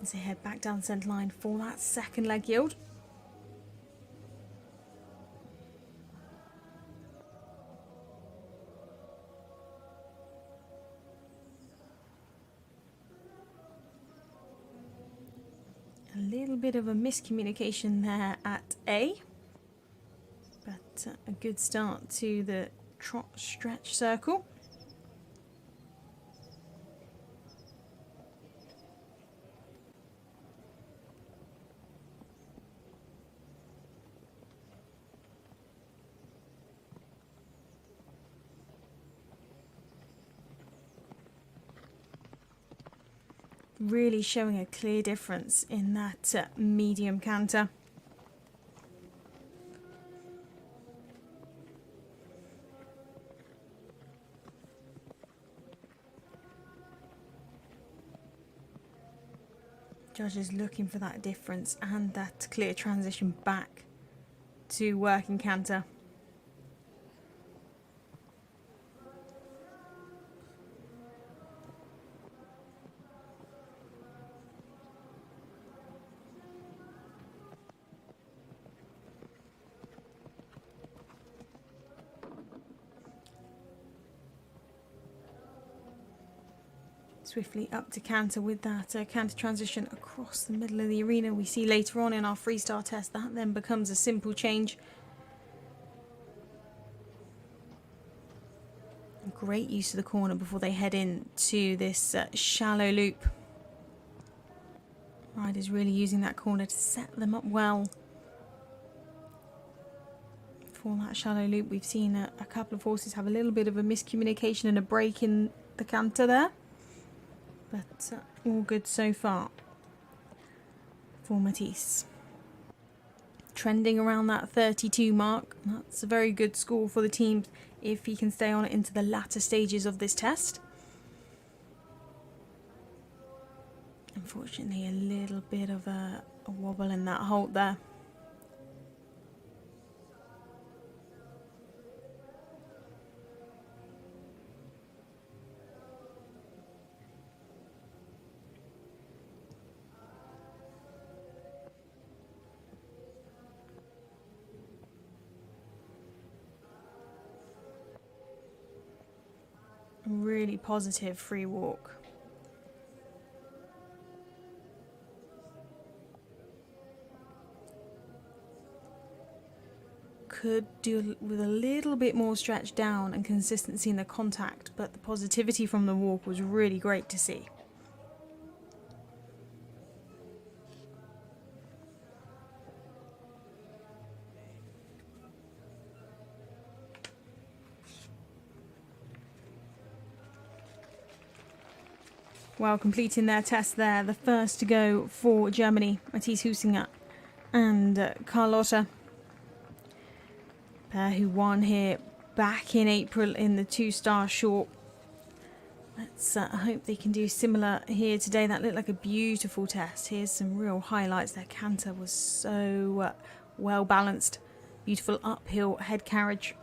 as they head back down the centre line for that second leg yield. A little bit of a miscommunication there at A, but a good start to the trot stretch circle. Really showing a clear difference in that medium canter. Judges looking for that difference and that clear transition back to working canter. Swiftly up to canter with that canter transition across the middle of the arena. We see later on in our freestyle test that then becomes a simple change. Great use of the corner before they head into this shallow loop. Riders really using that corner to set them up well for that shallow loop. We've seen a couple of horses have a little bit of a miscommunication and a break in the canter there. But all good so far for Matisse. Trending around that 32 mark. That's a very good score for the team if he can stay on it into the latter stages of this test. Unfortunately, a little bit of a wobble in that halt there. Really positive free walk. Could do with a little bit more stretch down and consistency in the contact, but the positivity from the walk was really great to see. While completing their test there, the first to go for Germany, Matisse Husinger and Carlotta. Pair who won here back in April in the two-star short. Let's hope they can do similar here today. That looked like a beautiful test. Here's some real highlights. Their canter was so well balanced. Beautiful uphill head carriage.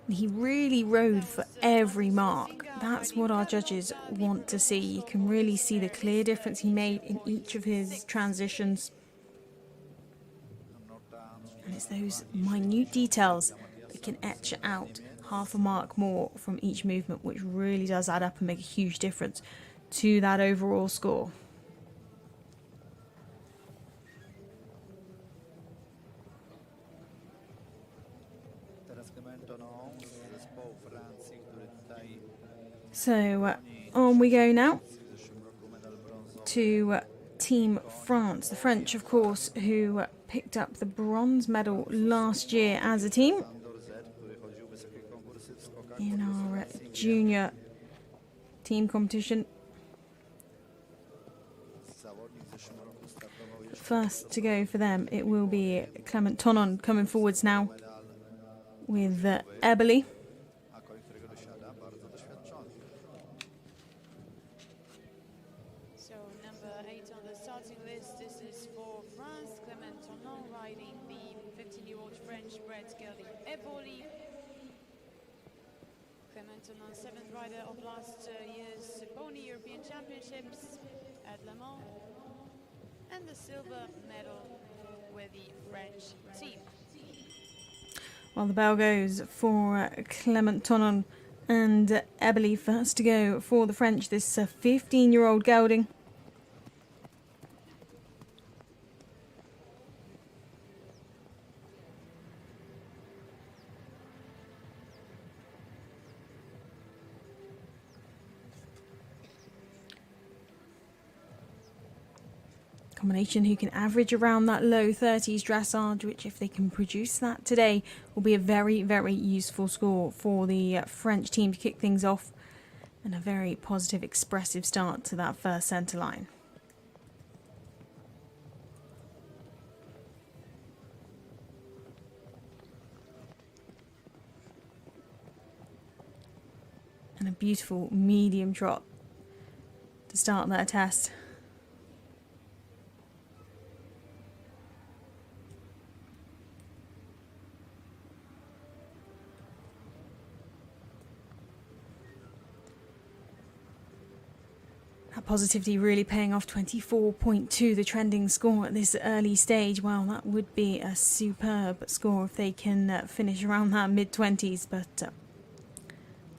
He really rode for every mark. That's what our judges want to see. You can really see the clear difference he made in each of his transitions. And it's those minute details that can etch out half a mark more from each movement, which really does add up and make a huge difference to that overall score. So on we go now to Team France. The French, of course, who picked up the bronze medal last year as a team in our junior team competition. First to go for them, it will be Clement Tonon coming forwards now with Eberly. So number 8 on the starting list, this is for France, Clement Tonon riding the 15-year-old French-bred gelding Eberly. Clement Tonon, 7th rider of last year's Pony European Championship. Championships at Le Mans, and the silver medal with the French team. Well, the bell goes for Clement Tonon and Ebeli first to go for the French, this 15-year-old gelding. Combination who can average around that low 30s dressage, which if they can produce that today will be a very, very useful score for the French team to kick things off, and a very positive, expressive start to that first centre line. And a beautiful medium trot to start that test. That positivity really paying off. 24.2, the trending score at this early stage. Well, that would be a superb score if they can finish around that mid-20s, but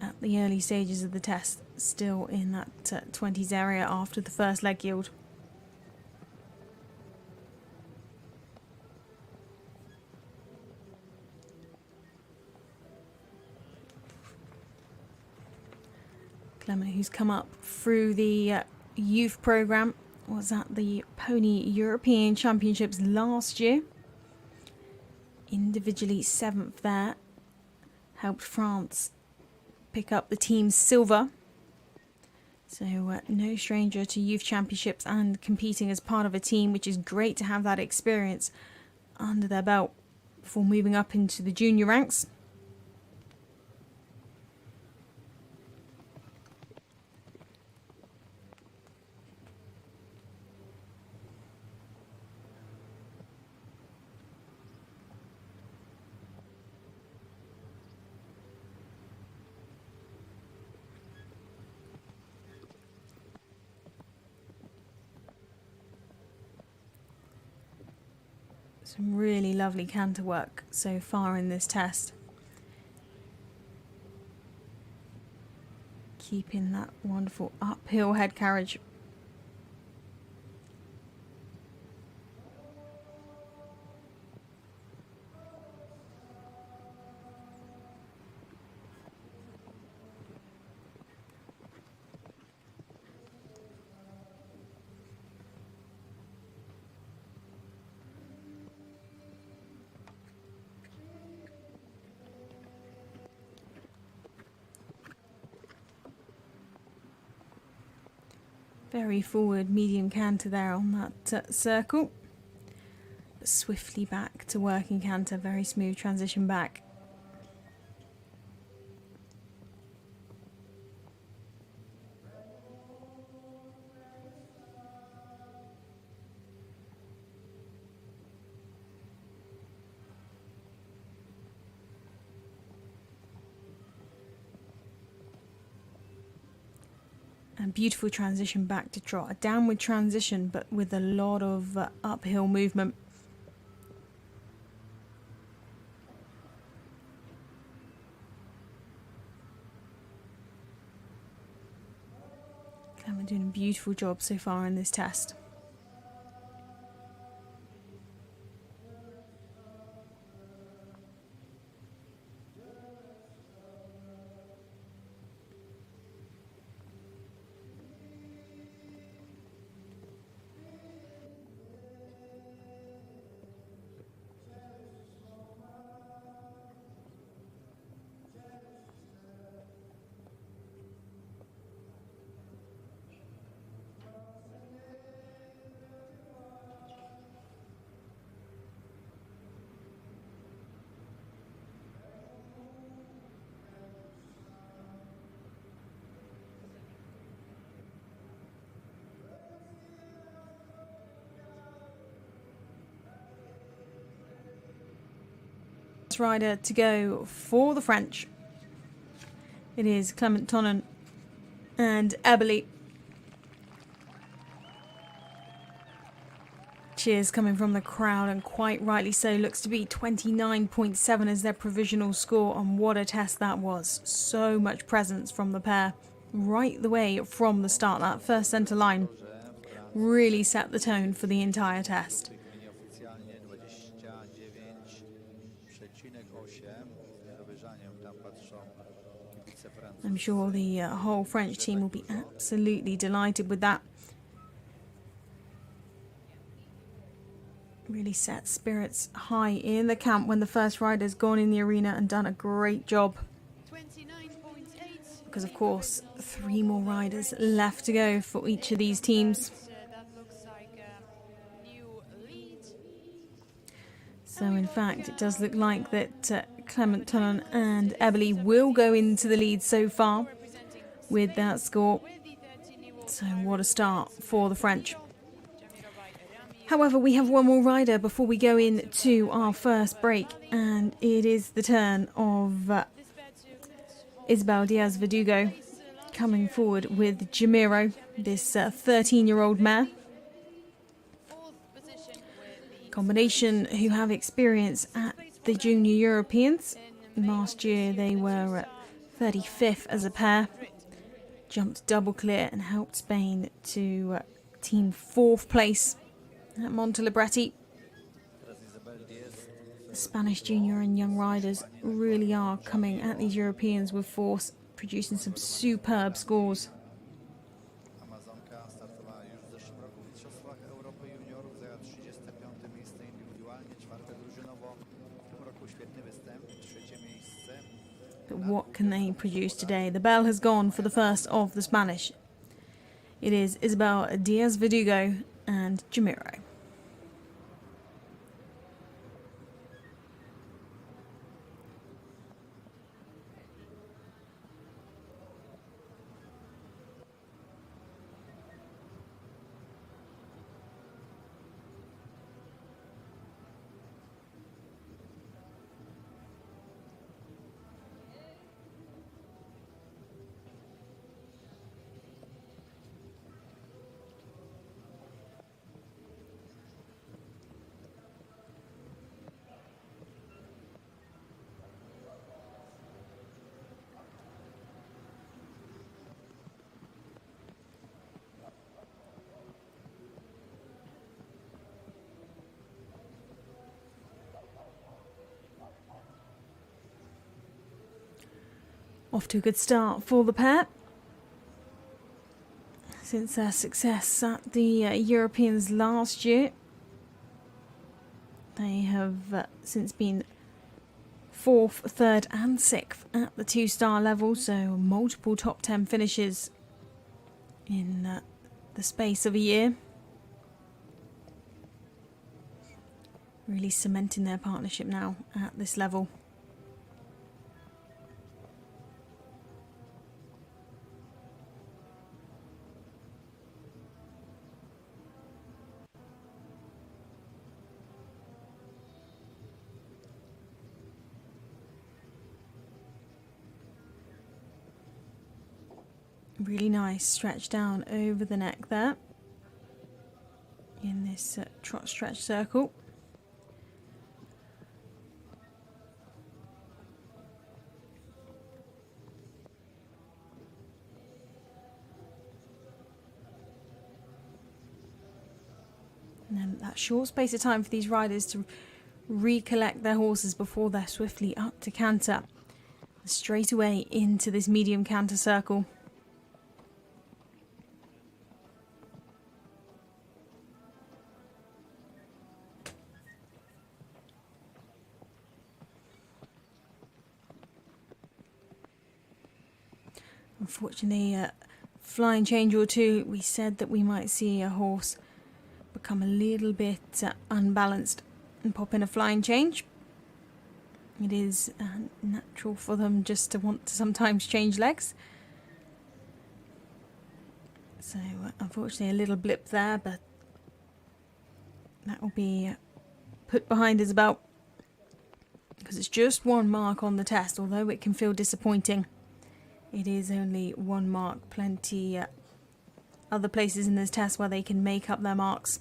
at the early stages of the test, still in that 20s area after the first leg yield. Clement, who's come up through the youth programme, was at the Pony European Championships last year. Individually 7th there. Helped France pick up the team's silver. So no stranger to youth championships and competing as part of a team, which is great to have that experience under their belt before moving up into the junior ranks. Some really lovely canter work so far in this test. Keeping that wonderful uphill head carriage. Very forward medium canter there on that circle. But swiftly back to working canter, very smooth transition back. And beautiful transition back to trot. A downward transition, but with a lot of uphill movement. Clement doing a beautiful job so far in this test. Rider to go for the French. It is Clement Tonon and Ebeli. cheers coming from the crowd, and quite rightly so. Looks to be 29.7 as their provisional score, and what a test that was. So much presence from the pair right the way from the start. That first centre line really set the tone for the entire test. I'm sure the whole French team will be absolutely delighted with that. Really set spirits high in the camp when the first rider's gone in the arena and done a great job. Because of course, 3 more riders left to go for each of these teams. So in fact, it does look like that Clement Tonon and Eberly will go into the lead so far with that score. So what a start for the French. However, we have one more rider before we go into our first break, and it is the turn of Isabel Diaz-Verdugo coming forward with Jamiro, this 13-year-old mare. Combination who have experience at the Junior Europeans. Last year they were at 35th as a pair, jumped double clear and helped Spain to team 4th place at Montelibretti. The Spanish junior and young riders really are coming at these Europeans with force, producing some superb scores. But what can they produce today? The bell has gone for the first of the Spanish. It is Isabel Diaz-Verdugo and Jamiro. Off to a good start for the pair. Since their success at the Europeans last year, they have since been 4th, 3rd and 6th at the 2-star level, so multiple top 10 finishes in the space of a year. Really cementing their partnership now at this level. Really nice stretch down over the neck there in this trot stretch circle. And then that short space of time for these riders to recollect their horses before they're swiftly up to canter. Straight away into this medium canter circle. Unfortunately, flying change or two, we said that we might see a horse become a little bit unbalanced and pop in a flying change. It is natural for them just to want to sometimes change legs. So unfortunately a little blip there, but that will be put behind Isabel because it's just 1 mark on the test, although it can feel disappointing. It is only 1 mark, plenty other places in this test where they can make up their marks.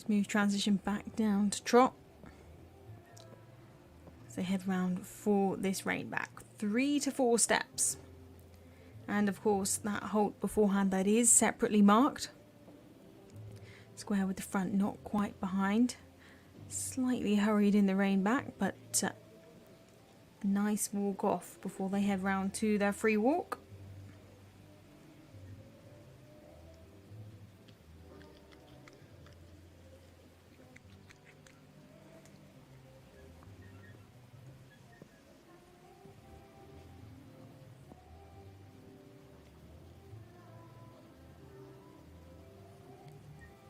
Smooth transition back down to trot. As they head round for this rein back. 3 to 4 steps. And of course that halt beforehand that is separately marked. Square with the front not quite behind. Slightly hurried in the rein back, but a nice walk off before they head round to their free walk.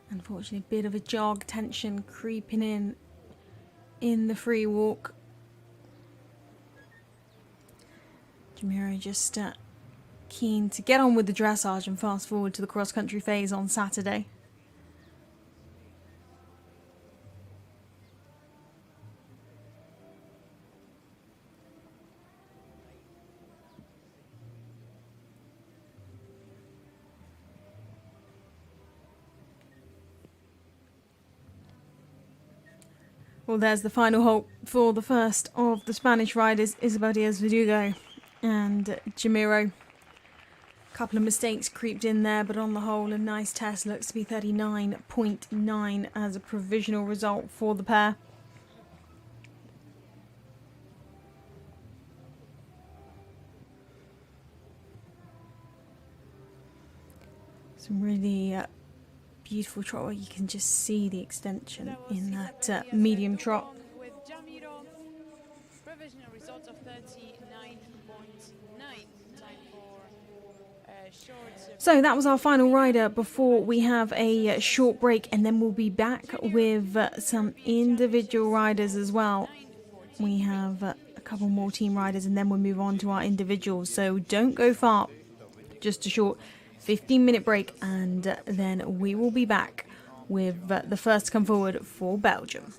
Unfortunately, a bit of a jog tension creeping in the free walk. Jamiro just keen to get on with the dressage and fast forward to the cross-country phase on Saturday. Well, there's the final halt for the first of the Spanish riders, Isabel Diaz-Verdugo and Jamiro. A couple of mistakes creeped in there, but on the whole, a nice test. Looks to be 39.9 as a provisional result for the pair. Some really beautiful trot where you can just see the extension in that medium trot. With Jamiro, provisional result of 39.9. Time for short. So that was our final rider before we have a short break, and then we'll be back with some individual riders as well. We have a couple more team riders and then we'll move on to our individuals. So don't go far. Just a short 15-minute break, and then we will be back with the first to come forward for Belgium.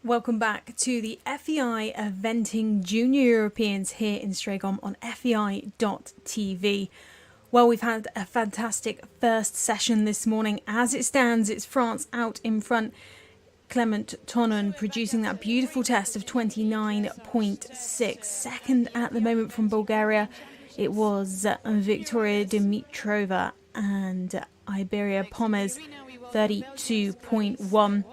Welcome back to the FEI Eventing Junior Europeans here in Strzegom on FEI.tv. Well, we've had a fantastic first session this morning. As it stands, it's France out in front. Clement Tonon producing that beautiful test of 29.6. Second at the moment from Bulgaria, it was Victoria Dimitrova and Iberia Pomez, 32.1.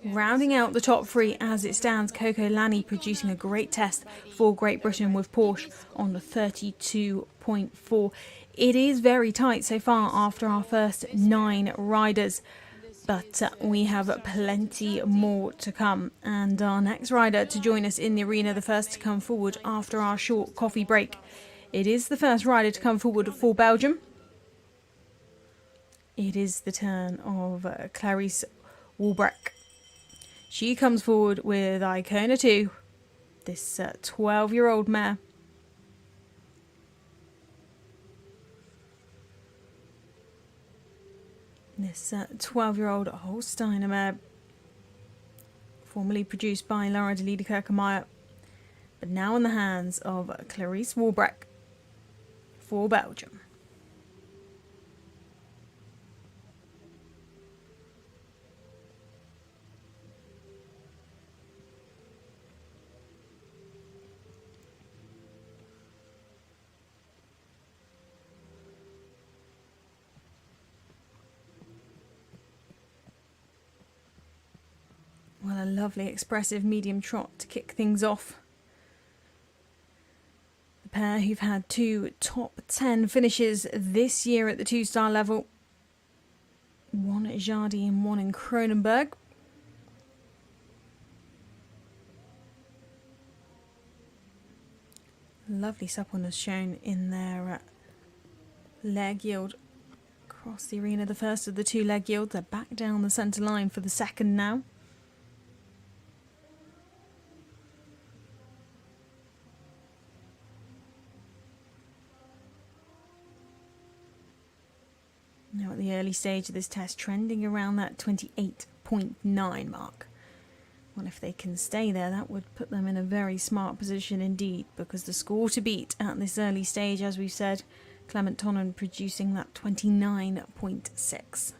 Rounding out the top three as it stands, Coco Lani producing a great test for Great Britain with Porsche on the 32.4. It is very tight so far after our first 9 riders, but we have plenty more to come. And our next rider to join us in the arena, the first to come forward after our short coffee break. It is the first rider to come forward for Belgium. It is the turn of Clarisse Walbrecht. She comes forward with Icona 2, this 12-year-old mare. This 12-year-old Holsteiner mare, formerly produced by Laura de Liederkerke-Meyer, but now in the hands of Clarisse Walbrecht for Belgium. Well, a lovely expressive medium trot to kick things off. The pair who've had 2 top 10 finishes this year at the 2-star level. One at Jardy and one in Kronenberg. Lovely suppleness shown in their leg yield across the arena. The first of the 2 leg yields. They're back down the centre line for the second now. Now at the early stage of this test, trending around that 28.9 mark. Well, if they can stay there, that would put them in a very smart position indeed, because the score to beat at this early stage, as we've said, Clement Tonon producing that 29.6.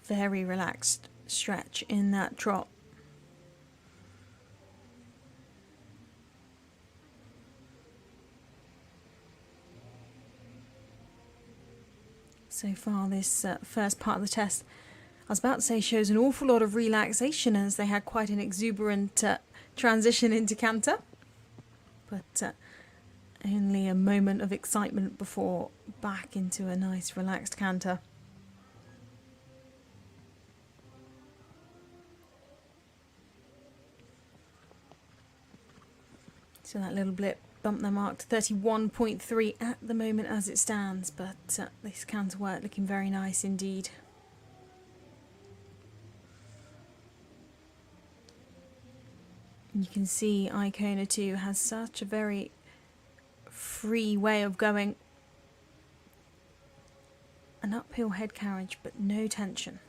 Very relaxed stretch in that trot. So far, this first part of the test, I was about to say, shows an awful lot of relaxation as they had quite an exuberant transition into canter. But only a moment of excitement before back into a nice relaxed canter. So that little blip bumped their mark to 31.3 at the moment as it stands, but this canter work looking very nice indeed. You can see Icona 2 has such a very free way of going. An uphill head carriage, but no tension.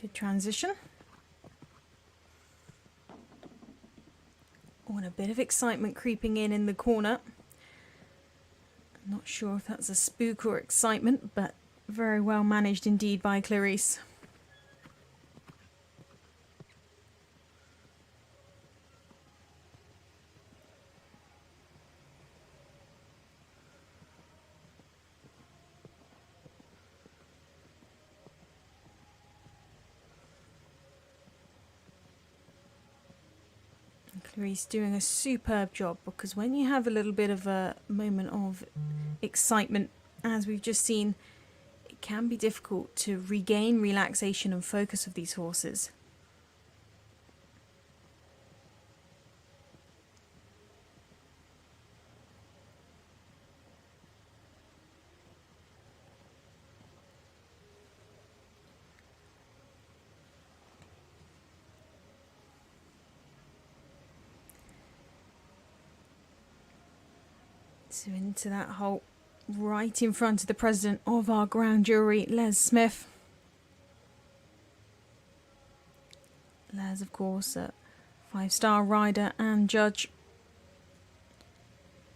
Good transition. Oh, and a bit of excitement creeping in the corner. I'm not sure if that's a spook or excitement, but very well managed indeed by Clarisse. Clarisse doing a superb job, because when you have a little bit of a moment of excitement, as we've just seen, it can be difficult to regain relaxation and focus of these horses. So into that hole, right in front of the president of our ground jury, Les Smith. Les, of course, a 5-star rider and judge,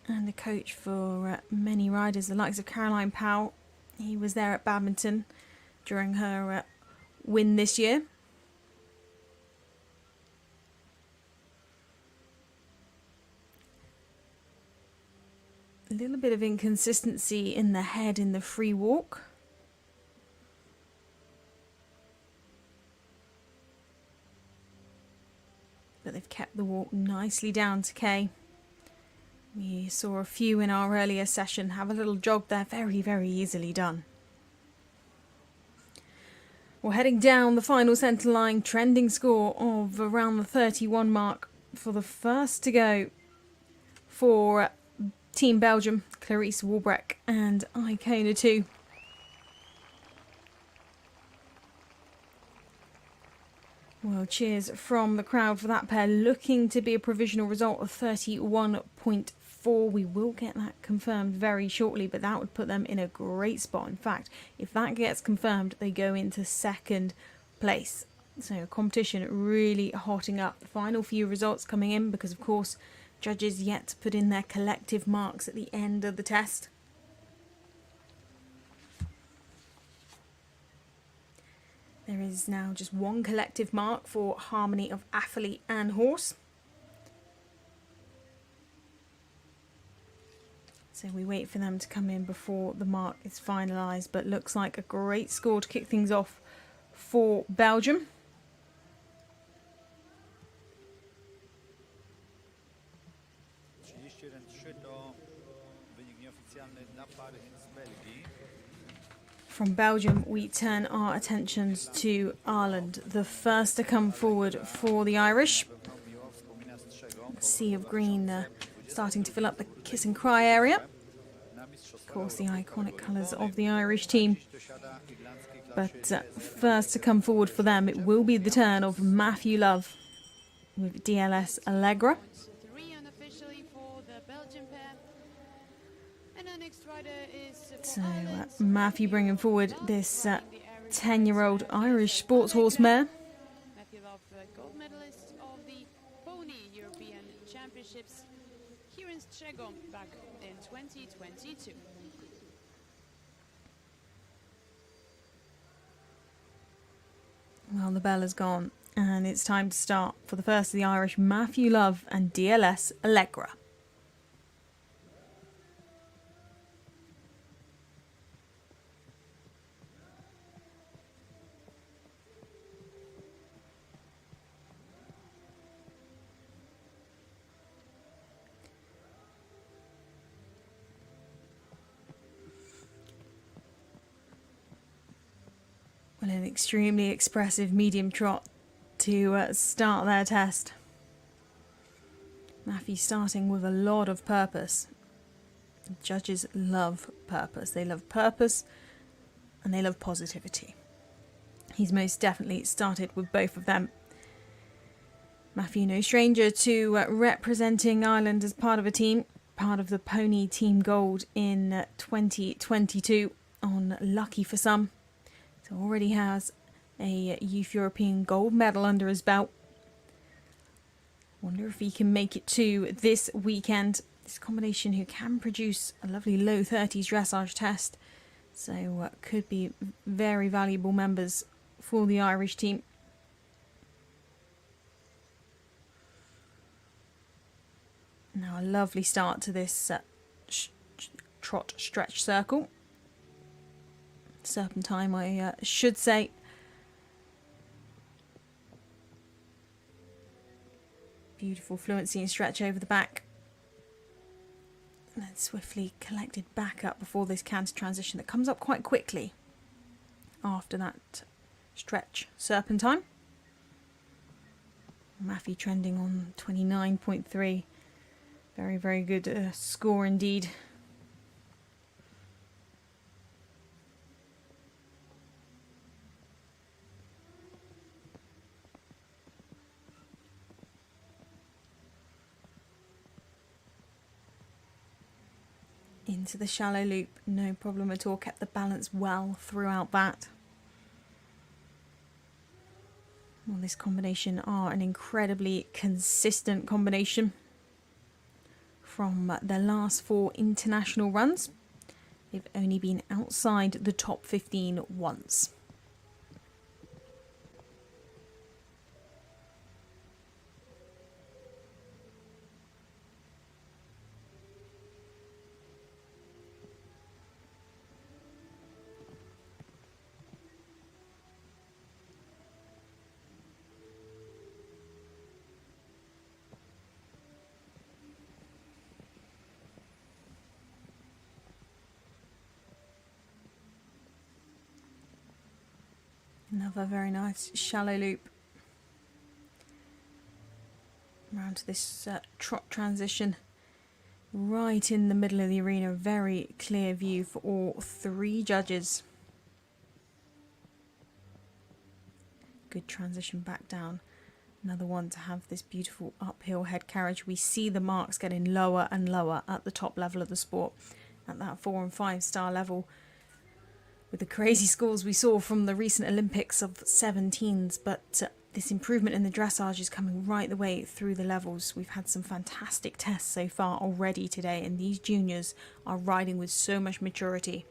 and a coach for many riders, the likes of Caroline Powell. He was there at Badminton during her win this year. A little bit of inconsistency in the head in the free walk. But they've kept the walk nicely down to Kay. We saw a few in our earlier session have a little jog there, very, very easily done. We're heading down the final centre line, trending score of around the 31 mark for the first to go for Team Belgium, Clarice Walbreck and Icona 2. Well, cheers from the crowd for that pair, looking to be a provisional result of 31.4. We will get that confirmed very shortly, but that would put them in a great spot. In fact, if that gets confirmed, they go into second place. So competition really hotting up. The final few results coming in because, of course, judges yet to put in their collective marks at the end of the test. There is now just one collective mark for harmony of athlete and horse. So we wait for them to come in before the mark is finalised, but looks like a great score to kick things off for Belgium. From Belgium, we turn our attentions to Ireland, the first to come forward for the Irish. Sea of green starting to fill up the kiss and cry area. Of course, the iconic colours of the Irish team. But first to come forward for them, it will be the turn of Matthew Love with DLS Allegra. So Matthew bringing forward this 10-year-old Irish sports horse mare. Matthew Love, gold medalist of the Pony European Championships here in Strzegom back in 2022. Well, the bell has gone and it's time to start for the first of the Irish, Matthew Love and DLS Allegra. An extremely expressive medium trot to start their test. Matthew starting with a lot of purpose. The judges love purpose. They love purpose and they love positivity. He's most definitely started with both of them. Matthew, no stranger to representing Ireland as part of a team, part of the Pony Team Gold in 2022 on Lucky for Some. So already has a Youth European gold medal under his belt. Wonder if he can make it to this weekend. This combination who can produce a lovely low 30s dressage test. So could be very valuable members for the Irish team. Now a lovely start to this trot stretch circle. Serpentine, I should say. Beautiful fluency and stretch over the back. And then swiftly collected back up before this canter transition that comes up quite quickly after that stretch serpentine. Matthew trending on 29.3. Very, very good score indeed. into the shallow loop, no problem at all. Kept the balance well throughout that. Well, this combination are an incredibly consistent combination from their last 4 international runs. They've only been outside the top 15 once. Another very nice shallow loop around to this trot transition right in the middle of the arena. Very clear view for all 3 judges. Good transition back down. Another one to have this beautiful uphill head carriage. We see the marks getting lower and lower at the top level of the sport, at that 4 and 5 star level, with the crazy scores we saw from the recent Olympics of 17s. But this improvement in the dressage is coming right the way through the levels. We've had some fantastic tests so far already today, and these juniors are riding with so much maturity,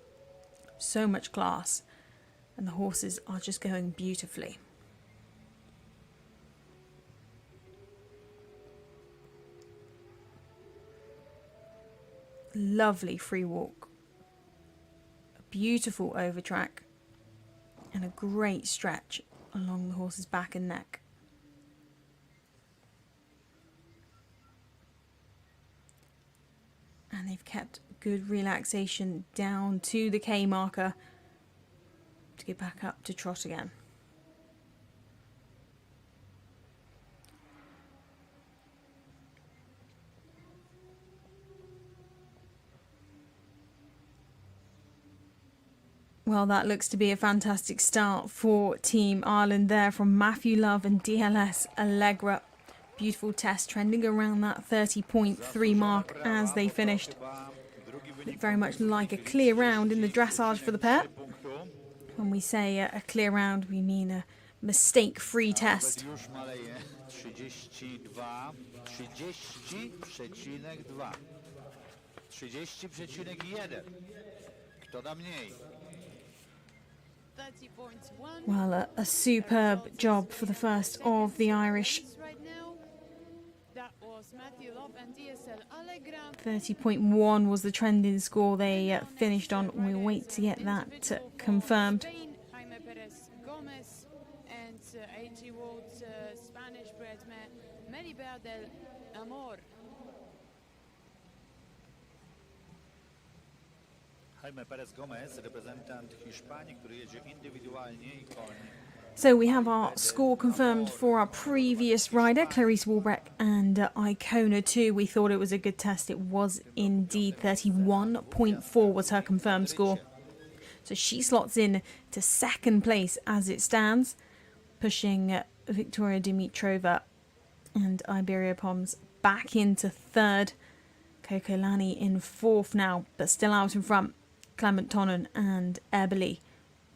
so much class, and the horses are just going beautifully. Lovely free walk. Beautiful over track and a great stretch along the horse's back and neck. And they've kept good relaxation down to the K marker to get back up to trot again. Well, that looks to be a fantastic start for Team Ireland there from Matthew Love and DLS Allegra. Beautiful test, trending around that 30.3 mark as they finished. Looked very much like a clear round in the dressage for the pair. When we say a clear round, we mean a mistake-free test. 30,1. Kto da mniej? Well, a superb job for the first of the Irish. 30.1 was the trending score they finished on. We'll wait to get that confirmed. So we have our score confirmed for our previous rider, Clarice Walbreck, and Icona 2. We thought it was a good test. It was indeed. 31.4 was her confirmed score. So she slots in to second place as it stands, pushing Victoria Dimitrova and Iberia Poms back into third. Coco Lani in fourth now, but still out in front. Clement Tonnen and Eberly,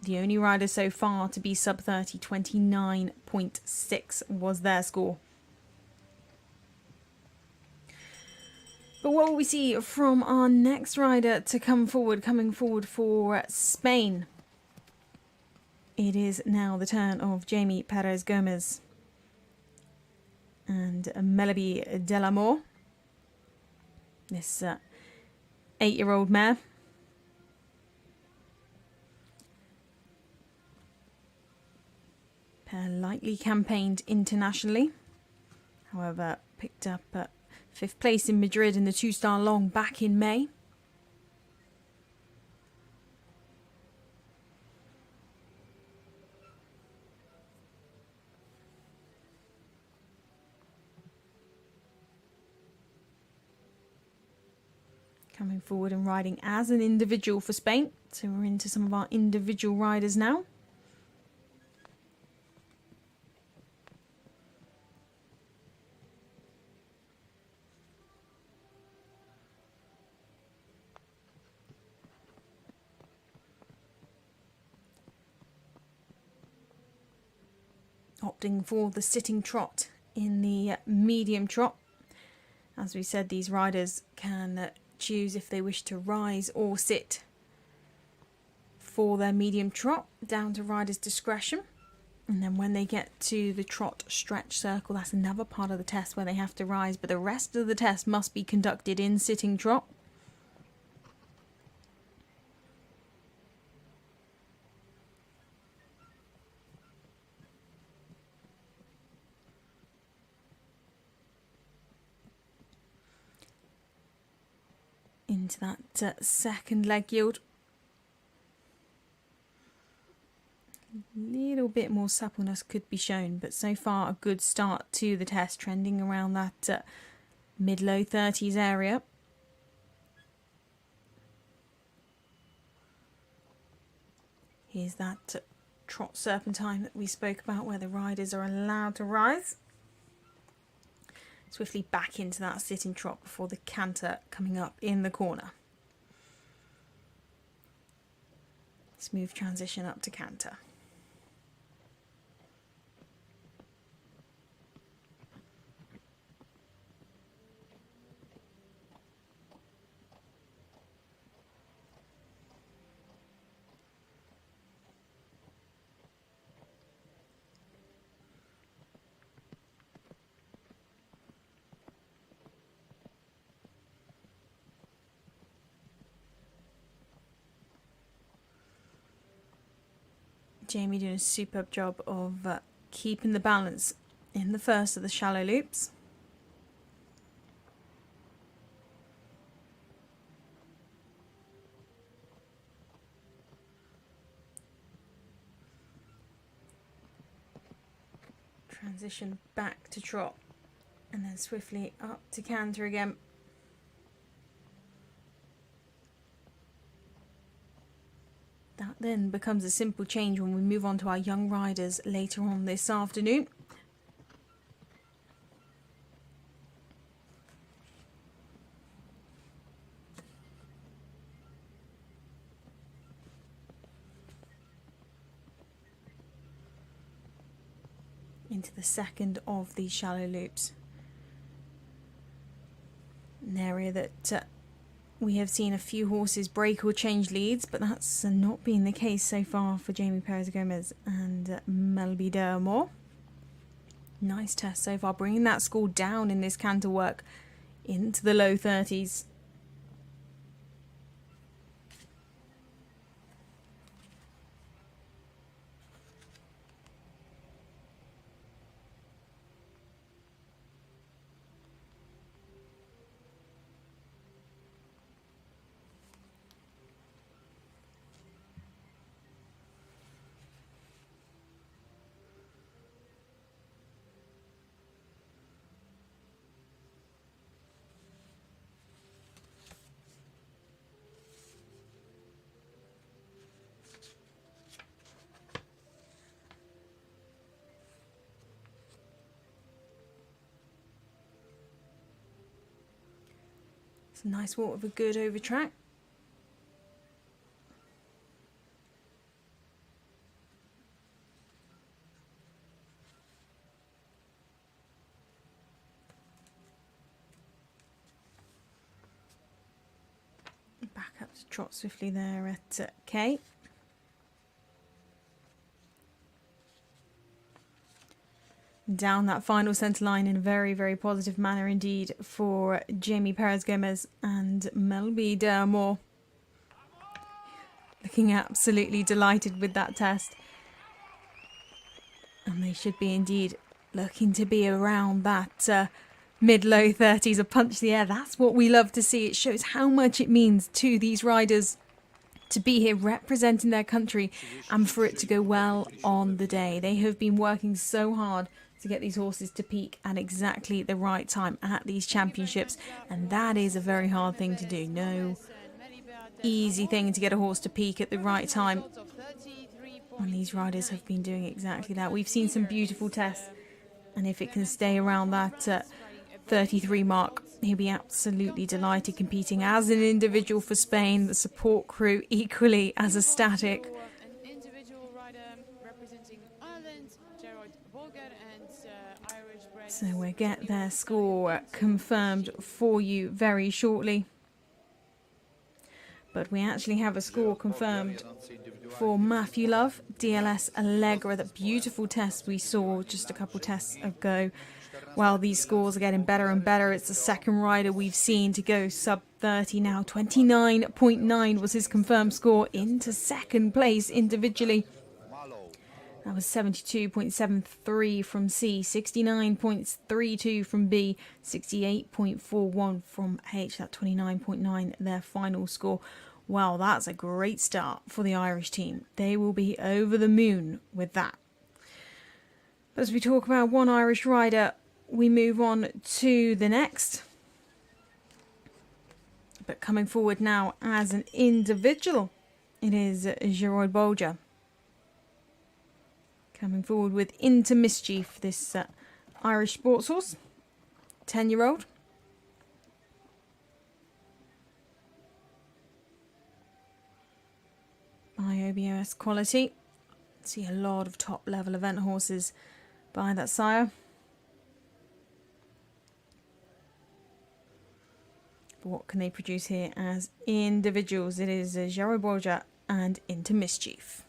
the only rider so far to be sub 30. 29.6 was their score. But what will we see from our next rider to coming forward for Spain? It is now the turn of Jamie Perez Gomez and Melody Delamore, this 8-year-old mare. Pair lightly campaigned internationally, however picked up 5th place in Madrid in the 2-star long back in May. Coming forward and riding as an individual for Spain. So we're into some of our individual riders now. opting for the sitting trot in the medium trot. As we said, these riders can choose if they wish to rise or sit for their medium trot, down to riders' discretion. And then when they get to the trot stretch circle, that's another part of the test where they have to rise, but the rest of the test must be conducted in sitting trot. Into that second leg yield. A little bit more suppleness could be shown, but so far a good start to the test, trending around that mid-low 30s area. Here's that trot serpentine that we spoke about, where the riders are allowed to rise. Swiftly back into that sitting trot before the canter coming up in the corner. Smooth transition up to canter. Jamie doing a superb job of keeping the balance in the first of the shallow loops. Transition back to trot and then swiftly up to canter again. That then becomes a simple change when we move on to our young riders later on this afternoon. Into the second of these shallow loops. An area that we have seen a few horses break or change leads, but that's not been the case so far for Jamie Perez-Gomez and Melby Dermore. Nice test so far, bringing that score down in this canter work into the low 30s. It's a nice walk with a good over track. Back up to trot swiftly there at K. Down that final centre line in a very, very positive manner indeed for Jamie Perez-Gomez and Melby Dermore. Looking absolutely delighted with that test. And they should be indeed looking to be around that mid-low 30s, a punch the air. That's what we love to see. It shows how much it means to these riders to be here representing their country and for it to go well on the day. They have been working so hard to get these horses to peak at exactly the right time at these championships, and that is a very hard thing to do. No easy thing to get a horse to peak at the right time, and these riders have been doing exactly that. We've seen some beautiful tests, and if it can stay around that 33 mark, he'll be absolutely delighted competing as an individual for Spain, the support crew equally as a static. An individual rider representing Ireland, Gerard Bulgar, and Irish bred. So we'll get their score confirmed for you very shortly. But we actually have a score confirmed for Matthew Love, DLS Allegra, that beautiful test we saw just a couple tests ago. While these scores are getting better and better, it's the second rider we've seen to go sub 30 now. 29.9 was his confirmed score into second place individually. That was 72.73 from C, 69.32 from B, 68.41 from H. That 29.9, their final score. Wow, that's a great start for the Irish team. They will be over the moon with that. But as we talk about one Irish rider, we move on to the next. But coming forward now as an individual, it is Gerard Bolger. Coming forward with Into Mischief, this Irish sports horse, 10-year-old. IOBOS quality. See a lot of top level event horses by that sire. But what can they produce here as individuals? It is Gerard Bolger and Into Mischief.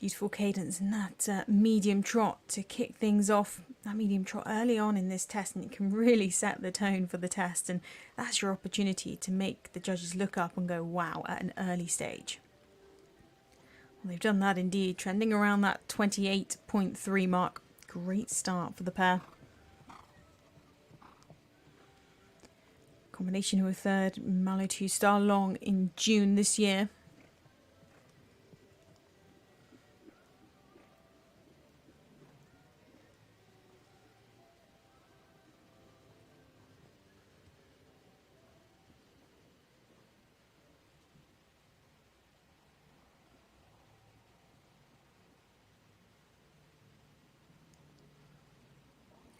Beautiful cadence and that medium trot to kick things off. That medium trot early on in this test, and it can really set the tone for the test, and that's your opportunity to make the judges look up and go wow at an early stage. Well, they've done that indeed, trending around that 28.3 mark. Great start for the pair. Combination who were third, Malo 2 Star Long in June this year.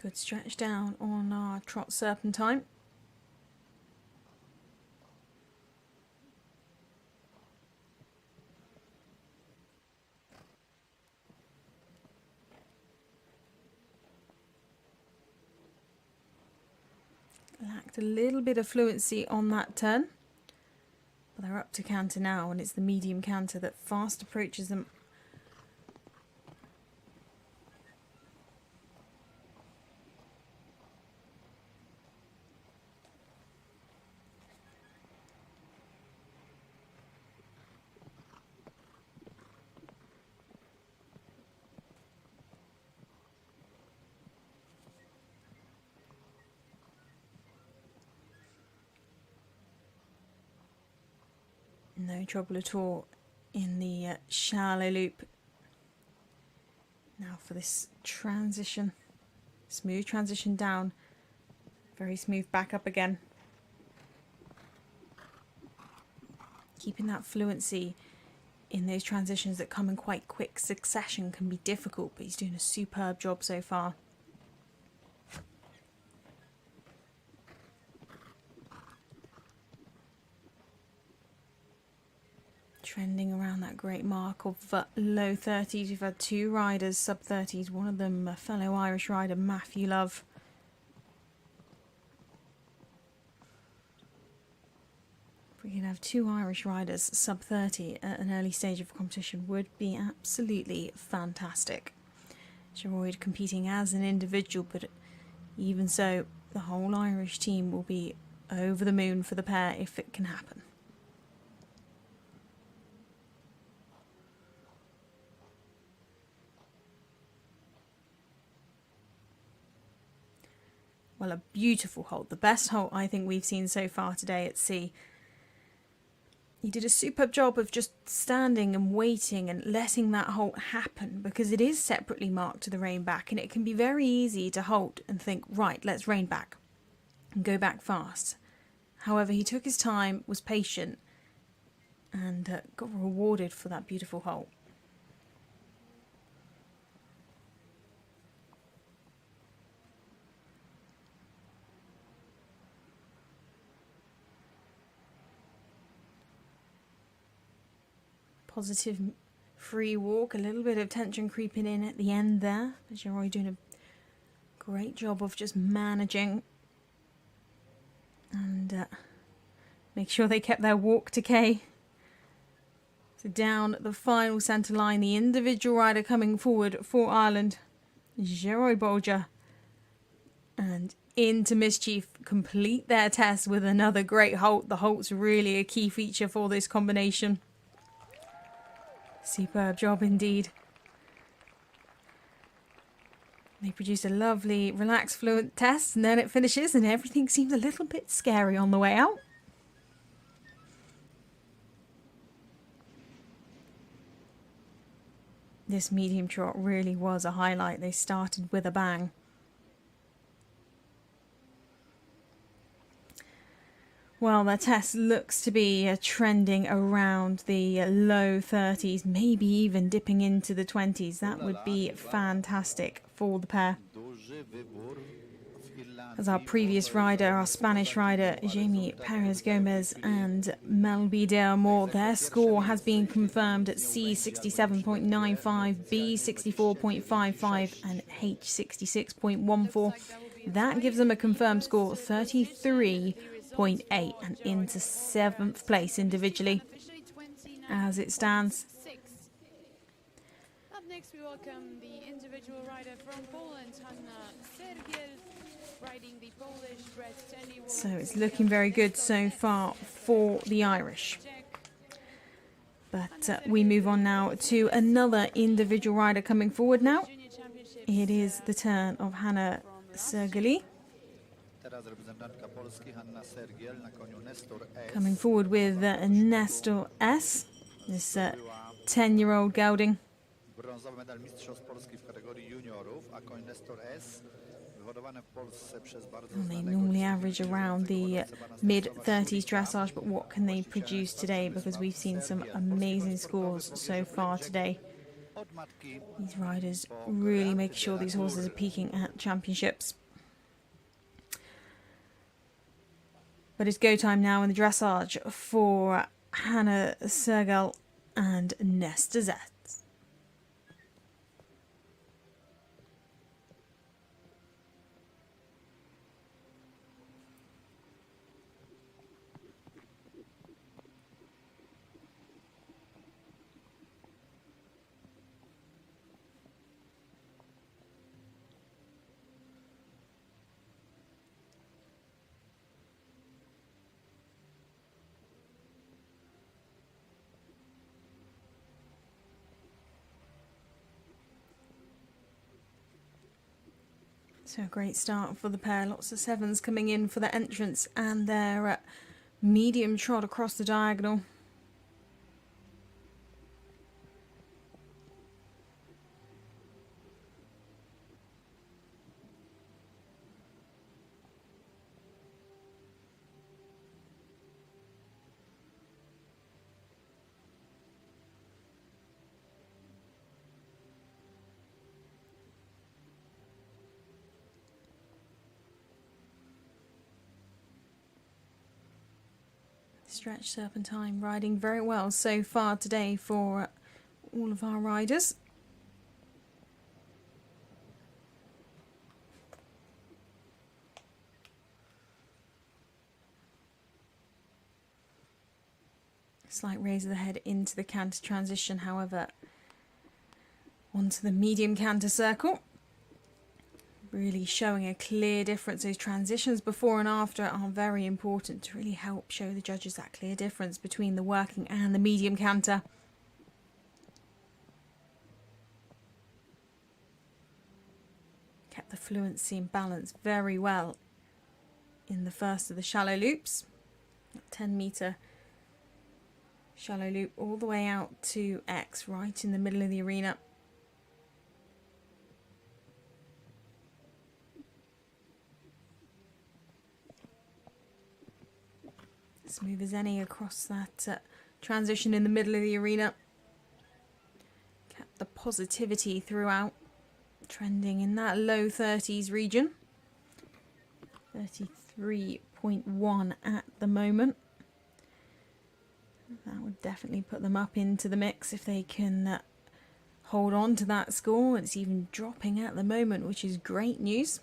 Good stretch down on our trot serpentine. Lacked a little bit of fluency on that turn. But they're up to canter now, and it's the medium canter that fast approaches them. No trouble at all in the shallow loop. Now for this transition. Smooth transition down. Very smooth back up again. Keeping that fluency in those transitions that come in quite quick succession can be difficult, but he's doing a superb job so far. Trending around that great mark of low 30s. We've had two riders sub 30s, one of them a fellow Irish rider, Matthew Love. If we could have two Irish riders sub 30 at an early stage of competition, would be absolutely fantastic. Gerard competing as an individual, but even so, the whole Irish team will be over the moon for the pair if it can happen. Well, a beautiful halt. The best halt I think we've seen so far today at sea. He did a superb job of just standing and waiting and letting that halt happen, because it is separately marked to the rein back, and it can be very easy to halt and think, right, let's rein back and go back fast. However, he took his time, was patient, and got rewarded for that beautiful halt. Positive free walk, a little bit of tension creeping in at the end there, as you're already doing a great job of just managing and make sure they kept their walk decay. So down the final centre line, the individual rider coming forward for Ireland, Geroid Bolger, and into Mischief, complete their test with another great halt. The halt's really a key feature for this combination. Superb job indeed. They produce a lovely, relaxed, fluent test, and then it finishes and everything seems a little bit scary on the way out. This medium trot really was a highlight. They started with a bang. Well, their test looks to be trending around the low 30s, maybe even dipping into the 20s. That would be fantastic for the pair. As our previous rider, our Spanish rider, Jamie Perez Gomez and Melby de Amor, their score has been confirmed at C 67.95, B 64.55 and H 66.14. That gives them a confirmed score of 33.8 and into 7th place individually as it stands. Up next we welcome the individual rider from Poland, Hanna Sergiel, riding the Polish bred 10-year-old. So it's looking very good so far for the Irish. But we move on now to another individual rider coming forward now. It is the turn of Hanna Sergiel. Coming forward with Nestor S. This 10-year-old gelding. Brązowy medal Mistrzostw Polski w kategorii juniorów, a koń Nestor S. wyhodowany w Polsce przez bardzo They znanego normally average around the mid-30s dressage, but what can they produce today? Because we've seen some amazing scores so far today. These riders really make sure these horses are peaking at championships. But it's go time now in the dressage for Hanna Sergiel and Nestor Z. So a great start for the pair. Lots of sevens coming in for their entrance and their medium trot across the diagonal. Stretch Serpentine riding very well so far today for all of our riders. Slight raise of the head into the canter transition, however, onto the medium canter circle. Really showing a clear difference. Those transitions before and after are very important to really help show the judges that clear difference between the working and the medium canter. Kept the fluency and balance very well in the first of the shallow loops. 10-metre shallow loop all the way out to X, right in the middle of the arena. Smooth as any across that transition in the middle of the arena. Kept the positivity throughout, trending in that low 30s region. 33.1 at the moment. That would definitely put them up into the mix if they can hold on to that score. It's even dropping at the moment, which is great news.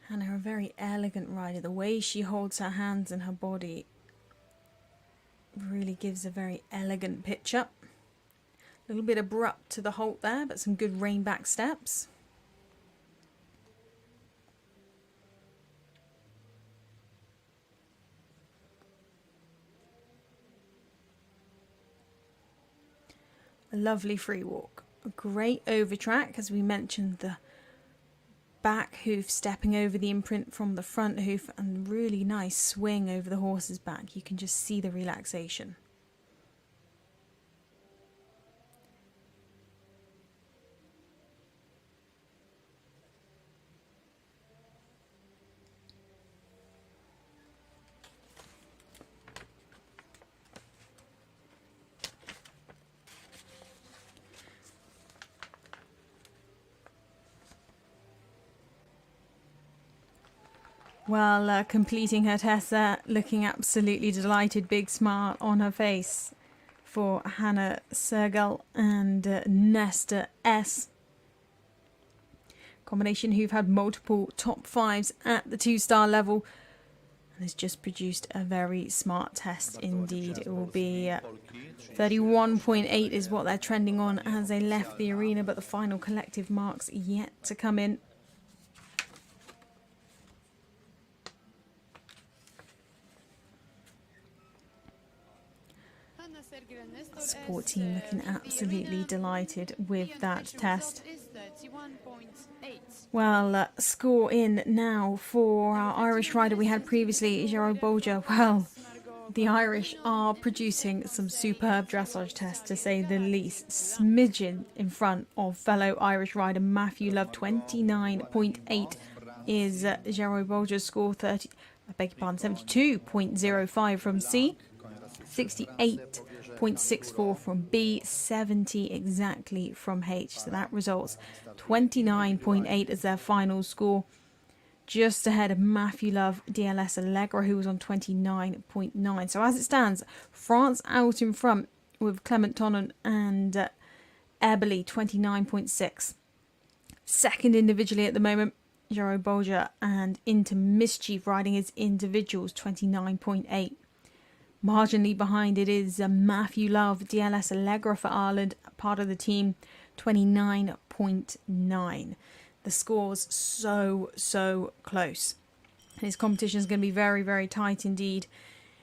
Hannah, a very elegant rider. The way she holds her hands and her body really gives a very elegant picture. A little bit abrupt to the halt there, but some good rein back steps. A lovely free walk. A great over track, as we mentioned, the back hoof stepping over the imprint from the front hoof, and really nice swing over the horse's back. You can just see the relaxation. Well, completing her test there, looking absolutely delighted, big smile on her face for Hannah Strzegom and Nesta S. Combination who've had multiple top fives at the 2-star level and has just produced a very smart test indeed. It will be 31.8 is what they're trending on as they left the arena, but the final collective marks yet to come in. Support team looking absolutely delighted with that test. Well, score in now for our Irish rider we had previously, Gerard Bolger. Well, the Irish are producing some superb dressage tests, to say the least. Smidgen in front of fellow Irish rider Matthew Love. 29.8 is Gerard Bolger's score. 72.05 from C. 68.64 from B, 70 exactly from H. So that results 29.8 as their final score, just ahead of Matthew Love, DLS Allegra, who was on 29.9. So as it stands, France out in front with Clement Tonnen and Eberly, 29.6. Second individually at the moment, Gerard Bolger and Into Mischief riding his individuals, 29.8. Marginally behind it is Matthew Love, DLS Allegra for Ireland, part of the team, 29.9. The score's so close. This competition is going to be very, very tight indeed.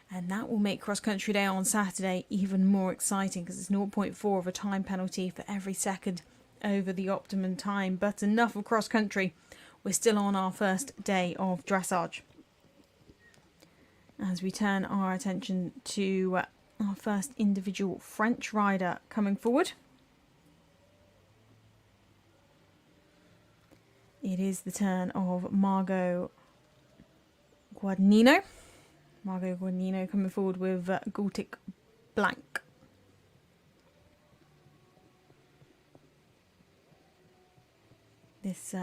And that will make Cross Country Day on Saturday even more exciting, because it's 0.4 of a time penalty for every second over the optimum time. But enough of cross country. We're still on our first day of dressage, as we turn our attention to our first individual French rider coming forward. It is the turn of Margot Guadagnino. Margot Guadagnino coming forward with Gothic Blanc. This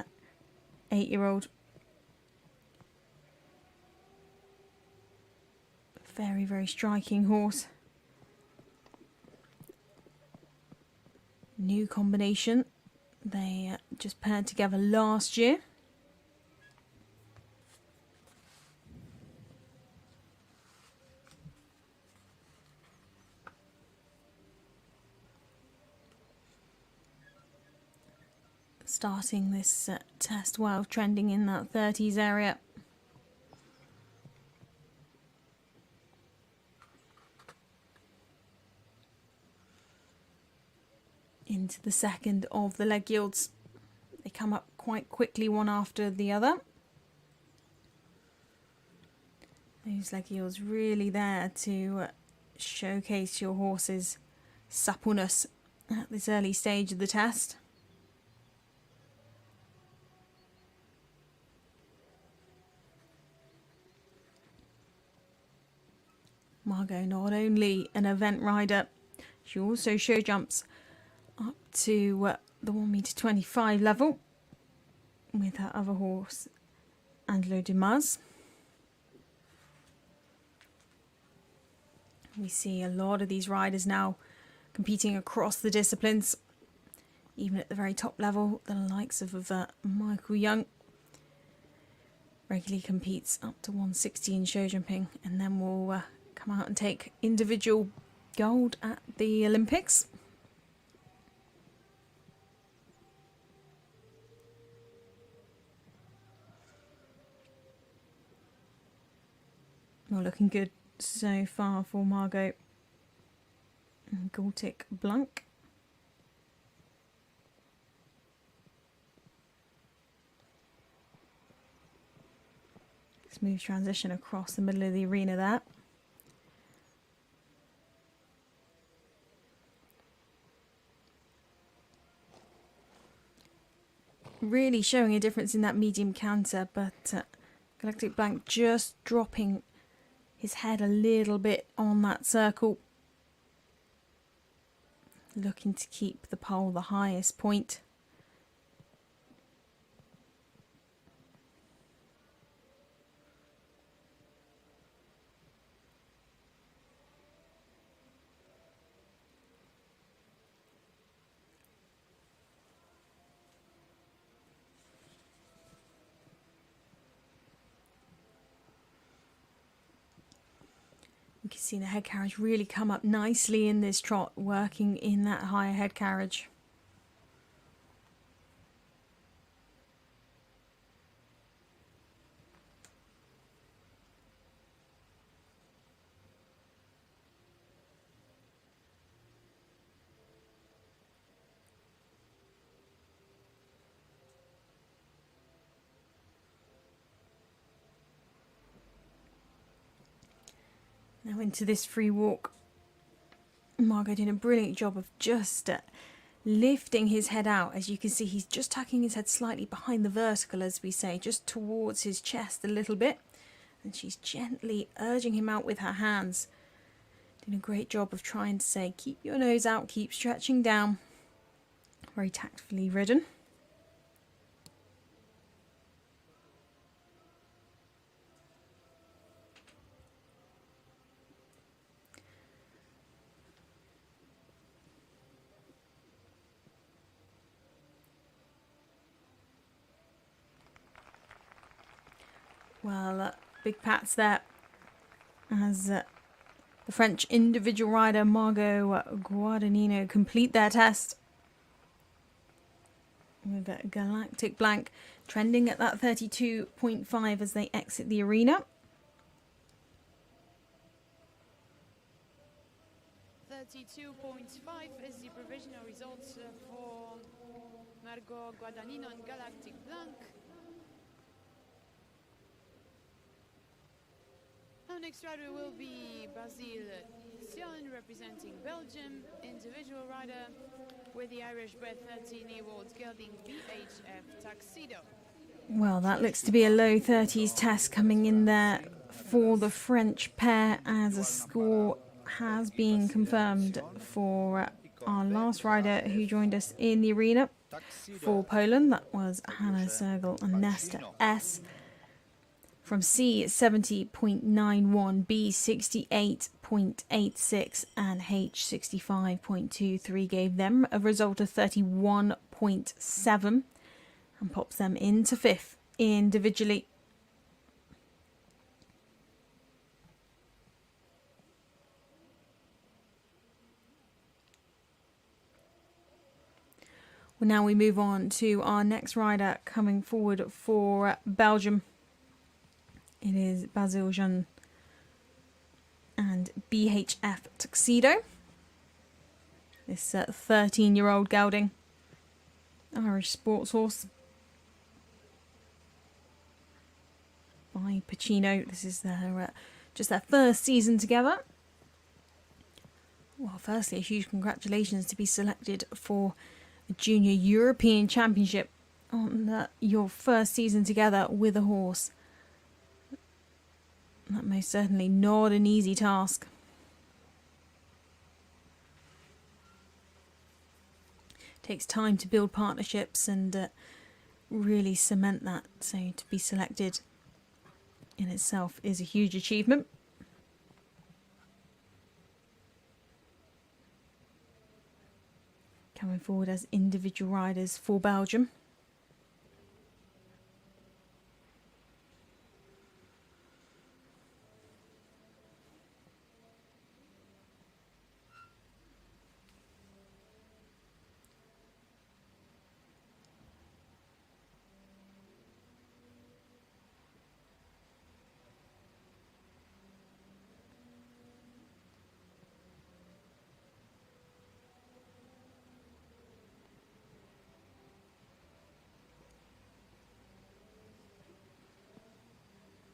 8-year-old, very, very striking horse. New combination. They just paired together last year. starting this test well, trending in that 30s area. Into the second of the leg yields. They come up quite quickly, one after the other. Those leg yields really there to showcase your horse's suppleness at this early stage of the test. Margot, not only an event rider, she also show jumps up to the 1.25 meter level with her other horse, Angelo Dumas. We see a lot of these riders now competing across the disciplines, even at the very top level. The likes of Michael Young regularly competes up to 160 in show jumping, and then will come out and take individual gold at the Olympics. Well, looking good so far for Margot and Galtic Blanc. Smooth transition across the middle of the arena there. Really showing a difference in that medium canter, but Galactic Blanc just dropping his head a little bit on that circle, looking to keep the pole the highest point. You can see the head carriage really come up nicely in this trot, working in that higher head carriage. Now into this free walk. Margot doing a brilliant job of just lifting his head out. As you can see, he's just tucking his head slightly behind the vertical, as we say, just towards his chest a little bit. And she's gently urging him out with her hands. Doing a great job of trying to say, keep your nose out, keep stretching down. Very tactfully ridden. Well, big pats there as the French individual rider Margot Guadagnino complete their test with a Galactic Blanc trending at that 32.5 as they exit the arena. 32.5 is the provisional results for Margot Guadagnino and Galactic Blanc. Our next rider will be Basile Sion, representing Belgium, individual rider with the Irish bred 13-year-old gelding BHF Tuxedo. Well, that looks to be a low 30s test coming in there for the French pair, as a score has been confirmed for our last rider who joined us in the arena for Poland. That was Hannah Sergel and Nesta S. From C, 70.91, B, 68.86, and H, 65.23 gave them a result of 31.7 and pops them into fifth individually. Well, now we move on to our next rider coming forward for Belgium. It is Belgian and BHF Tuxedo. This 13-year-old gelding, Irish sports horse by Pacino. This is their just their first season together. Well, firstly, a huge congratulations to be selected for the Junior European Championship on your first season together with a horse. That most certainly not an easy task. Takes time to build partnerships and really cement that, so to be selected in itself is a huge achievement. Coming forward as individual riders for Belgium.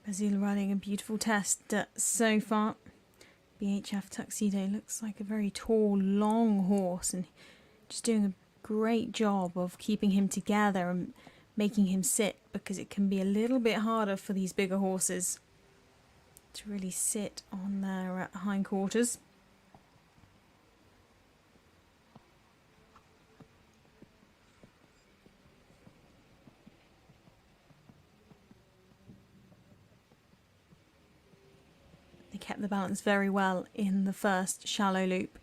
Basile riding a beautiful test so far. BHF Tuxedo looks like a very tall, long horse and just doing a great job of keeping him together and making him sit, because it can be a little bit harder for these bigger horses to really sit on their hindquarters. They kept the balance very well in the first shallow loop.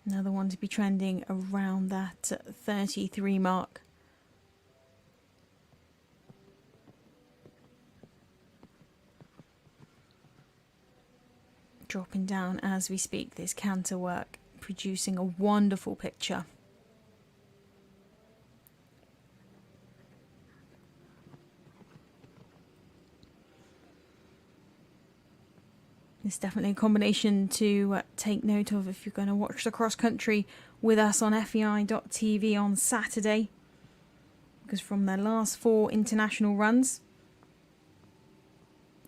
Another one to be trending around that 33 mark. Dropping down as we speak, this canter work, producing a wonderful picture. It's definitely a combination to take note of if you're going to watch the cross country with us on FEI.tv on Saturday, because from their last 4 international runs,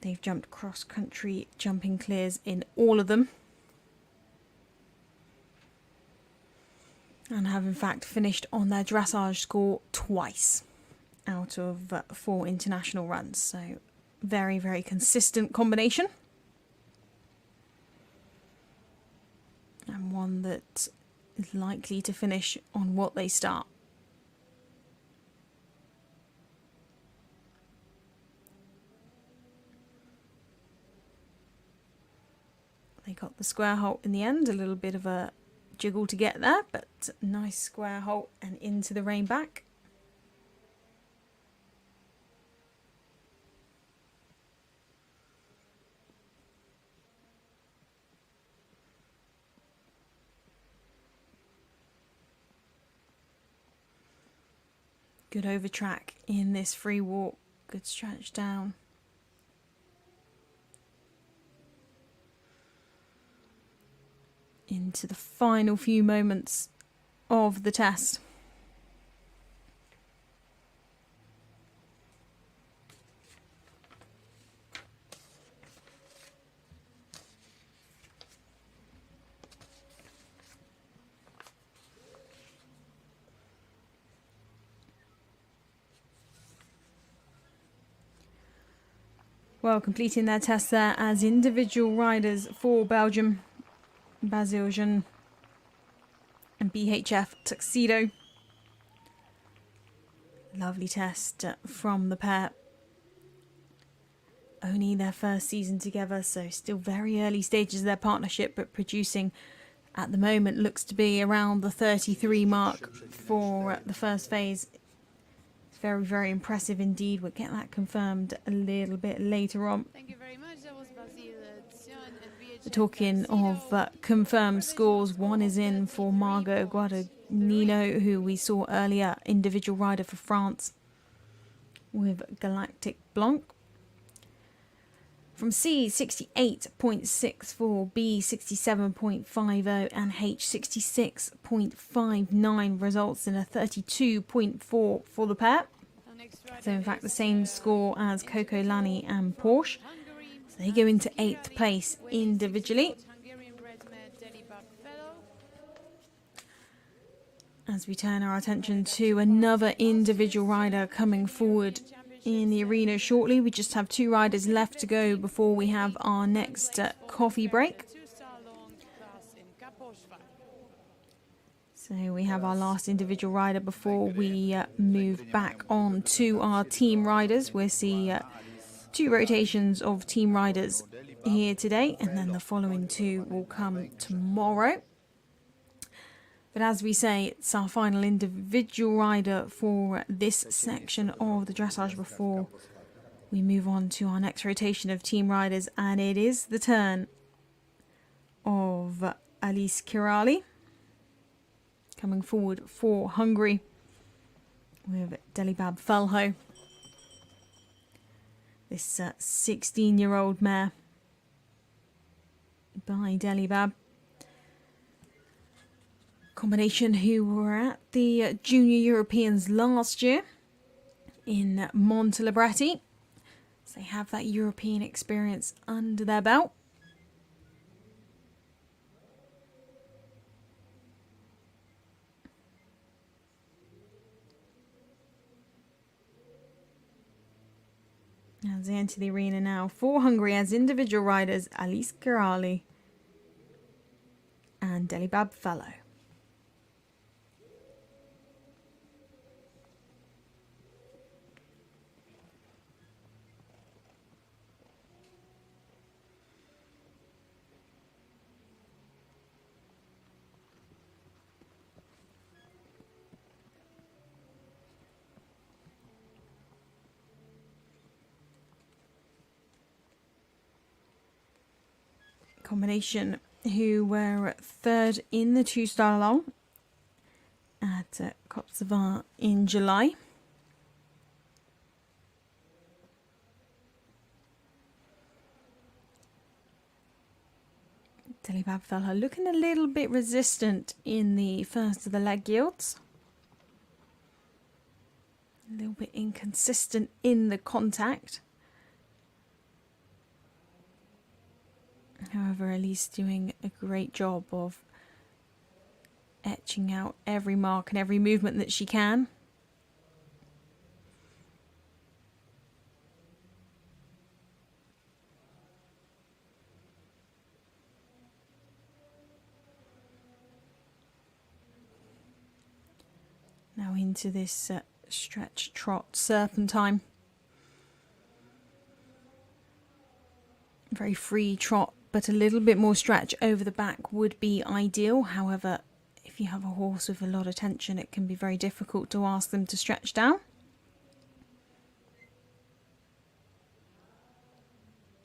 they've jumped cross country jumping clears in all of them, and have in fact finished on their dressage score twice out of 4 international runs. So very, very consistent combination. And one that is likely to finish on what they start. They got the square halt in the end, a little bit of a jiggle to get there, but nice square halt and into the rein back. Good over track in this free walk, good stretch down. Into the final few moments of the test. Well, completing their test there as individual riders for Belgium, Belgian and BHF Tuxedo. Lovely test from the pair. Only their first season together, so still very early stages of their partnership, but producing at the moment looks to be around the 33 mark for the first phase. Very, very impressive indeed. We'll get that confirmed a little bit later on. Thank you very much. That was Basile and CH-EU-J-CCI2. Talking of confirmed scores, one is in for Margot Guadagnino, who we saw earlier, individual rider for France with Galactic Blanc. From C, 68.64, B, 67.50, and H, 66.59 results in a 32.4 for the pair. So in fact the same score as Coco Lani and Porsche. So they go into 8th place individually. As we turn our attention to another individual rider coming forward in the arena shortly. We just have 2 riders left to go before we have our next coffee break. So we have our last individual rider before we move back on to our team riders. We'll see 2 rotations of team riders here today, and then the following 2 will come tomorrow. But as we say, it's our final individual rider for this section of the dressage before we move on to our next rotation of team riders, and it is the turn of Alice Kirali coming forward for Hungary with Delibab Felho. This 16-year-old mare by Delibab. Combination who were at the Junior Europeans last year in Montelibretti. So they have that European experience under their belt. As they enter the arena now for Hungary as individual riders, Alice Kirali and Delibab Fellow. Combination who were 3rd in the 2-star long at Kosovo in July. Delibab Felha looking a little bit resistant in the first of the leg yields. A little bit inconsistent in the contact. However, Elise doing a great job of etching out every mark and every movement that she can. Now into this stretch trot serpentine. Very free trot, but a little bit more stretch over the back would be ideal. However, if you have a horse with a lot of tension, it can be very difficult to ask them to stretch down.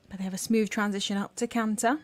But they have a smooth transition up to canter.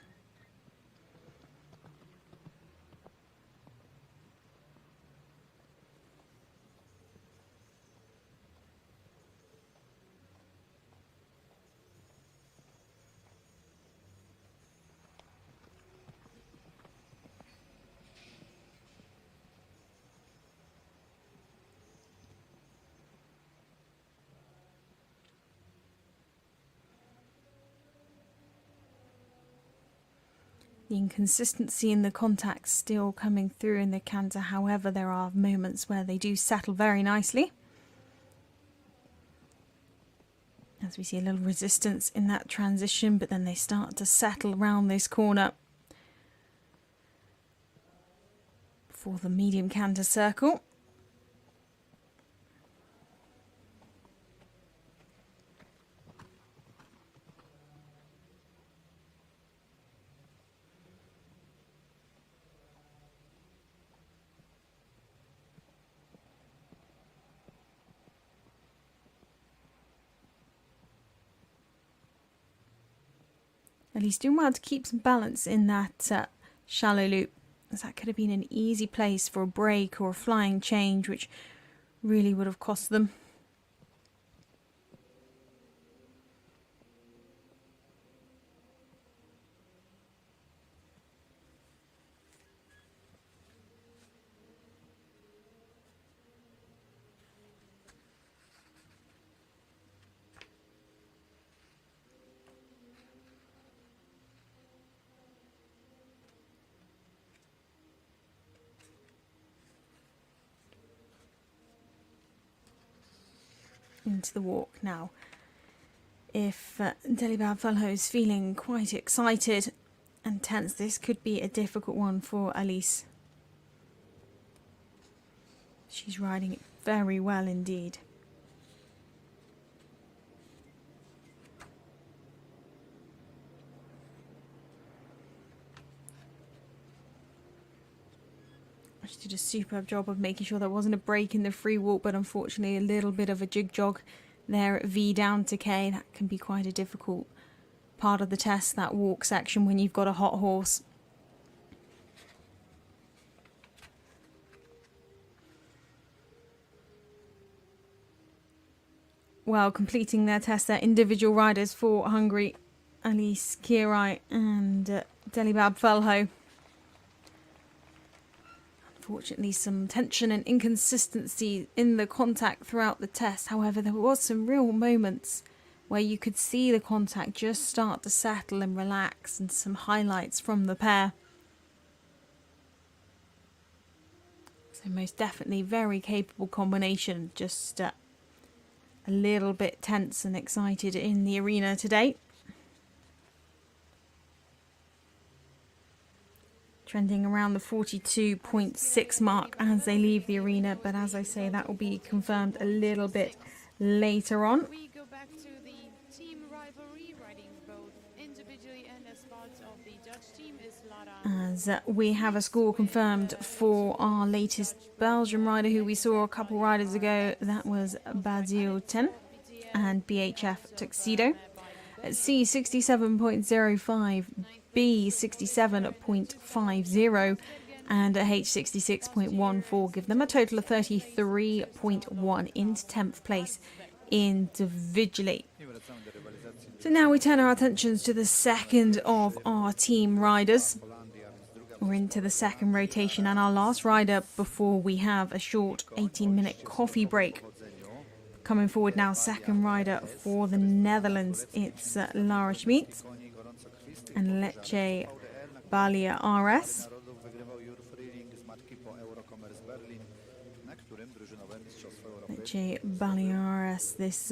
The inconsistency in the contact still coming through in the canter. However, there are moments where they do settle very nicely. As we see a little resistance in that transition, but then they start to settle around this corner for the medium canter circle. At least doing well to keep some balance in that shallow loop, as that could have been an easy place for a break or a flying change, which really would have cost them. Into the walk now. If Delibab Fellow is feeling quite excited and tense, this could be a difficult one for Alice. She's riding it very well indeed. She did a superb job of making sure there wasn't a break in the free walk, but unfortunately a little bit of a jig jog there at V down to K. That can be quite a difficult part of the test, that walk section, when you've got a hot horse. Well, completing their test, their individual riders for Hungary, Alice Kirai and Delibab Felho. Unfortunately, some tension and inconsistency in the contact throughout the test. However, there was some real moments where you could see the contact just start to settle and relax, and some highlights from the pair. So most definitely very capable combination, just a little bit tense and excited in the arena today. Trending around the 42.6 mark as they leave the arena, but as I say, that will be confirmed a little bit later on. We go back to the team rivalry, riding both individually and as part of the judge team is Lara. As we have a score confirmed for our latest Belgian rider who we saw a couple riders ago. That was Bazil 10 and BHF Tuxedo at C67.05, B67.50 and a H66.14, give them a total of 33.1 into 10th place individually. So now we turn our attentions to the second of our team riders. We're into the second rotation and our last rider before we have a short 18-minute coffee break. Coming forward now, second rider for the Netherlands, it's Lara Schmid and Lecce Balia RS. Lecce Balia RS, this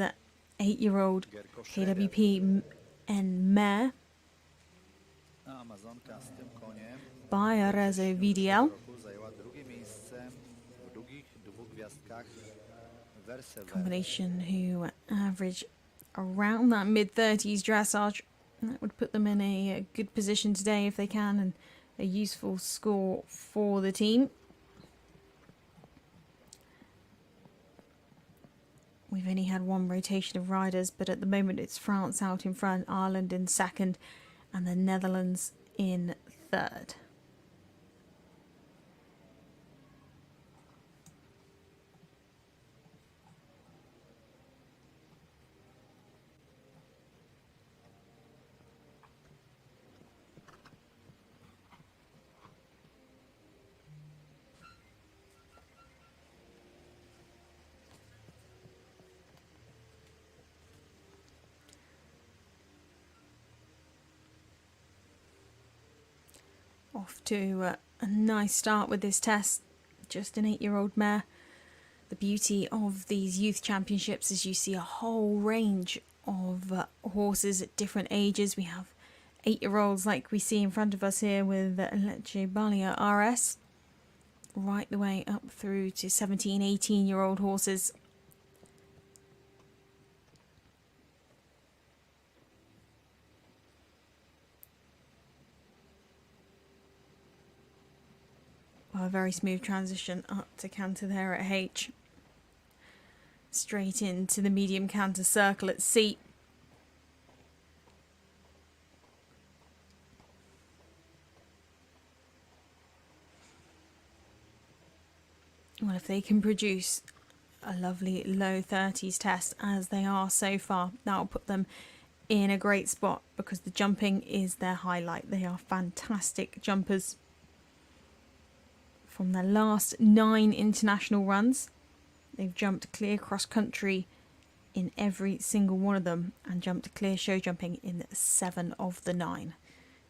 8-year-old KWP and mare by Rezo VDL. Combination who average around that mid-30s dressage. That would put them in a good position today if they can, and a useful score for the team. We've only had one rotation of riders, but at the moment it's France out in front, Ireland in second, and the Netherlands in third. Off to a nice start with this test. Just an 8-year-old mare. The beauty of these youth championships is you see a whole range of horses at different ages. We have 8-year-olds like we see in front of us here with Lecce Balia RS, right the way up through to 17, 18-year-old horses. A very smooth transition up to canter there at H. Straight into the medium canter circle at C. Well, if they can produce a lovely low 30s test as they are so far, that'll put them in a great spot because the jumping is their highlight. They are fantastic jumpers. From their last 9 international runs, they've jumped clear cross country in every single one of them and jumped clear show jumping in 7 of the 9.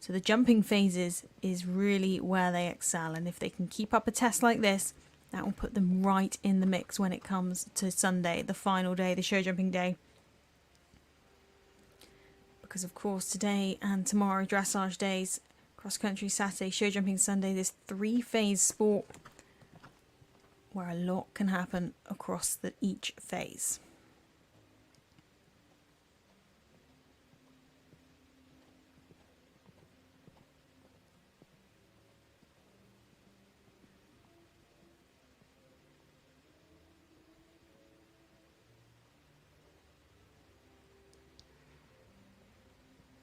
So the jumping phases is really where they excel, and if they can keep up a test like this, that will put them right in the mix when it comes to Sunday, the final day, the show jumping day. Because of course today and tomorrow dressage days, cross country Saturday, show jumping Sunday, this 3-phase sport where a lot can happen across each phase.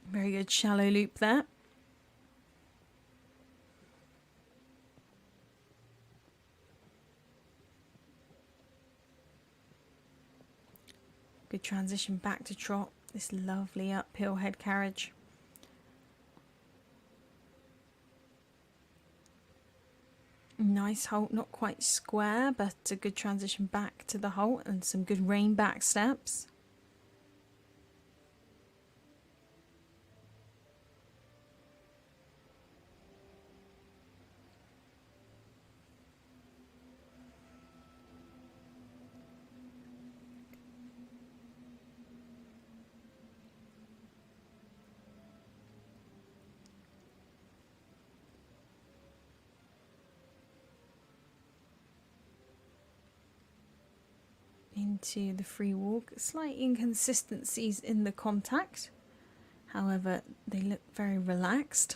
Very good shallow loop there. Good transition back to trot. This lovely uphill head carriage. Nice halt, not quite square, but a good transition back to the halt and some good rein back steps. Into the free walk. Slight inconsistencies in the contact, however they look very relaxed.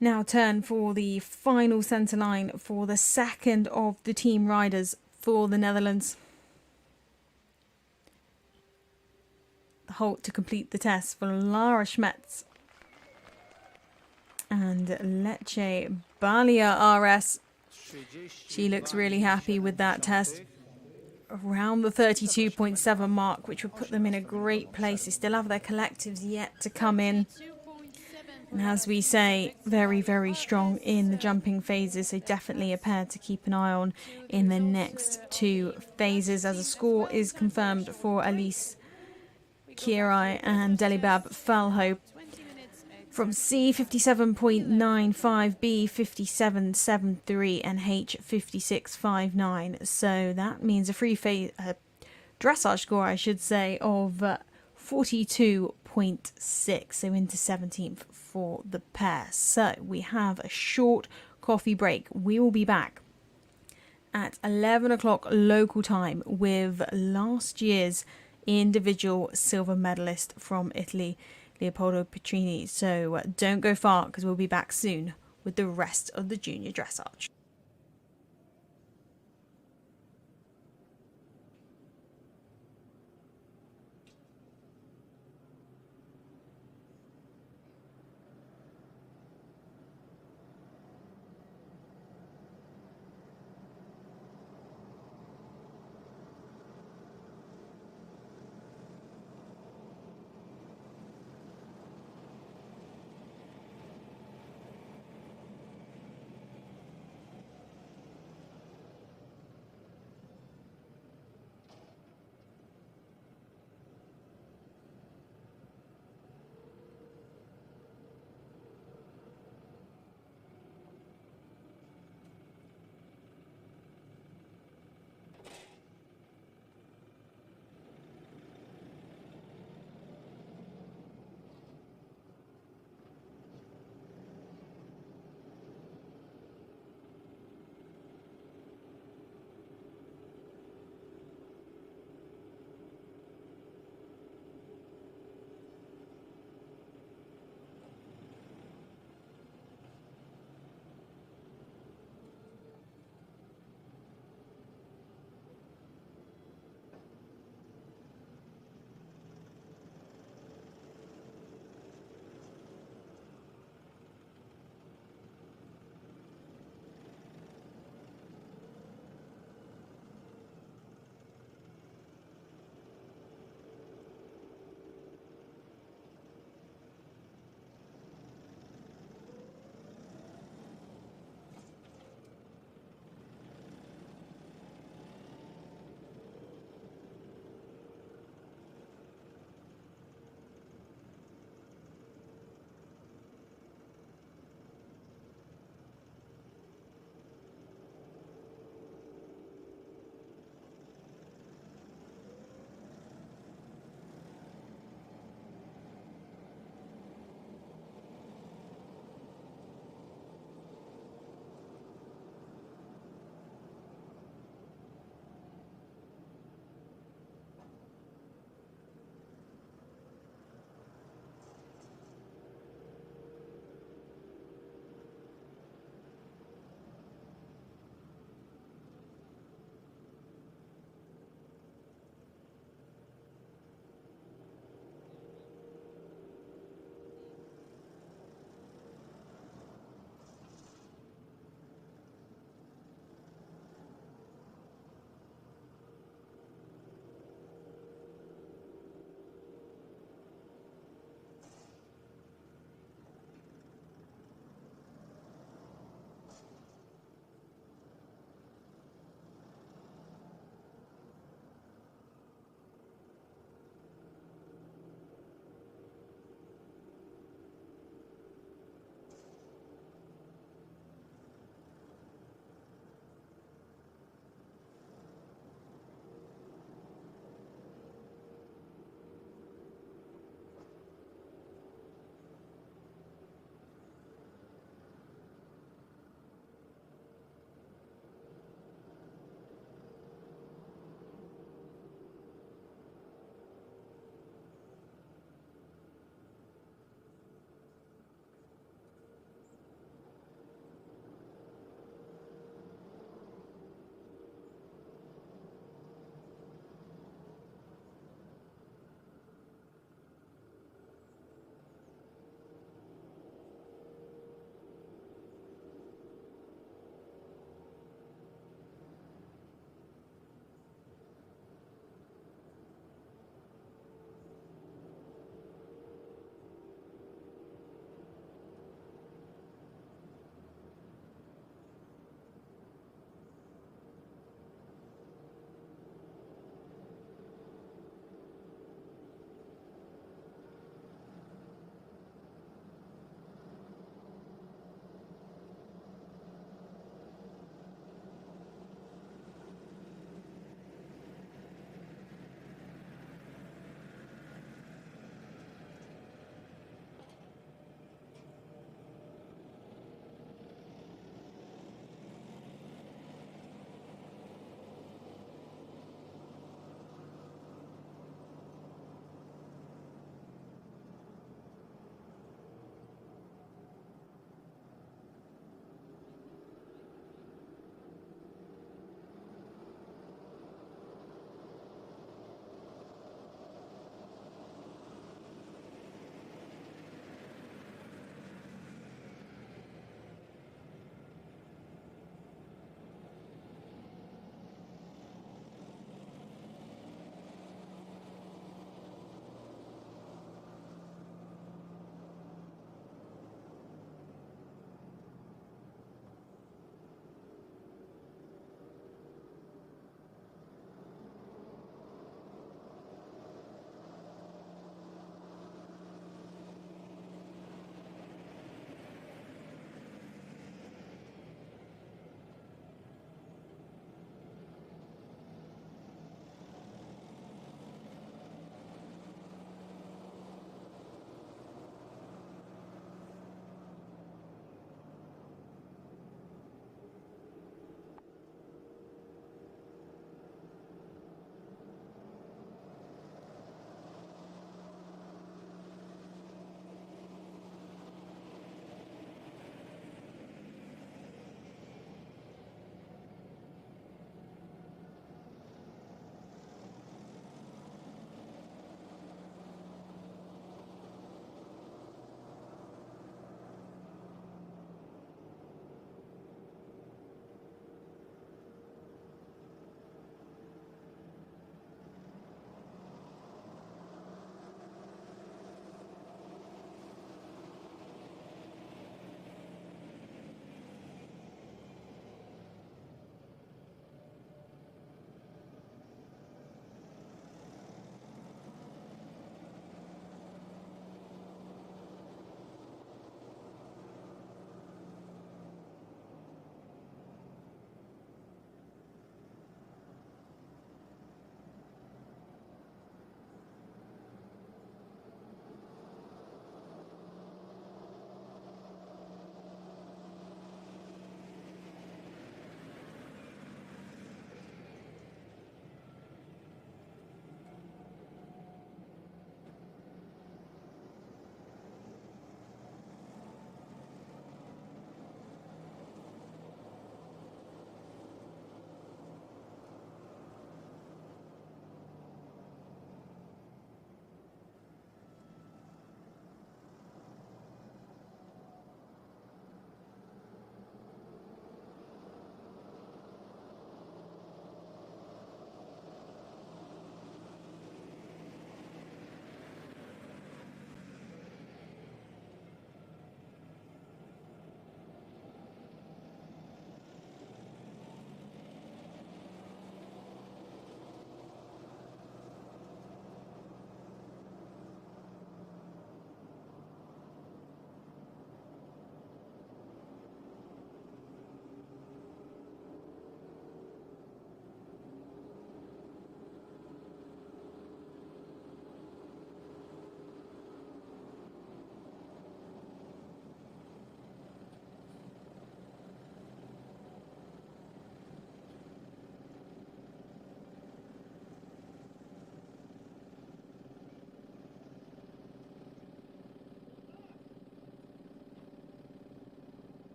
Now turn for the final centre line for the second of the team riders for the Netherlands. The halt to complete the test for Lara Schmetz and Lecce Balia RS. She looks really happy with that test. Around the 32.7 mark, which would put them in a great place. They still have their collectives yet to come in. And as we say, very, very strong in the jumping phases. So definitely a pair to keep an eye on in the next 2 phases, as a score is confirmed for Elise Kirai and Delibab Falho. From C 57.95, B 57.73 and H 56.59. So that means a free phase dressage score, I should say, of 42.6. So into 17th for the pair. So we have a short coffee break. We will be back at 11 o'clock local time with last year's individual silver medalist from Italy, Leopoldo Petrini. So don't go far, because we'll be back soon with the rest of the junior dressage.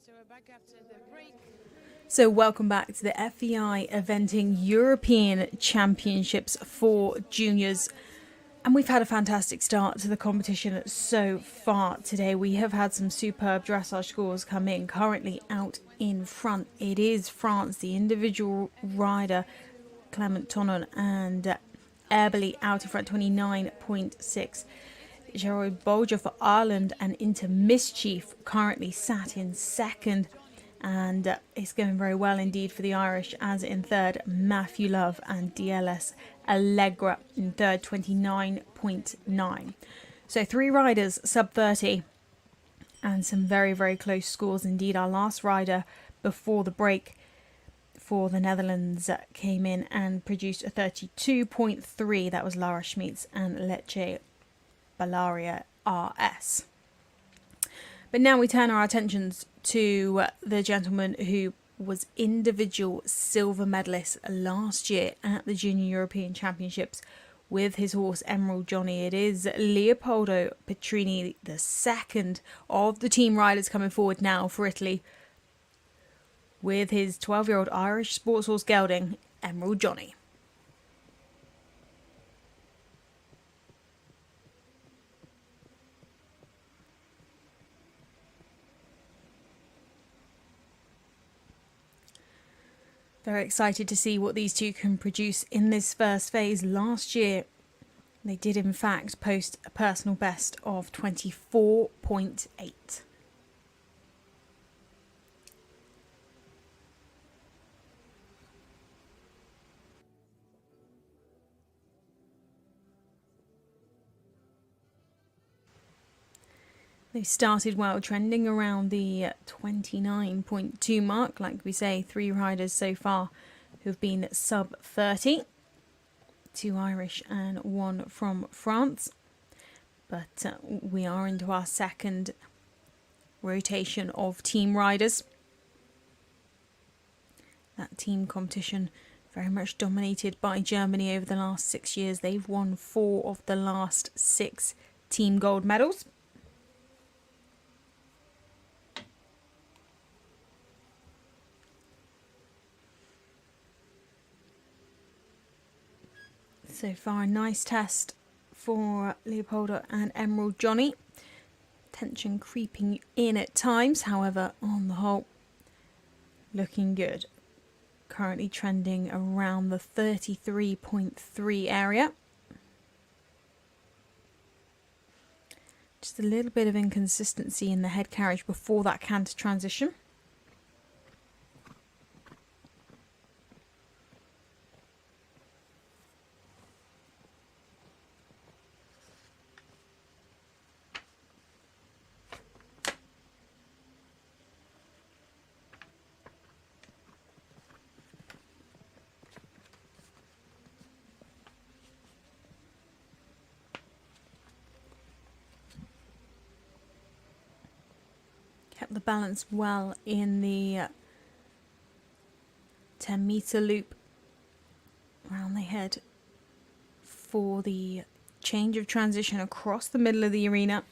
So we're back after the break. So welcome back to the FEI Eventing European Championships for juniors. And we've had a fantastic start to the competition so far today. We have had some superb dressage scores come in. Currently out in front, it is France, the individual rider, Clement Tonon and Eberly out in front, 29.6. Gerard Bolger for Ireland and Into Mischief currently sat in second. And it's going very well indeed for the Irish, as in third, Matthew Love and DLS Allegra in third, 29.9. So 3 riders sub 30 and some very, very close scores indeed. Our last rider before the break for the Netherlands came in and produced a 32.3. That was Lara Schmitz and Lecce Balaria RS. But now we turn our attentions to the gentleman who was individual silver medalist last year at the Junior European Championships with his horse Emerald Johnny. It is Leopoldo Petrini, the second of the team riders coming forward now for Italy, with his 12-year-old Irish sports horse gelding, Emerald Johnny. Very excited to see what these two can produce in this first phase. Last year, they did in fact post a personal best of 24.8. They started well, trending around the 29.2 mark. Like we say, 3 riders so far who have been sub 30. 2 Irish and 1 from France. But we are into our second rotation of team riders. That team competition very much dominated by Germany over the last 6 years. They've won 4 of the last 6 team gold medals. So far, a nice test for Leopoldo and Emerald Johnny. Tension creeping in at times, however, on the whole, looking good. Currently trending around the 33.3 area. Just a little bit of inconsistency in the head carriage before that canter transition. Kept the balance well in the 10-meter loop around the head for the change of transition across the middle of the arena.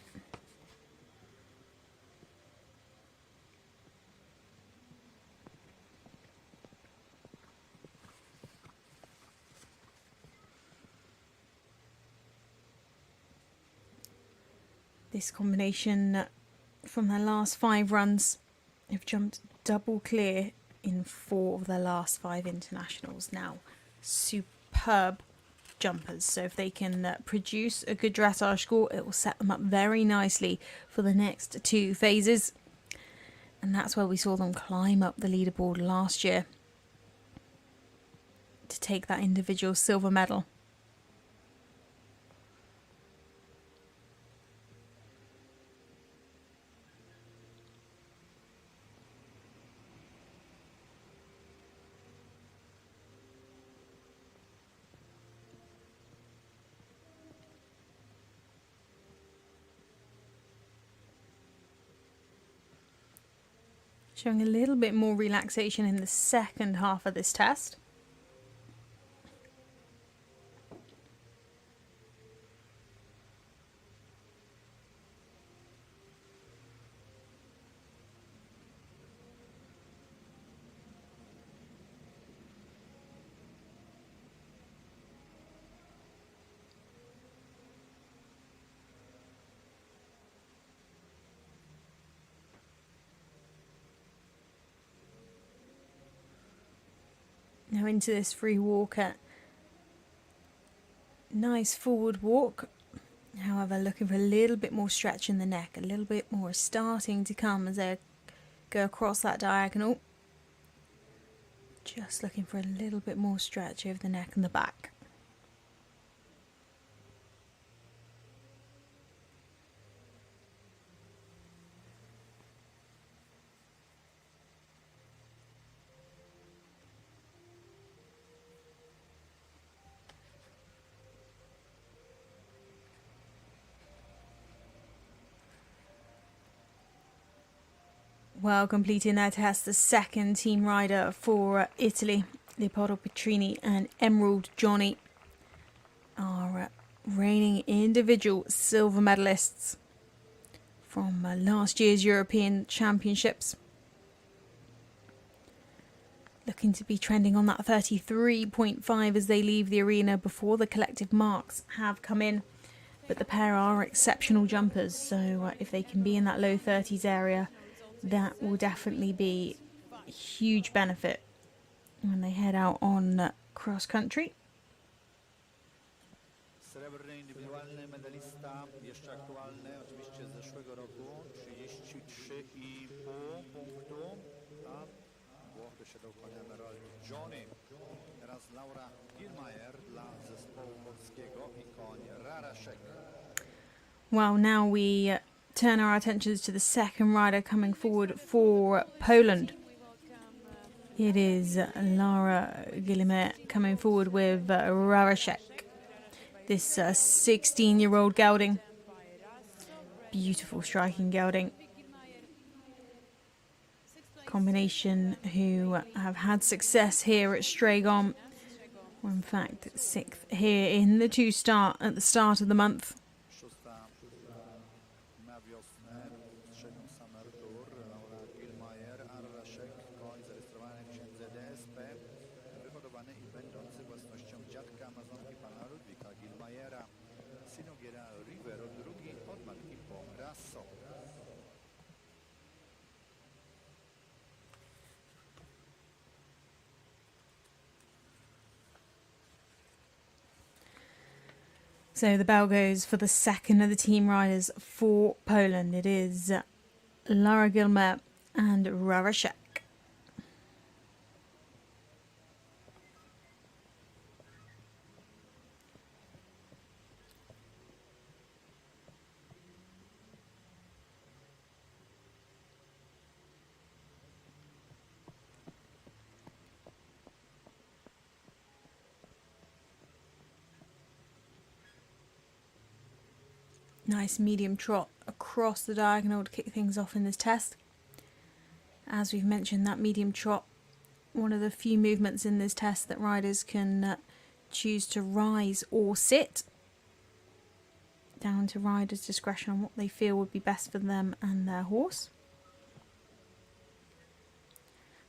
This combination from their last 5 runs have jumped double clear in 4 of their last 5 internationals now. Superb jumpers. So if they can produce a good dressage score, it will set them up very nicely for the next 2 phases. And that's where we saw them climb up the leaderboard last year to take that individual silver medal. Showing a little bit more relaxation in the second half of this test. into this free walker. Nice forward walk. However, looking for a little bit more stretch in the neck. A little bit more starting to come as they go across that diagonal. Just looking for a little bit more stretch over the neck and the back. Well, completing their test, the second team rider for Italy, Leopoldo Petrini and Emerald Johnny, are reigning individual silver medalists from last year's European Championships. Looking to be trending on that 33.5 as they leave the arena before the collective marks have come in. But the pair are exceptional jumpers, so if they can be in that low 30s area, that will definitely be a huge benefit when they head out on cross country. Srebrny indywidualny medalista, jeszcze aktualny, oczywiście z zeszłego roku, 33,5 punktu. A Włoch dosiadał konia Emerald Johnny. Teraz Laura Gilmayer dla zespołu polskiego i koń Raraszek. Well, now we turn our attentions to the second rider coming forward for Poland. It is Lara Guillemette coming forward with Raraszek. This 16-year-old gelding. Beautiful striking gelding. Combination who have had success here at Strzegom. Were in fact 6th here in the two-star at the start of the month. Szósta na wiosnę, Strzegom Summer Tour, Laura Gilmayer, Raraszek, koń zarejestrowany w księdze DSP, wyhodowany i będący własnością dziadka Amazonki pana Ludwika Gilmayera, Sinogiera Rivero, drugi od matki po Rasso. So the bell goes for the second of the team riders for Poland. It is Lara Guillemette and Raraszek. Nice medium trot across the diagonal to kick things off in this test. As we've mentioned, that medium trot, one of the few movements in this test that riders can choose to rise or sit. Down to riders' discretion on what they feel would be best for them and their horse.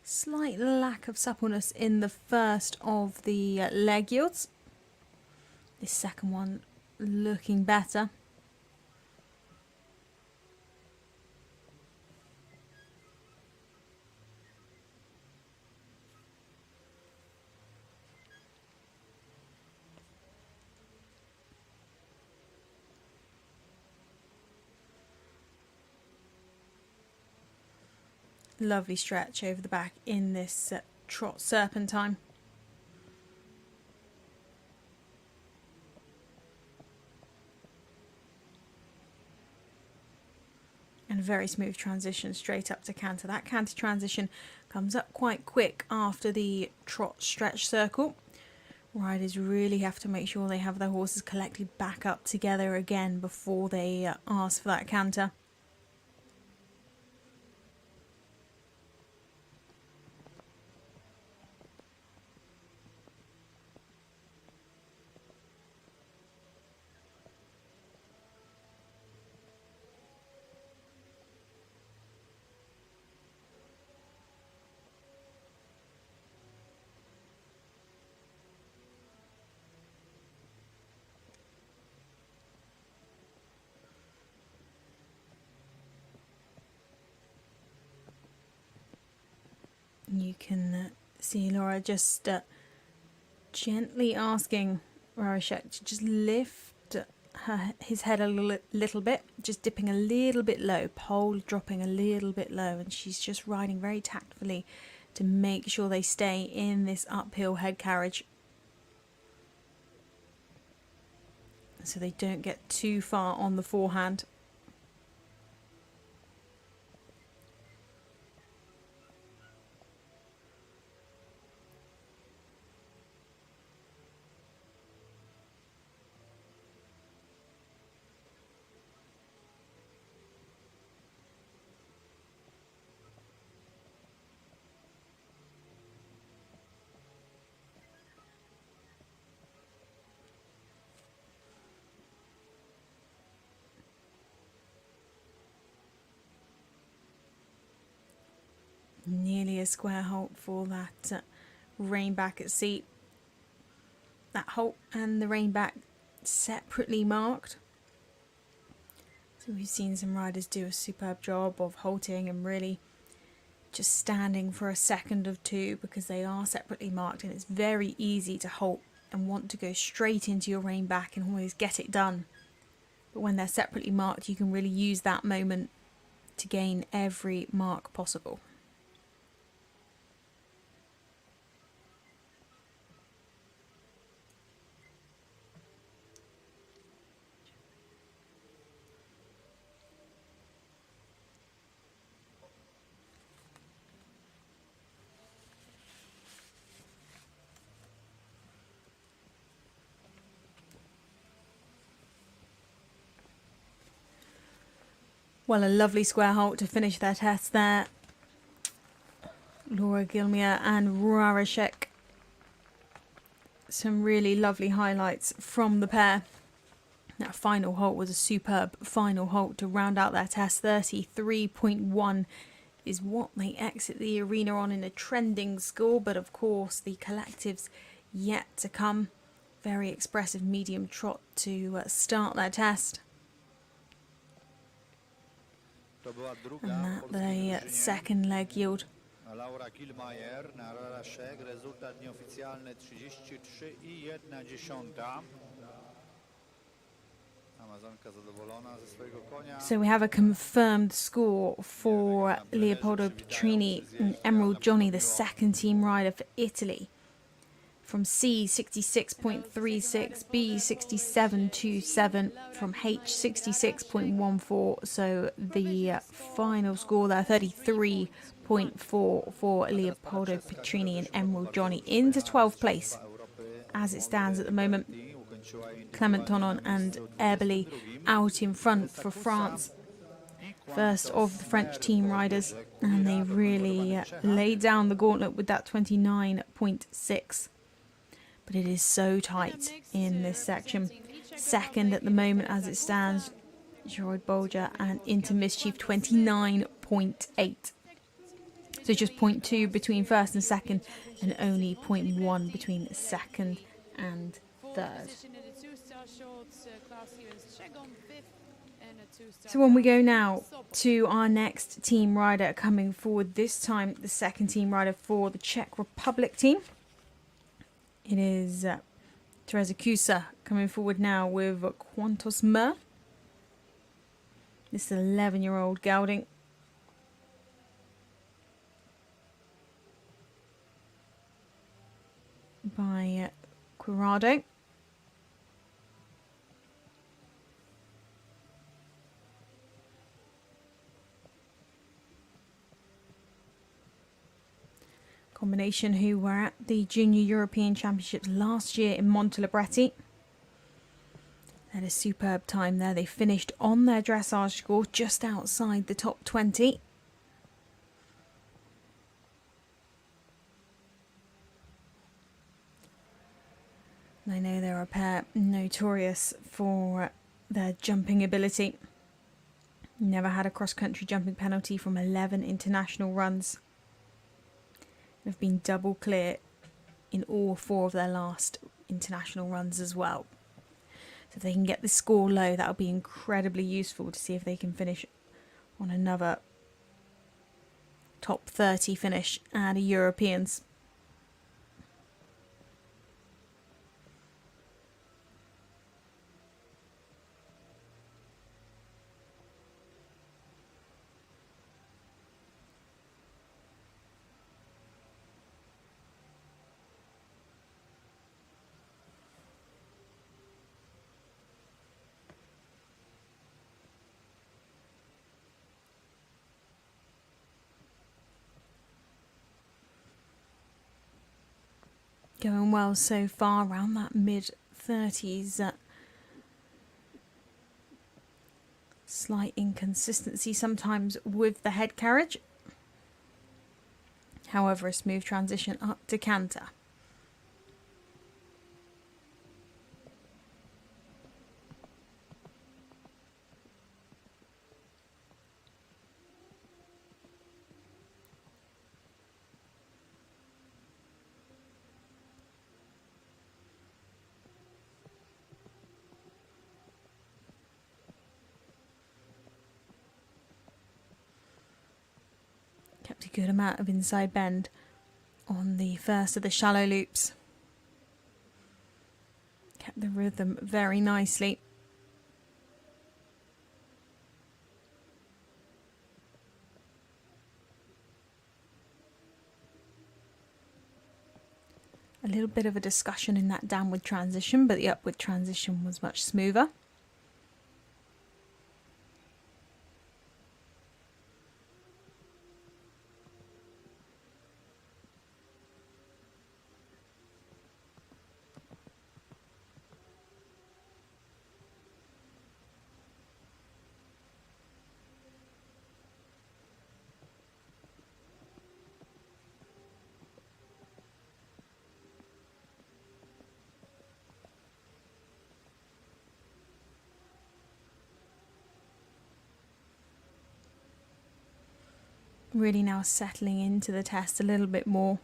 Slight lack of suppleness in the first of the leg yields. This second one looking better. Lovely stretch over the back in this trot serpentine. And a very smooth transition straight up to canter. That canter transition comes up quite quick after the trot stretch circle. Riders really have to make sure they have their horses collected back up together again before they ask for that canter. You can see Laura just gently asking Rarashek to just lift his head a little bit, just dipping a little bit low, pole dropping a little bit low, and she's just riding very tactfully to make sure they stay in this uphill head carriage so they don't get too far on the forehand. Nearly a square halt for that rein back at seat. That halt and the rein back separately marked. So we've seen some riders do a superb job of halting and really just standing for a second or two because they are separately marked, and it's very easy to halt and want to go straight into your rein back and always get it done. But when they're separately marked, you can really use that moment to gain every mark possible. Well, a lovely square halt to finish their test there. Laura Gilmere and Rarashek. Some really lovely highlights from the pair. That final halt was a superb final halt to round out their test. 33.1 is what they exit the arena on in a trending score, but of course the collectives yet to come. Very expressive medium trot to start their test. And that the second leg yield. Laura Kilmajer na Rarashek, rezultat nieoficjalny 33,1. Amazonka zadowolona ze swojego konia. So we have a confirmed score for Leopoldo Petrini and Emerald Johnny, the second team rider for Italy. From C, 66.36, B, 67.27, from H, 66.14. So the final score there, 33.4 for Leopoldo Petrini and Emerald Johnny into 12th place. As it stands at the moment, Clement Tonon and Eberly out in front for France. First of the French team riders, and they really laid down the gauntlet with that 29.6. But it is so tight in this section. Second at the moment as it stands, Jeroid Bolger and Into Mischief 29.8. So just 0.2 between first and second, and only 0.1 between second and third. So when we go now to our next team rider coming forward, this time the second team rider for the Czech Republic team. It is Teresa Kusa coming forward now with Quantos Mer. This 11-year-old gelding. By Quirado. Combination who were at the Junior European Championships last year in Montelibretti. Had a superb time there. They finished on their dressage score just outside the top 20. I know they're a pair notorious for their jumping ability. Never had a cross-country jumping penalty from 11 international runs. Have been double clear in all 4 of their last international runs as well. So if they can get the score low, that'll be incredibly useful to see if they can finish on another top 30 finish at the Europeans. Going well so far, around that mid-30s. Slight inconsistency sometimes with the head carriage. However, a smooth transition up to canter. Kept a good amount of inside bend on the first of the shallow loops. Kept the rhythm very nicely. A little bit of a discussion in that downward transition, but the upward transition was much smoother. Really now settling into the test a little bit more.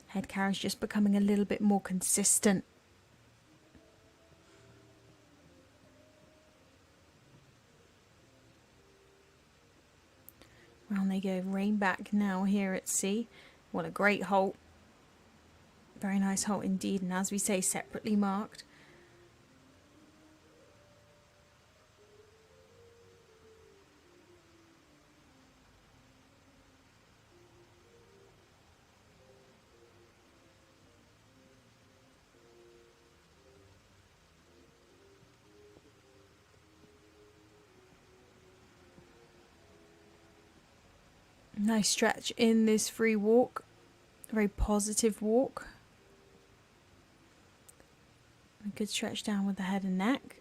Head carriage just becoming a little bit more consistent. Round they go, rein back now here at sea. What a great halt. Very nice halt indeed, and as we say, separately marked. Nice stretch in this free walk. A very positive walk. A good stretch down with the head and neck.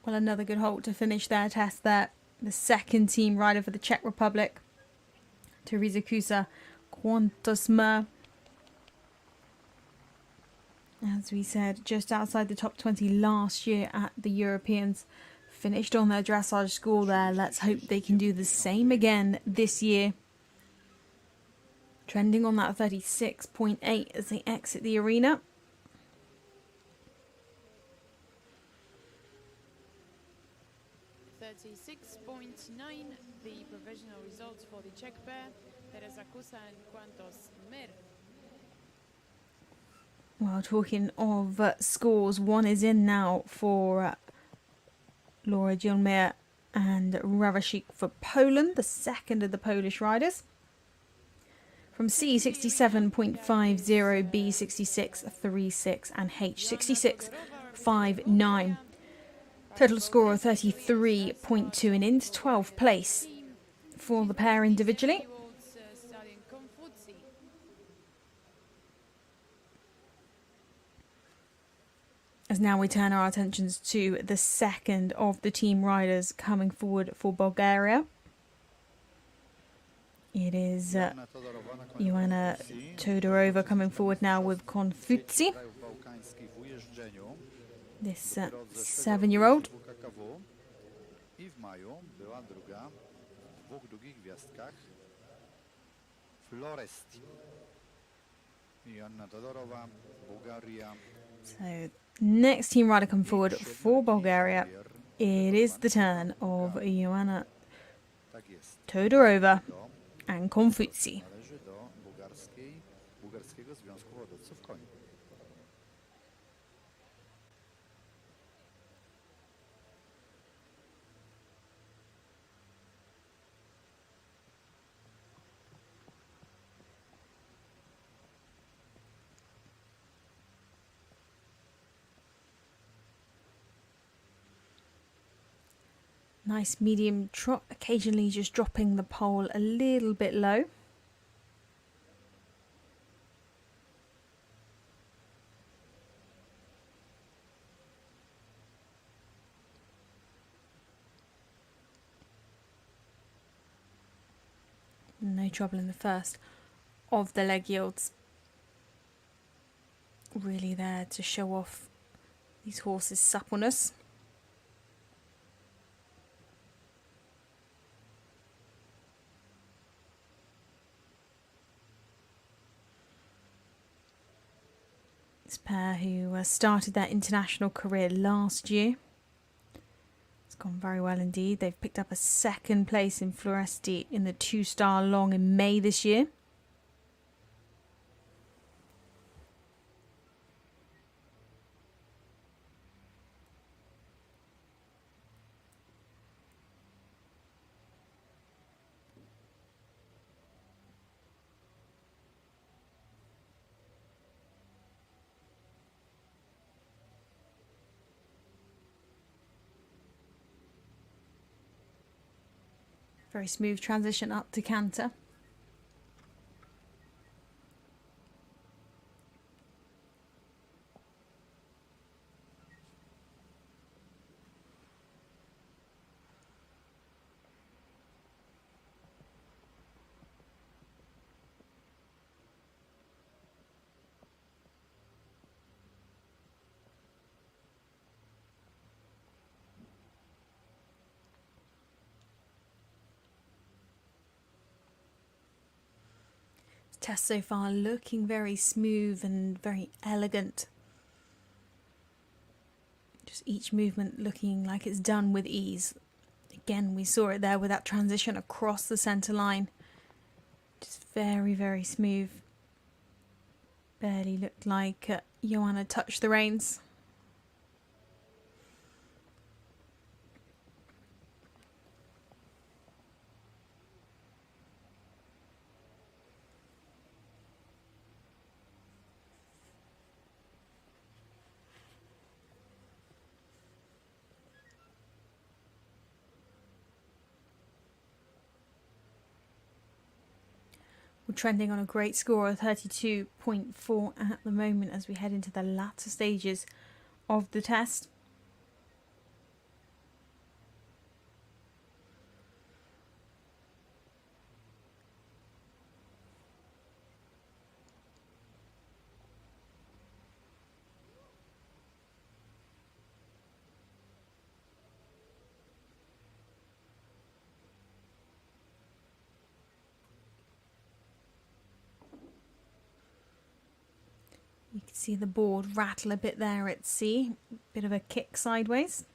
Well, another good halt to finish their test there. The second team rider for the Czech Republic, Teresa Kusa Quantusma. As we said, just outside the top 20 last year at the Europeans. Finished on their dressage score there. Let's hope they can do the same again this year. Trending on that 36.8 as they exit the arena. The provisional results for the Czech pair, Teresa Kusa and Quantos Mir. Well, talking of scores, one is in now for Laura Gilmere and Ravashik for Poland, the second of the Polish riders. From C67.50, B66.36 and H66.59. Total score of 33.2 and into 12th place for the pair individually. As now we turn our attentions to the second of the team riders coming forward for Bulgaria. It is Joanna Todorova coming forward now with Konfutsi. This 7-year-old. So next team rider coming forward for Bulgaria. It is the turn of Joanna Todorova and Konfutsi. Nice medium trot, occasionally just dropping the pole a little bit low. No trouble in the first of the leg yields. Really there to show off these horses' suppleness. This pair who started their international career last year. It's gone very well indeed. They've picked up a second place in Floresti in the 2-star long in May this year. Very smooth transition up to canter. Test so far looking very smooth and very elegant. Just each movement looking like it's done with ease. Again, we saw it there with that transition across the centre line. Just very, very smooth. Barely looked like Joanna touched the reins. We're trending on a great score of 32.4 at the moment as we head into the latter stages of the test. You can see the board rattle a bit there at C, bit of a kick sideways.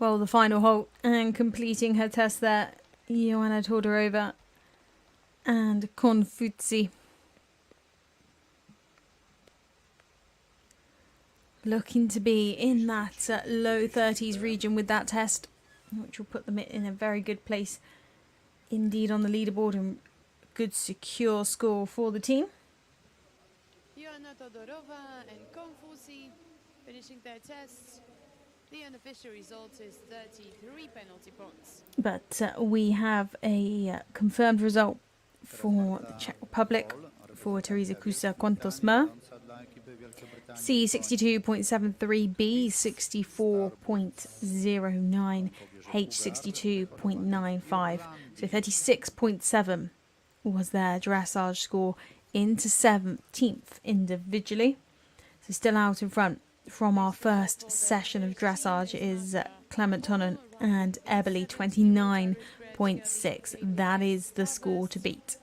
Well, the final halt and completing her test there, Joanna Todorova and Confuzzi. Looking to be in that low 30s region with that test, which will put them in a very good place indeed on the leaderboard and good secure score for the team. Joanna Todorova and Confuzzi finishing their tests. The unofficial result is 33 penalty points. But we have a confirmed result for the Czech Republic for Teresa Kusa Kontosmer. C62.73, B64.09, H62.95. So 36.7 was their dressage score into 17th individually. So still out in front from our first session of dressage is Clement Tonnen and Eberly 29.6. That is the score to beat.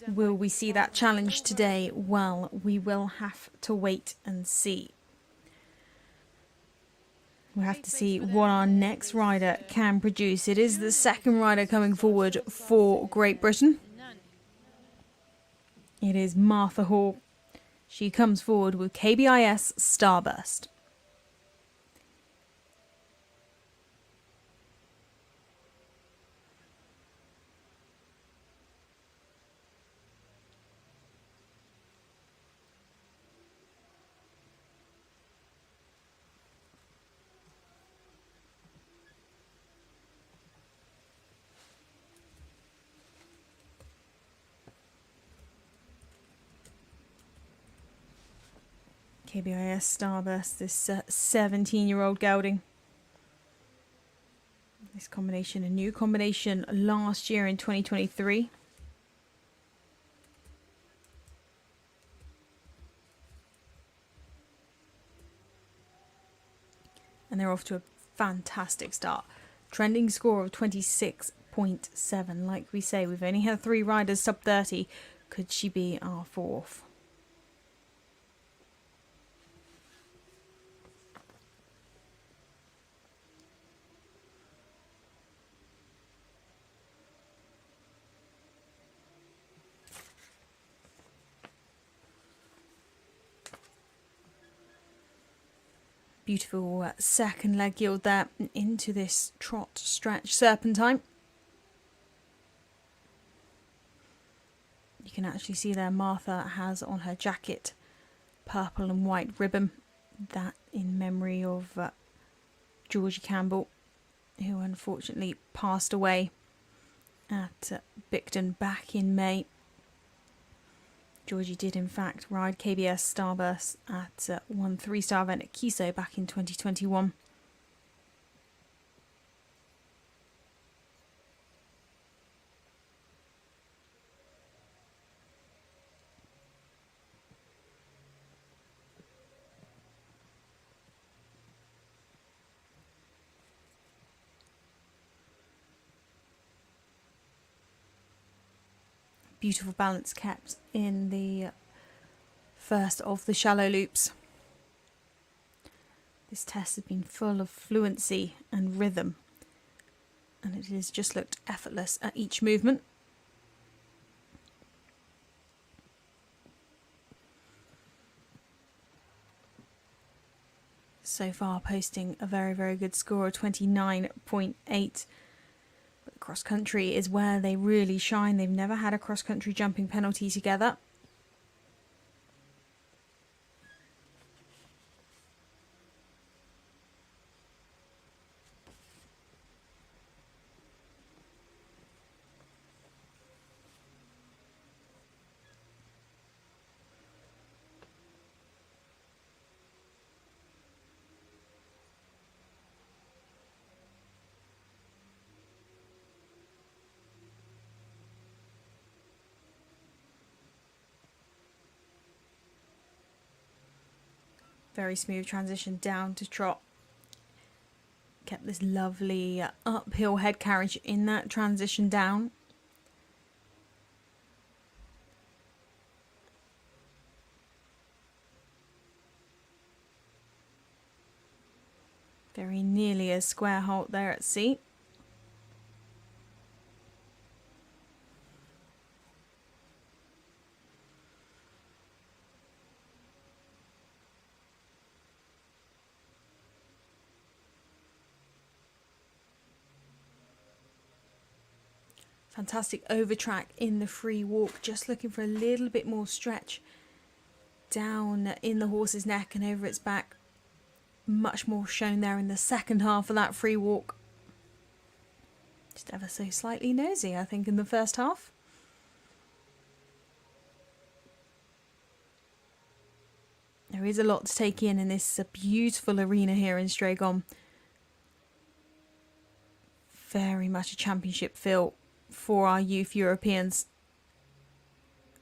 Will we see that challenge today? Well, we will have to wait and see. We'll have to see what our next rider can produce. It is the second rider coming forward for Great Britain. It is Martha Hall. She comes forward with KBIS Starburst. KBIS Starburst, this 17-year-old gelding. This combination, a new combination last year in 2023. And they're off to a fantastic start. Trending score of 26.7. Like we say, we've only had 3 riders sub 30. Could she be our 4th? Beautiful second leg yield there into this trot stretch serpentine. You can actually see there Martha has on her jacket purple and white ribbon, that in memory of Georgie Campbell, who unfortunately passed away at Bicton back in May. Georgie did in fact ride KBS Starburst at one 3-star event at Kiso back in 2021. Beautiful balance kept in the first of the shallow loops. This test has been full of fluency and rhythm, and it has just looked effortless at each movement. So far posting a very, very good score of 29.8. Cross country is where they really shine. They've never had a cross country jumping penalty together. Very smooth transition down to trot. Kept this lovely uphill head carriage in that transition down. Very nearly a square halt there at sea. Fantastic over track in the free walk, just looking for a little bit more stretch down in the horse's neck and over its back. Much more shown there in the second half of that free walk. Just ever so slightly nosy, I think, in the first half. There is a lot to take in this beautiful arena here in Strzegom. Very much a championship feel for our youth Europeans.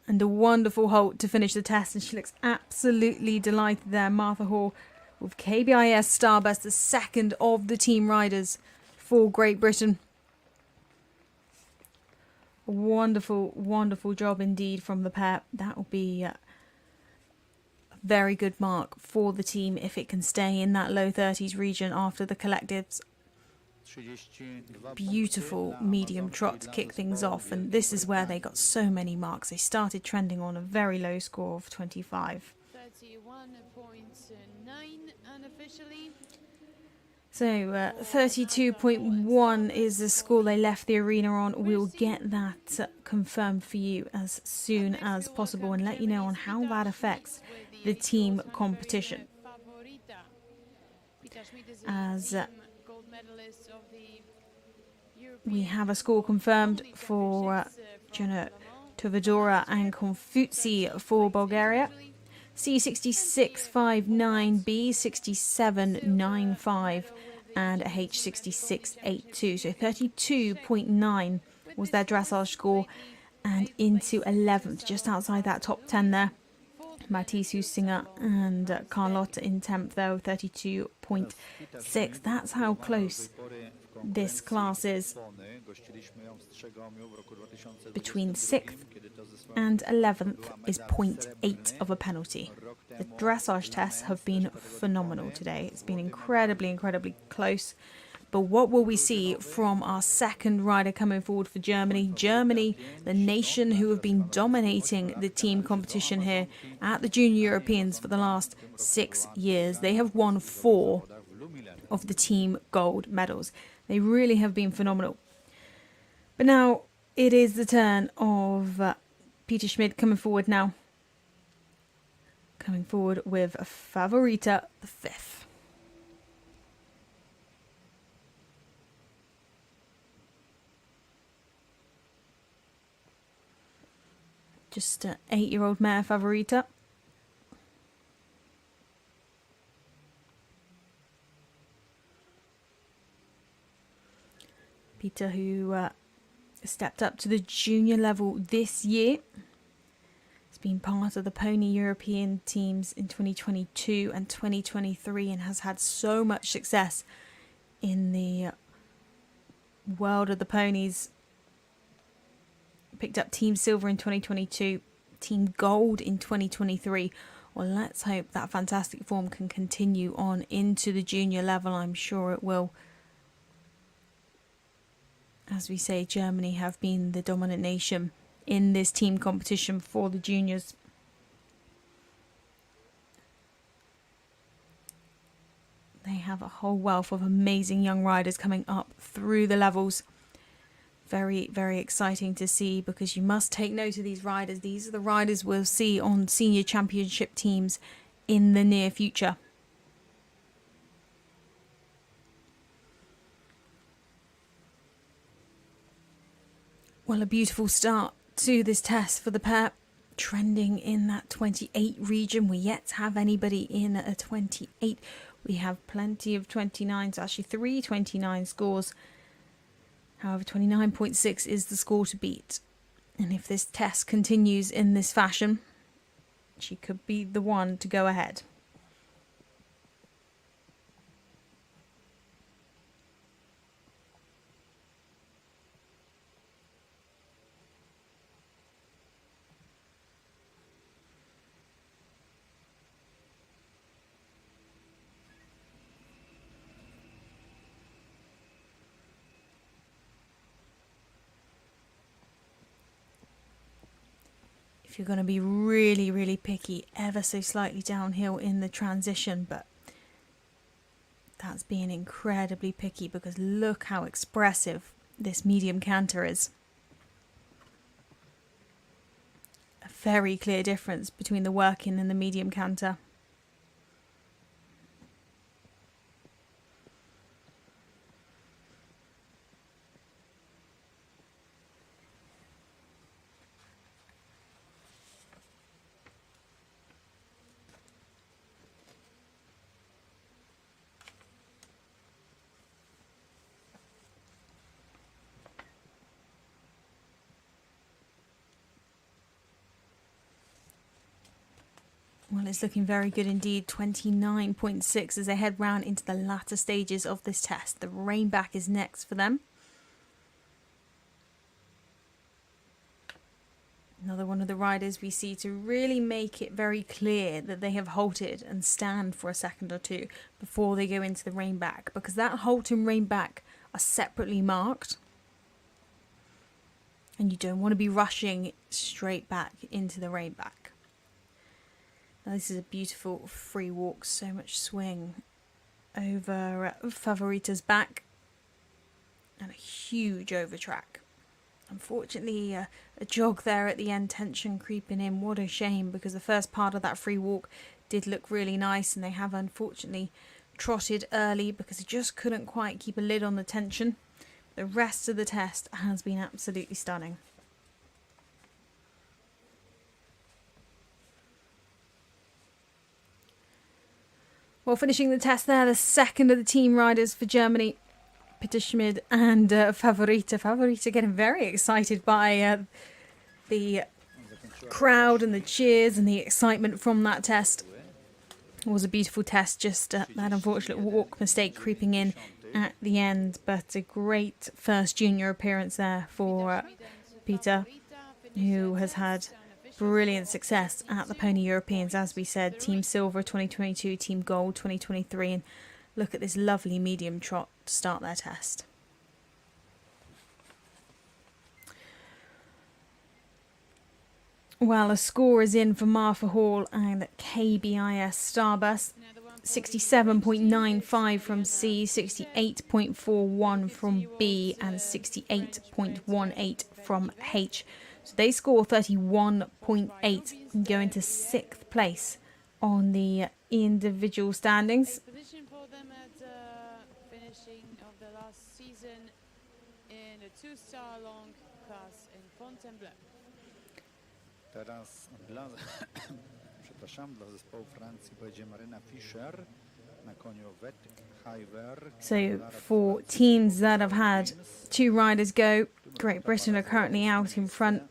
And a wonderful halt to finish the test, and she looks absolutely delighted there, Martha Hall, with KBIS Starburst, the second of the team riders for Great Britain. A wonderful, wonderful job indeed from the pair. That will be a very good mark for the team if it can stay in that low 30s region after the collectives. Beautiful medium trot to kick things off, and this is where they got so many marks. They started trending on a very low score of 25. 31.9 unofficially. So 32.1 is the score they left the arena on. We'll get that confirmed for you as soon as possible and let you know on how that affects the team competition. As we have a score confirmed for Jenna Tovadora and Konfutsi for Bulgaria. C6659B, 6795 and a H6682. So 32.9 was their dressage score, and into 11th, just outside that top 10 there. Matisse Husinger and Carlotta in 10th though, 32.6. That's how close this class is. Between 6th and 11th is 0.8 of a penalty. The dressage tests have been phenomenal today. It's been incredibly, incredibly close. But what will we see from our second rider coming forward for Germany? Germany, the nation who have been dominating the team competition here at the Junior Europeans for the last 6 years. They have won 4 of the team gold medals. They really have been phenomenal. But now it is the turn of Peter Schmid coming forward now. Coming forward with Favorita the 5th. Just an 8-year-old mare, Favorita. Peter, who stepped up to the junior level this year. He's been part of the Pony European teams in 2022 and 2023 and has had so much success in the world of the ponies. Picked up Team Silver in 2022, Team Gold in 2023. Well, let's hope that fantastic form can continue on into the junior level. I'm sure it will. As we say, Germany have been the dominant nation in this team competition for the juniors. They have a whole wealth of amazing young riders coming up through the levels. Very, very exciting to see, because you must take note of these riders. These are the riders we'll see on senior championship teams in the near future. Well, a beautiful start to this test for the pair, trending in that 28 region. We're yet to have anybody in a 28. We have plenty of 29s, actually 3 29 scores. However, 29.6 is the score to beat. And if this test continues in this fashion, she could be the one to go ahead. If you're going to be really, really picky, ever so slightly downhill in the transition, but that's being incredibly picky, because look how expressive this medium canter is. A very clear difference between the working and the medium canter. Well, it's looking very good indeed. 29.6 as they head round into the latter stages of this test. The Rainback is next for them. Another one of the riders we see to really make it very clear that they have halted and stand for a second or two before they go into the Rainback, because that halt and Rainback are separately marked. And you don't want to be rushing straight back into the Rainback. Now this is a beautiful free walk, so much swing over Favorita's back and a huge over track. Unfortunately, a jog there at the end, tension creeping in. What a shame, because the first part of that free walk did look really nice, and they have unfortunately trotted early because they just couldn't quite keep a lid on the tension. The rest of the test has been absolutely stunning. Well, finishing the test there, the second of the team riders for Germany, Peter Schmid and Favorita. Favorita getting very excited by the crowd and the cheers and the excitement from that test. It was a beautiful test, just that unfortunate walk mistake creeping in at the end, but a great first junior appearance there for Peter, who has had brilliant success at the Pony Europeans, as we said, Team Silver 2022, Team Gold 2023, and look at this lovely medium trot to start their test. Well, a score is in for Marfa Hall and KBIS Starbus. 67.95 from C, 68.41 from B, and 68.18 from H. So they score 31.8 and go into 6th place on the individual standings. Position for them at finishing of the last season in a 2-star long class in Fontainebleau. Teraz dla, przepraszam, dla zespołu Francji pojedzie Maryna Fischer na koniu Wettheimer. So for teams that have had 2 riders go, Great Britain are currently out in front.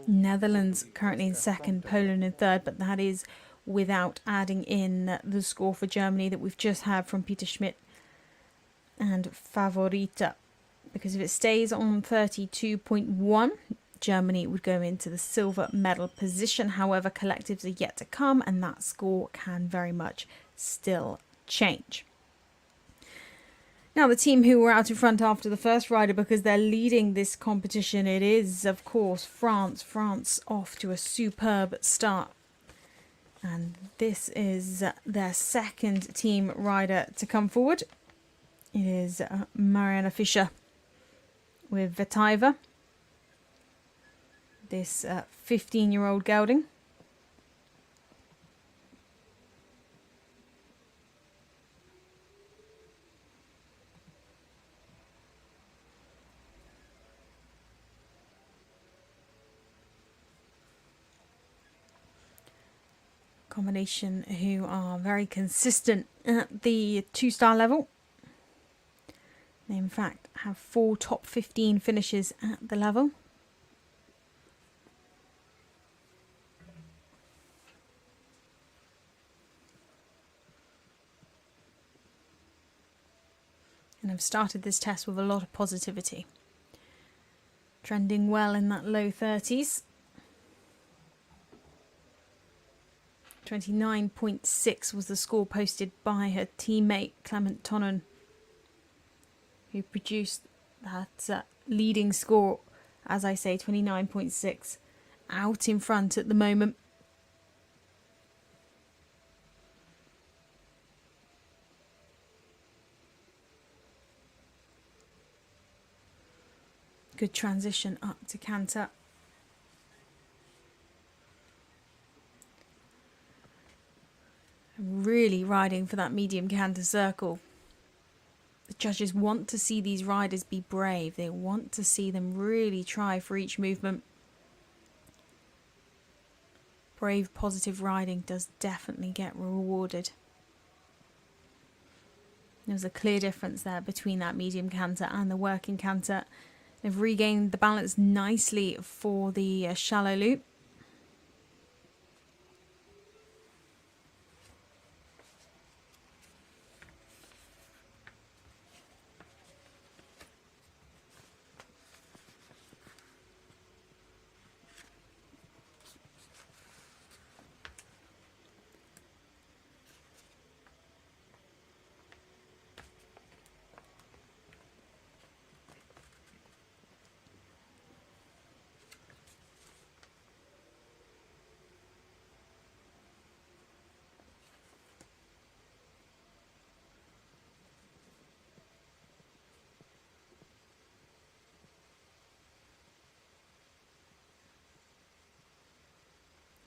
Netherlands currently in 2nd, Poland in 3rd, but that is without adding in the score for Germany that we've just had from Peter Schmidt and Favorita. Because if it stays on 32.1, Germany would go into the silver medal position. However, collectives are yet to come, and that score can very much still change. Now, the team who were out in front after the first rider, because they're leading this competition, it is, of course, France. France off to a superb start. And this is their second team rider to come forward. It is Mariana Fischer with Wettheimer. This 15-year-old gelding. Combination who are very consistent at the 2-star level. They in fact have 4 top 15 finishes at the level. And I've started this test with a lot of positivity. Trending well in that low 30s. 29.6 was the score posted by her teammate Clement Tonnen, who produced that leading score, as I say, 29.6, out in front at the moment. Good transition up to canter. Really riding for that medium canter circle. The judges want to see these riders be brave. They want to see them really try for each movement. Brave, positive riding does definitely get rewarded. There's a clear difference there between that medium canter and the working canter. They've regained the balance nicely for the shallow loop.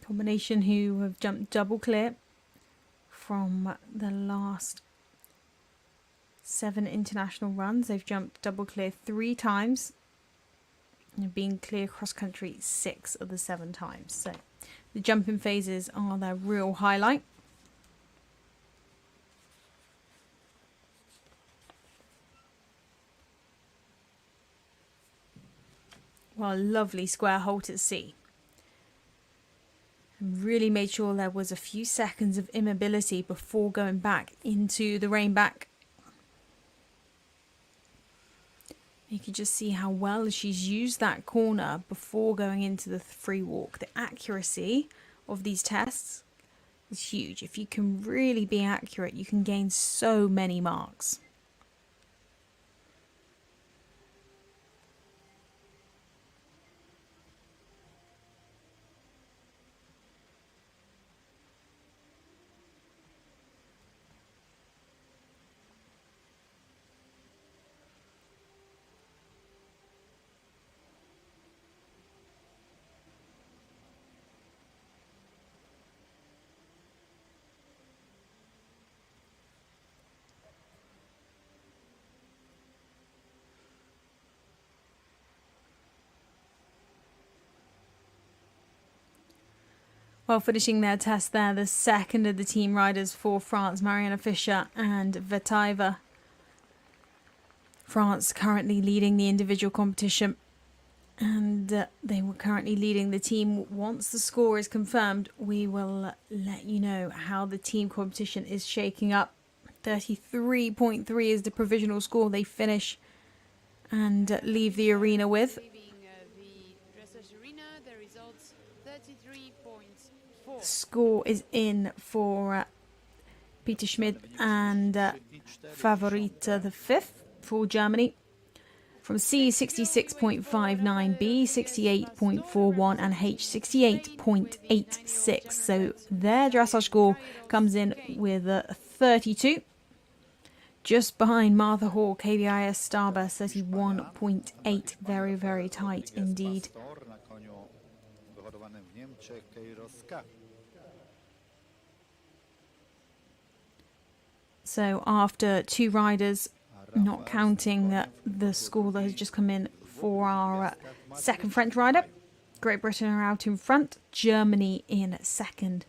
Combination who have jumped double clear from the last 7 international runs. They've jumped double clear 3 times and been clear cross country 6 of the 7 times. So the jumping phases are their real highlight. Well, a lovely square halt at sea. And really made sure there was a few seconds of immobility before going back into the rein back. You can just see how well she's used that corner before going into the free walk. The accuracy of these tests is huge. If you can really be accurate, you can gain so many marks. Well, finishing their test there, the second of the team riders for France, Mariana Fischer and Vetaiva. France currently leading the individual competition, and they were currently leading the team. Once the score is confirmed, we will let you know how the team competition is shaking up. 33.3 is the provisional score they finish and leave the arena with. Leaving the dressage arena, the results 33.4. Score is in for Peter Schmidt and Favorita the 5th for Germany. From C, 66.59, B, 68.41, and H, 68.86. So their dressage score comes in with a 32. Just behind Martha Hall, KBIS Starbus, 31.8. Very, very tight indeed. So after 2 riders, not counting the score that has just come in for our second French rider, Great Britain are out in front, Germany in second,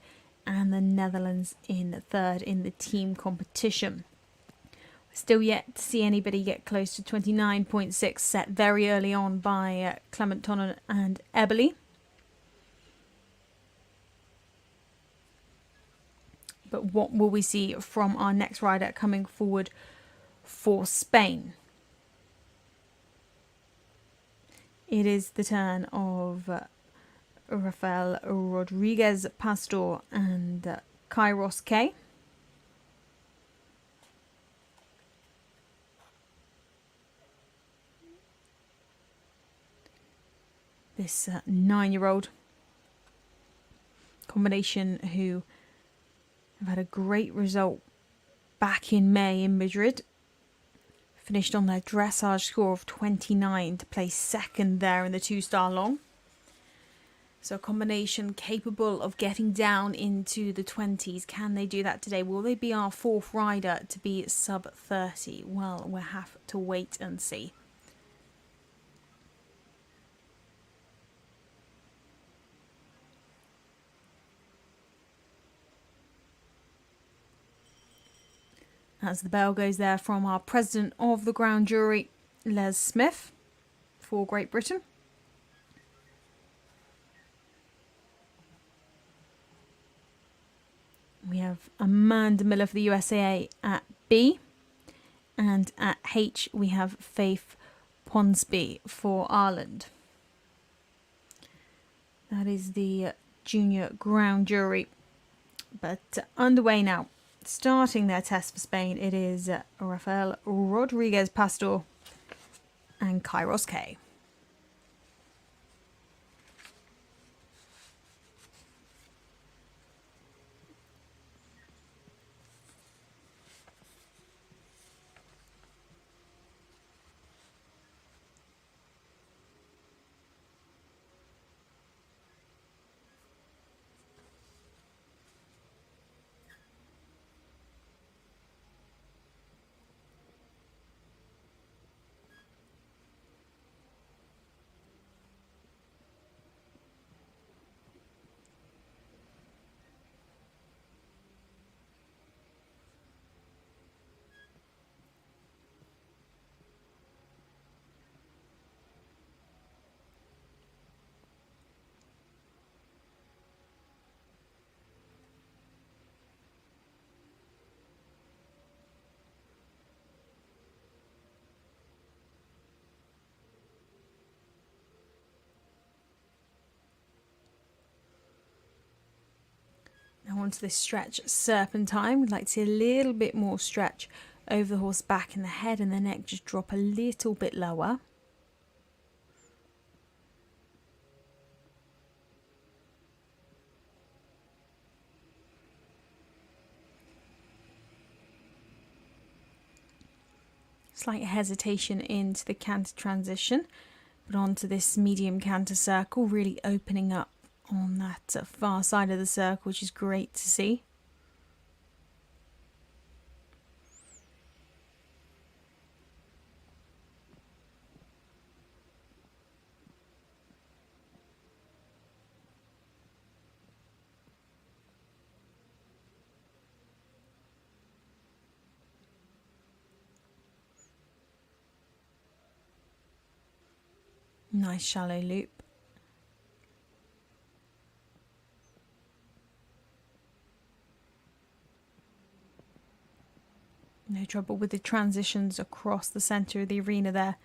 and the Netherlands in third in the team competition. Still yet to see anybody get close to 29.6, set very early on by Clement Tonnen and Eberly. But what will we see from our next rider coming forward for Spain? It is the turn of Rafael Rodriguez Pastor and Kairos K. This 9-year-old combination who have had a great result back in May in Madrid. Finished on their dressage score of 29 to place second there in the 2-star long. So a combination capable of getting down into the 20s. Can they do that today? Will they be our 4th rider to be sub 30? Well, we'll have to wait and see. As the bell goes there from our president of the ground jury, Les Smith, for Great Britain. We have Amanda Miller for the USAA at B. And at H we have Faith Ponsby for Ireland. That is the junior ground jury. But underway now. Starting their test for Spain, it is Rafael Rodriguez Pastor and Kairos K. onto this stretch serpentine. We'd like to see a little bit more stretch over the horse back, and the head and the neck just drop a little bit lower. Slight hesitation into the canter transition, but onto this medium canter circle, really opening up on that far side of the circle, which is great to see. Nice shallow loop. No trouble with the transitions across the centre of the arena there.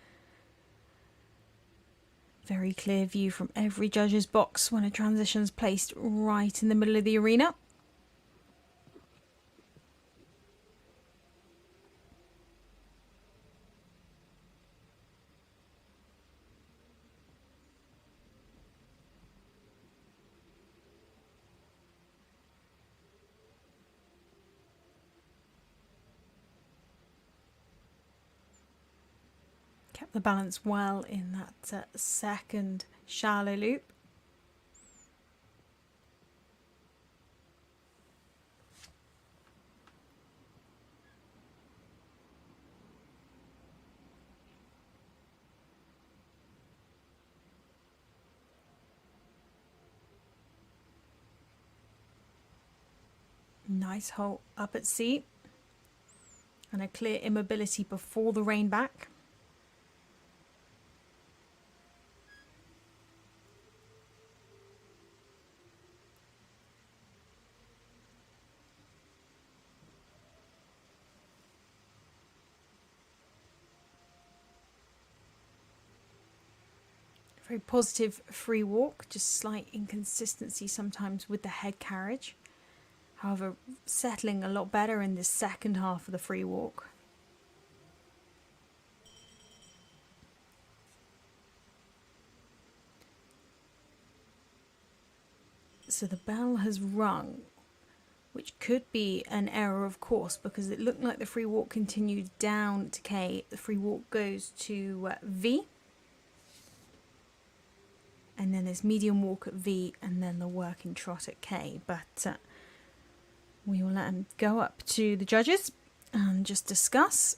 Very clear view from every judge's box when a transition's placed right in the middle of the arena. Kept the balance well in that second shallow loop. Nice hole up at sea, and a clear immobility before the rein back. Very positive free walk, just slight inconsistency sometimes with the head carriage. However, settling a lot better in the second half of the free walk. So the bell has rung, which could be an error of course, because it looked like the free walk continued down to K. The free walk goes to V. And then there's medium walk at V, and then the working trot at K. But we will let them go up to the judges and just discuss.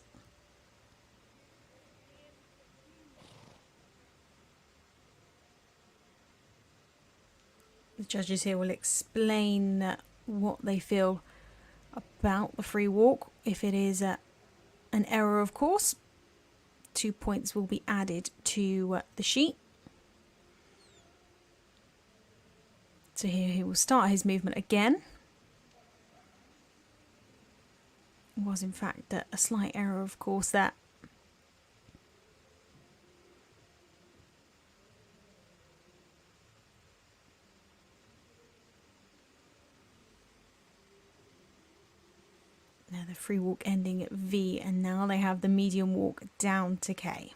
The judges here will explain what they feel about the free walk. If it is an error, of course, 2 points will be added to the sheet. So here he will start his movement again. It was in fact a slight error, of course, that. Now the free walk ending at V, and now they have the medium walk down to K.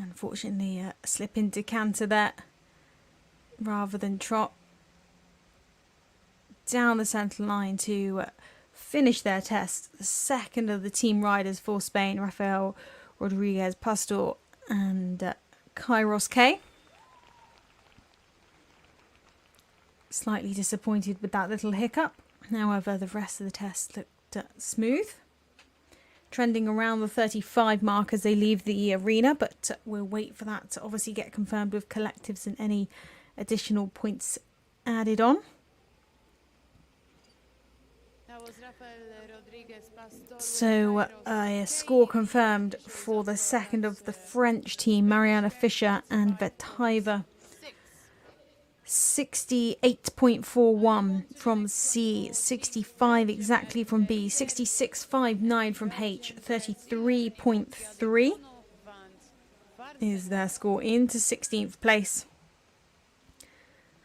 Unfortunately, a slip into canter there rather than trot. Down the centre line to finish their test. The second of the team riders for Spain, Rafael Rodriguez Pastor and Kairos K. Slightly disappointed with that little hiccup. However, the rest of the test looked smooth. Trending around the 35 mark as they leave the arena, but we'll wait for that to obviously get confirmed with collectives and any additional points added on. So a score confirmed for the second of the French team, Mariana Fischer and Vetaiva. 68.41 from C, 65 exactly from B, 66.59 from H, 33.3. is their score into 16th place.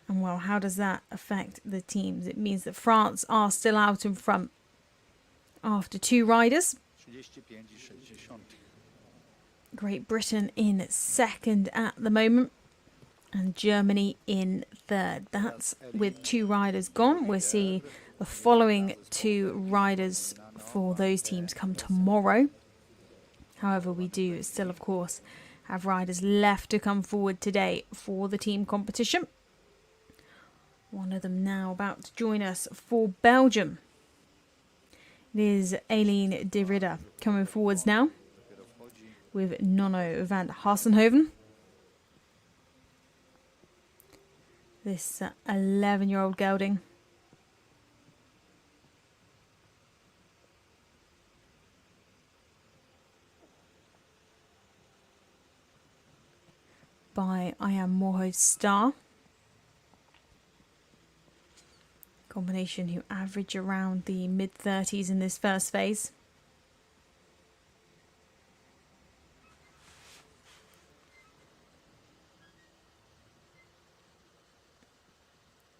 And well, how does that affect the teams? It means that France are still out in front after 2 riders. 35,60. Great Britain in second at the moment, and Germany in third. That's with 2 riders gone. We'll see the following 2 riders for those teams come tomorrow. However, we do still, of course, have riders left to come forward today for the team competition. One of them now about to join us for Belgium. It is Aileen de Ridder coming forwards now with Nono van Hasenhoven. This 11-year-old gelding. By I Am Moho's Star. Combination who average around the mid-30s in this first phase.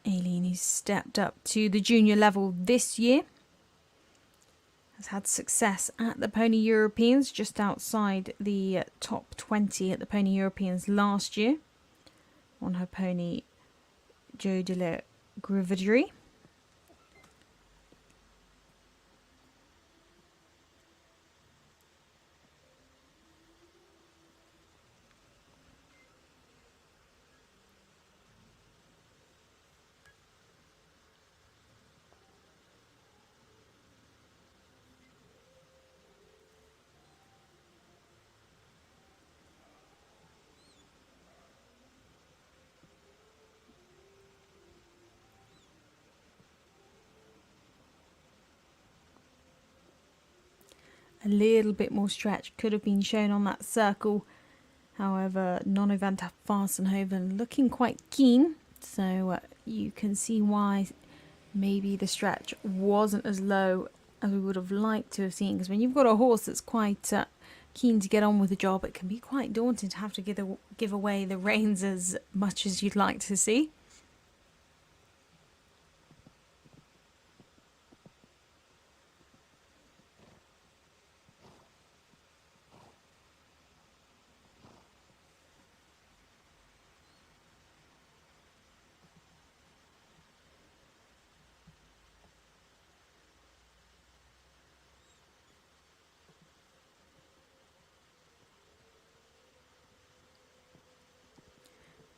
Aileen, who's stepped up to the junior level this year, has had success at the Pony Europeans, just outside the top 20 at the Pony Europeans last year on her pony Joe de la Griverie. A little bit more stretch could have been shown on that circle. However, Nono van Vasenhoven looking quite keen. So you can see why maybe the stretch wasn't as low as we would have liked to have seen. Because when you've got a horse that's quite keen to get on with the job, it can be quite daunting to have to give away the reins as much as you'd like to see.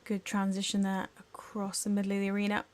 Good transition there across the middle of the arena.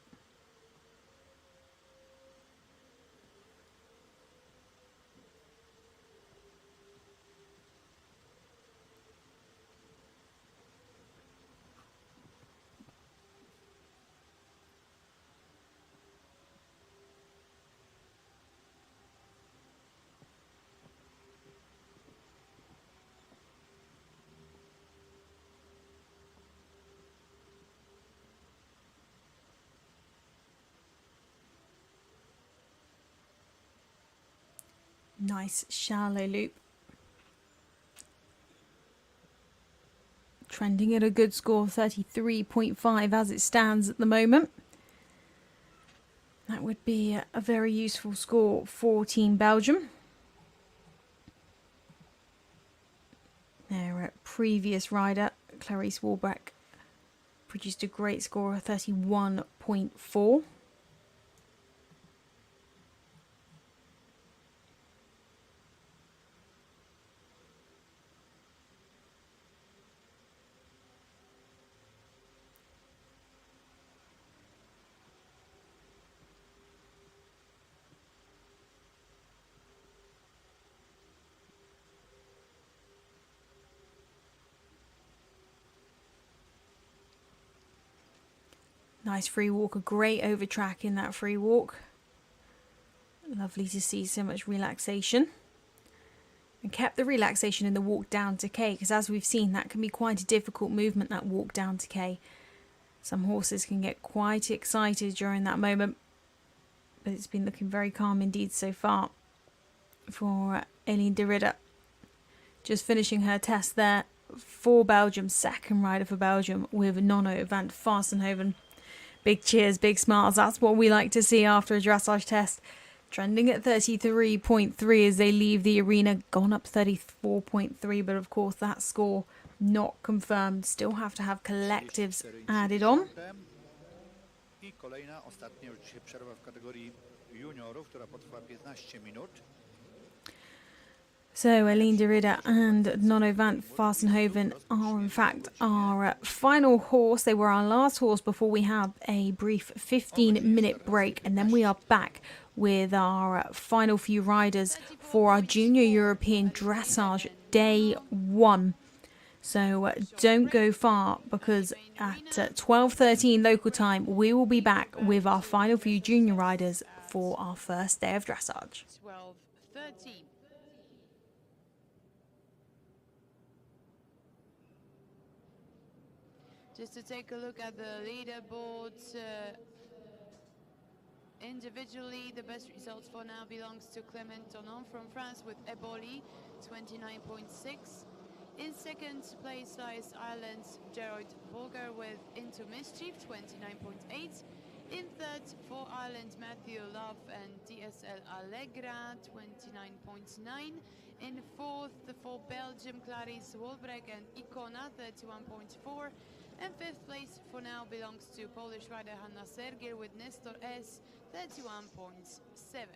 Nice shallow loop. Trending at a good score, 33.5 as it stands at the moment. That would be a very useful score for Team Belgium. Their previous rider, Clarice Warbeck, produced a great score of 31.4. Nice free walk, a great over track in that free walk. Lovely to see so much relaxation. And kept the relaxation in the walk down to K, because as we've seen, that can be quite a difficult movement, that walk down to K. Some horses can get quite excited during that moment, but it's been looking very calm indeed so far for Aileen de Ridder. Just finishing her test there for Belgium, second rider for Belgium with Nono van Farsenhoven. Big cheers, big smiles. That's what we like to see after a dressage test. Trending at 33.3 as they leave the arena. Gone up 34.3, but of course that score not confirmed. Still have to have collectives added on. I kolejna, ostatnia już dzisiaj przerwa w kategorii juniorów, która potrwa 15 minut. So Eline de Ridder and Nono van Farsenhoven are in fact our final horse. They were our last horse before we have a brief 15-minute break, and then we are back with our final few riders for our Junior European Dressage Day 1. So don't go far, because at 12:13 local time we will be back with our final few junior riders for our first day of dressage. 12:13. Just to take a look at the leaderboards, individually, the best results for now belongs to Clément Tonon from France with Eboli, 29.6. In second place lies Ireland's Gerard Volger with Into Mischief, 29.8. In third, for Ireland, Matthew Love and DSL Allegra, 29.9. In fourth, for Belgium, Clarice Wolbrecht and Icona, 31.4. And fifth place for now belongs to Polish rider Hanna Sergier with Nestor S, 31.7.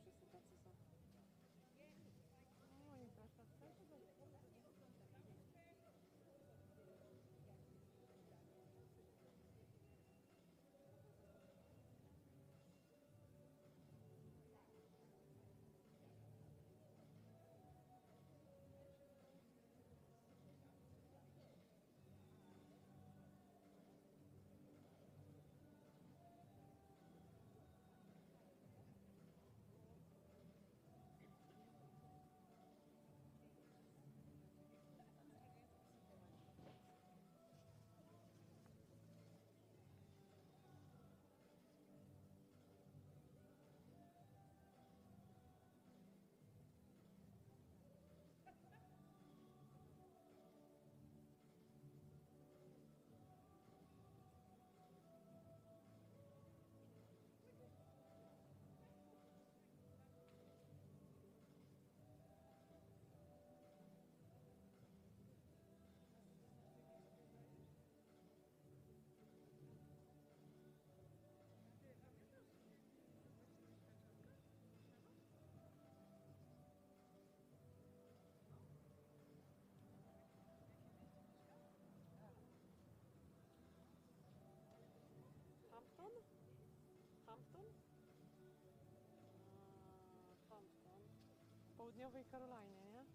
wszyscy tacy są. No oni też tak chcą. Hampton? Hampton? Hampton. W południowej Karolinie, nie?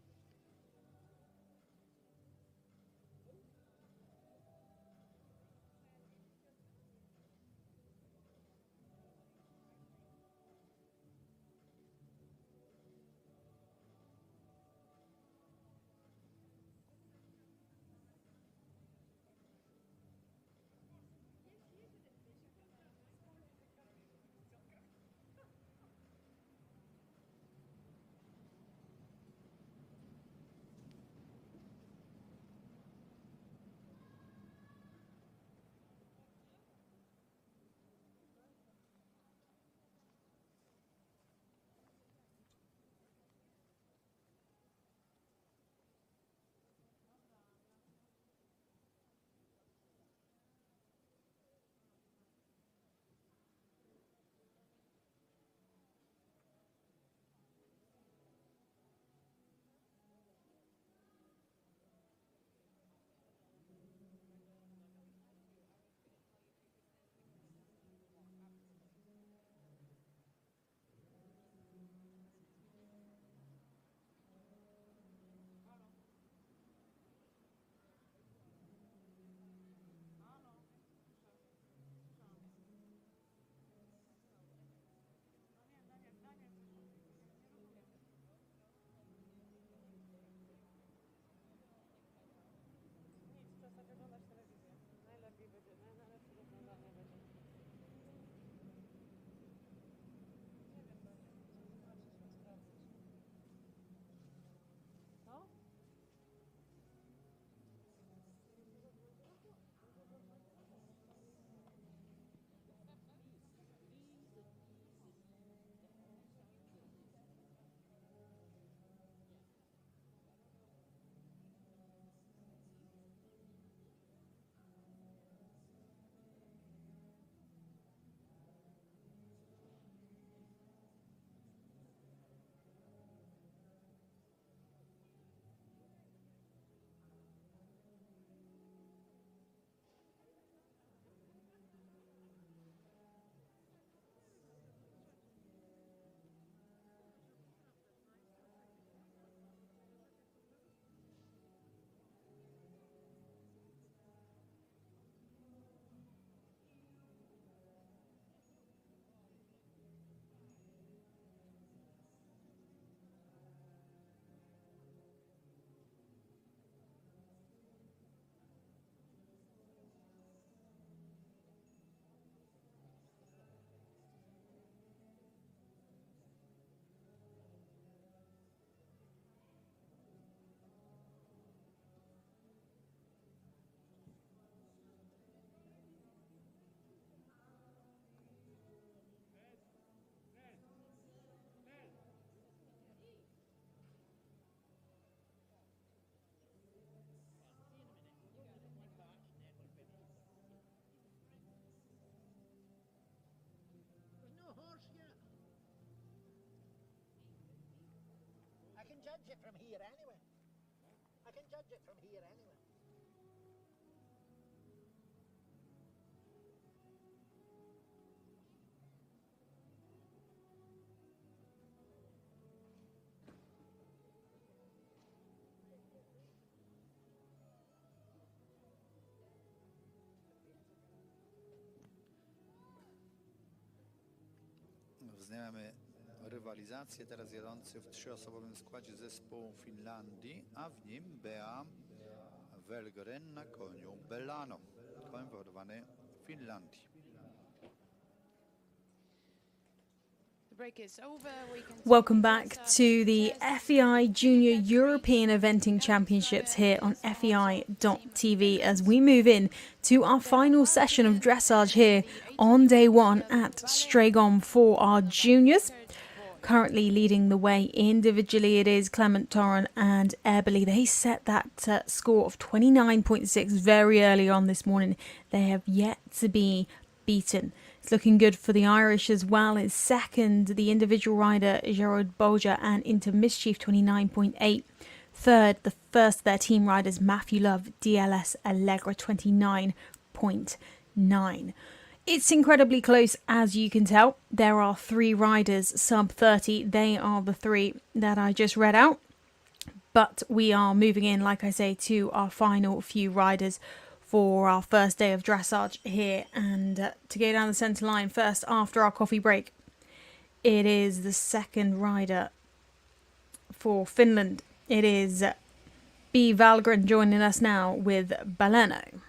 judge it from here anyway. I can judge it from here anyway. Wznawiamy rywalizację, teraz jadący w trzyosobowym składzie zespół Finlandii, a w nim Bea Velgren na koniu Bellano, koń wyhodowany w Finlandii. The break is over. We can Welcome back to the FEI Junior European Eventing Championships here on FEI.tv as we move in to our final session of dressage here on day one at Strzegom for our juniors. Currently leading the way individually, it is Clement Torren and Eberly. They set that score of 29.6 very early on this morning. They have yet to be beaten. It's looking good for the Irish as well. It's second, the individual rider Gerard Bolger and Into Mischief 29.8. Third, the first of their team riders Matthew Love DLS Allegra 29.9. It's incredibly close, as you can tell. There are three riders sub 30. They are the three that I just read out. But we are moving in, like I say, to our final few riders for our first day of dressage here. And to go down the centre line first after our coffee break, it is the second rider for Finland. It is B. Valgren joining us now with Baleno.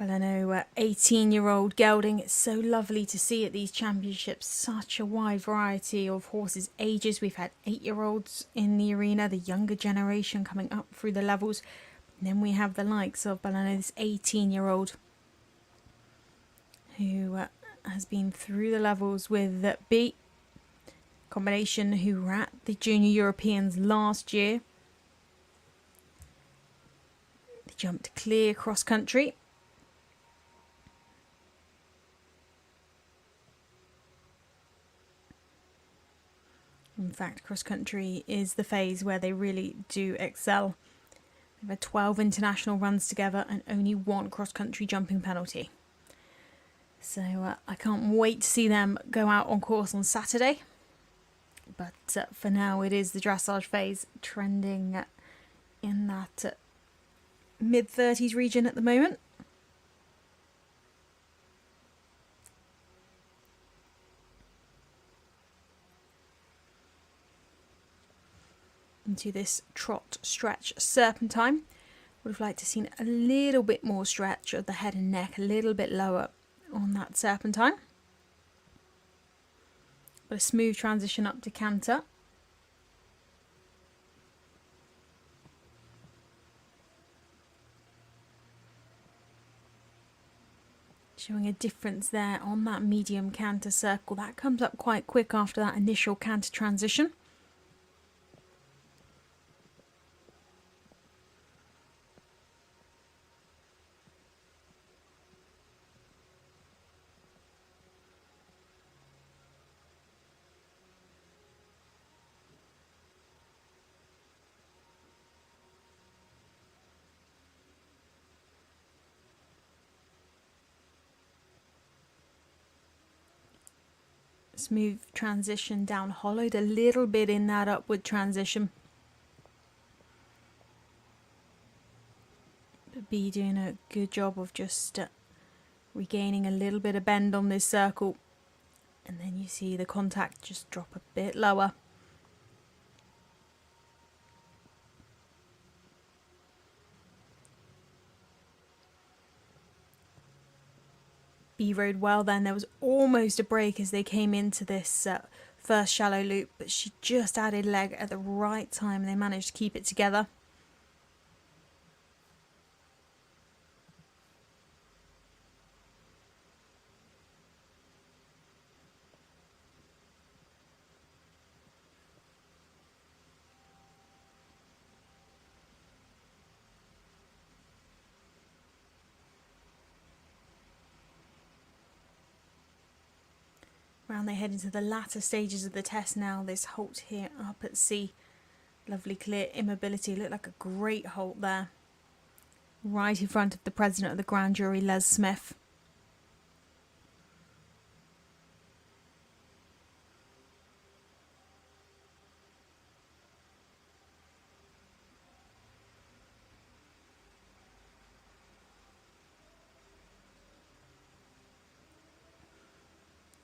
Baleno, 18-year-old gelding. It's so lovely to see at these championships such a wide variety of horses' ages. We've had 8-year-olds in the arena, the younger generation coming up through the levels. And then we have the likes of Baleno, this 18-year-old who has been through the levels with B. Combination who were at the Junior Europeans last year. They jumped clear cross country. In fact, cross-country is the phase where they really do excel. They've had 12 international runs together and only one cross-country jumping penalty. So I can't wait to see them go out on course on Saturday. But for now, it is the dressage phase trending in that mid-30s region at the moment. Into this trot stretch serpentine. Would have liked to seen a little bit more stretch of the head and neck, a little bit lower on that serpentine. But a smooth transition up to canter. Showing a difference there on that medium canter circle. That comes up quite quick after that initial canter transition. Smooth transition down, hollowed a little bit in that upward transition. But B doing a good job of just regaining a little bit of bend on this circle. And then you see the contact just drop a bit lower. B rode well then. There was almost a break as they came into this first shallow loop, but she just added leg at the right time and they managed to keep it together. Round they head into the latter stages of the test now. This halt here up at sea. Lovely clear immobility. Looked like a great halt there. Right in front of the president of the grand jury, Les Smith.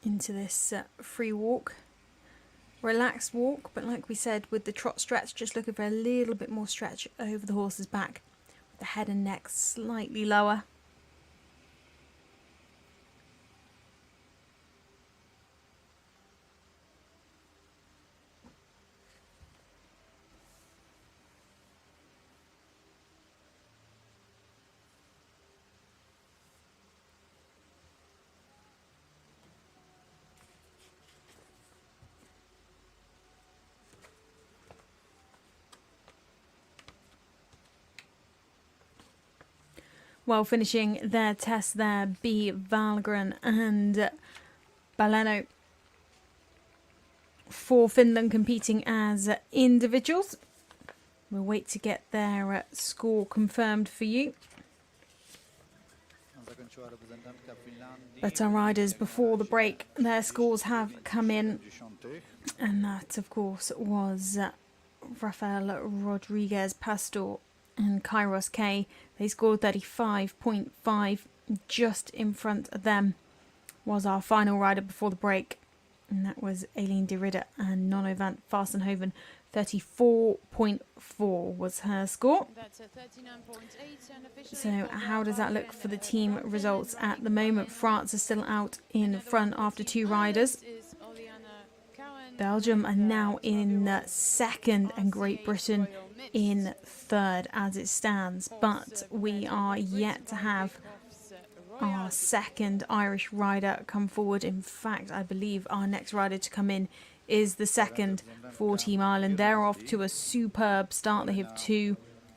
Into this free walk. Relaxed walk, but like we said, with the trot stretch, just looking for a little bit more stretch over the horse's back. With the head and neck slightly lower. Well, finishing their test there, B. Valgren and Baleno for Finland competing as individuals. We'll wait to get their score confirmed for you. But our riders before the break, their scores have come in. And that, of course, was Rafael Rodriguez Pastor and Kairos K. They scored 35.5. Just in front of them was our final rider before the break, and that was Aileen de Ridder and Nono van Farsenhoven. 34.4 was her score. That's a 39.8 and officially So for how does that look Bahrain, for the team Bahrain results is at the running moment? Bahrain. France is still out in front after two riders. Is Oliana Cowan Belgium are with, now in 12-year-old second and Great Britain Royal Mixed. in third as it stands. But we are yet to have our second Irish rider come forward. In fact, I believe our next rider to come in is the second for Team Ireland. They're off to a superb start. They have two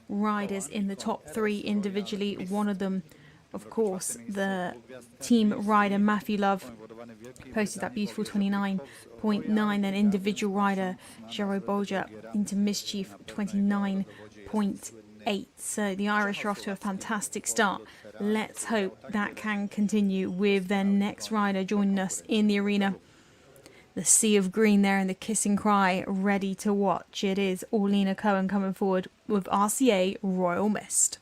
riders in the top three individually. One of them, of course, the team rider Matthew Love posted that beautiful 29.9. Then individual rider Jero Bolger into mischief 29.8. So the Irish are off to a fantastic start. Let's hope that can continue with their next rider joining us in the arena. The sea of green there and the kissing cry ready to watch. It is Orlena Cohen coming forward with RCA Royal Mist.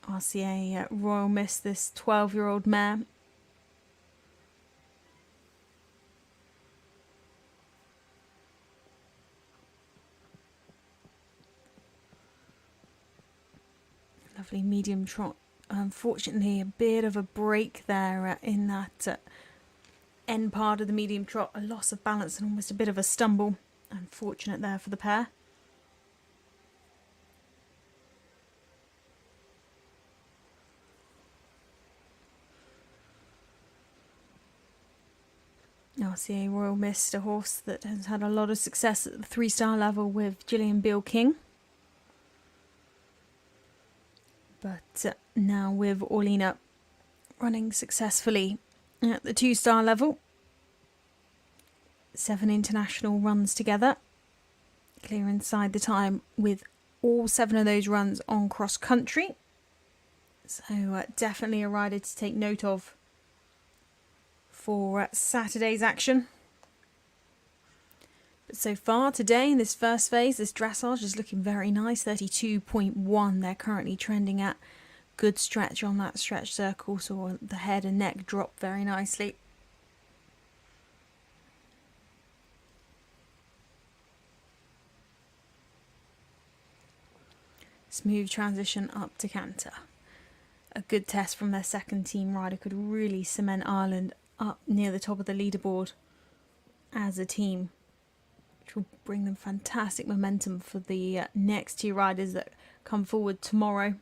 RCA Royal Mist, this 12-year-old mare. Lovely medium trot. Unfortunately, a bit of a break there in that end part of the medium trot. A loss of balance and almost a bit of a stumble. Unfortunate there for the pair. RCA Royal Mist, a horse that has had a lot of success at the 3-star level with Gillian Beale King. But now with Orlena running successfully at the 2-star level. 7 international runs together. Clear inside the time with all 7 of those runs on cross country. So definitely a rider to take note of for Saturday's action. But so far today in this first phase, this dressage is looking very nice. 32.1 they're currently trending at. Good stretch on that stretch circle, so the head and neck drop very nicely. Smooth transition up to canter. A good test from their second team rider could really cement Ireland up near the top of the leaderboard as a team. which will bring them fantastic momentum for the next two riders that come forward tomorrow.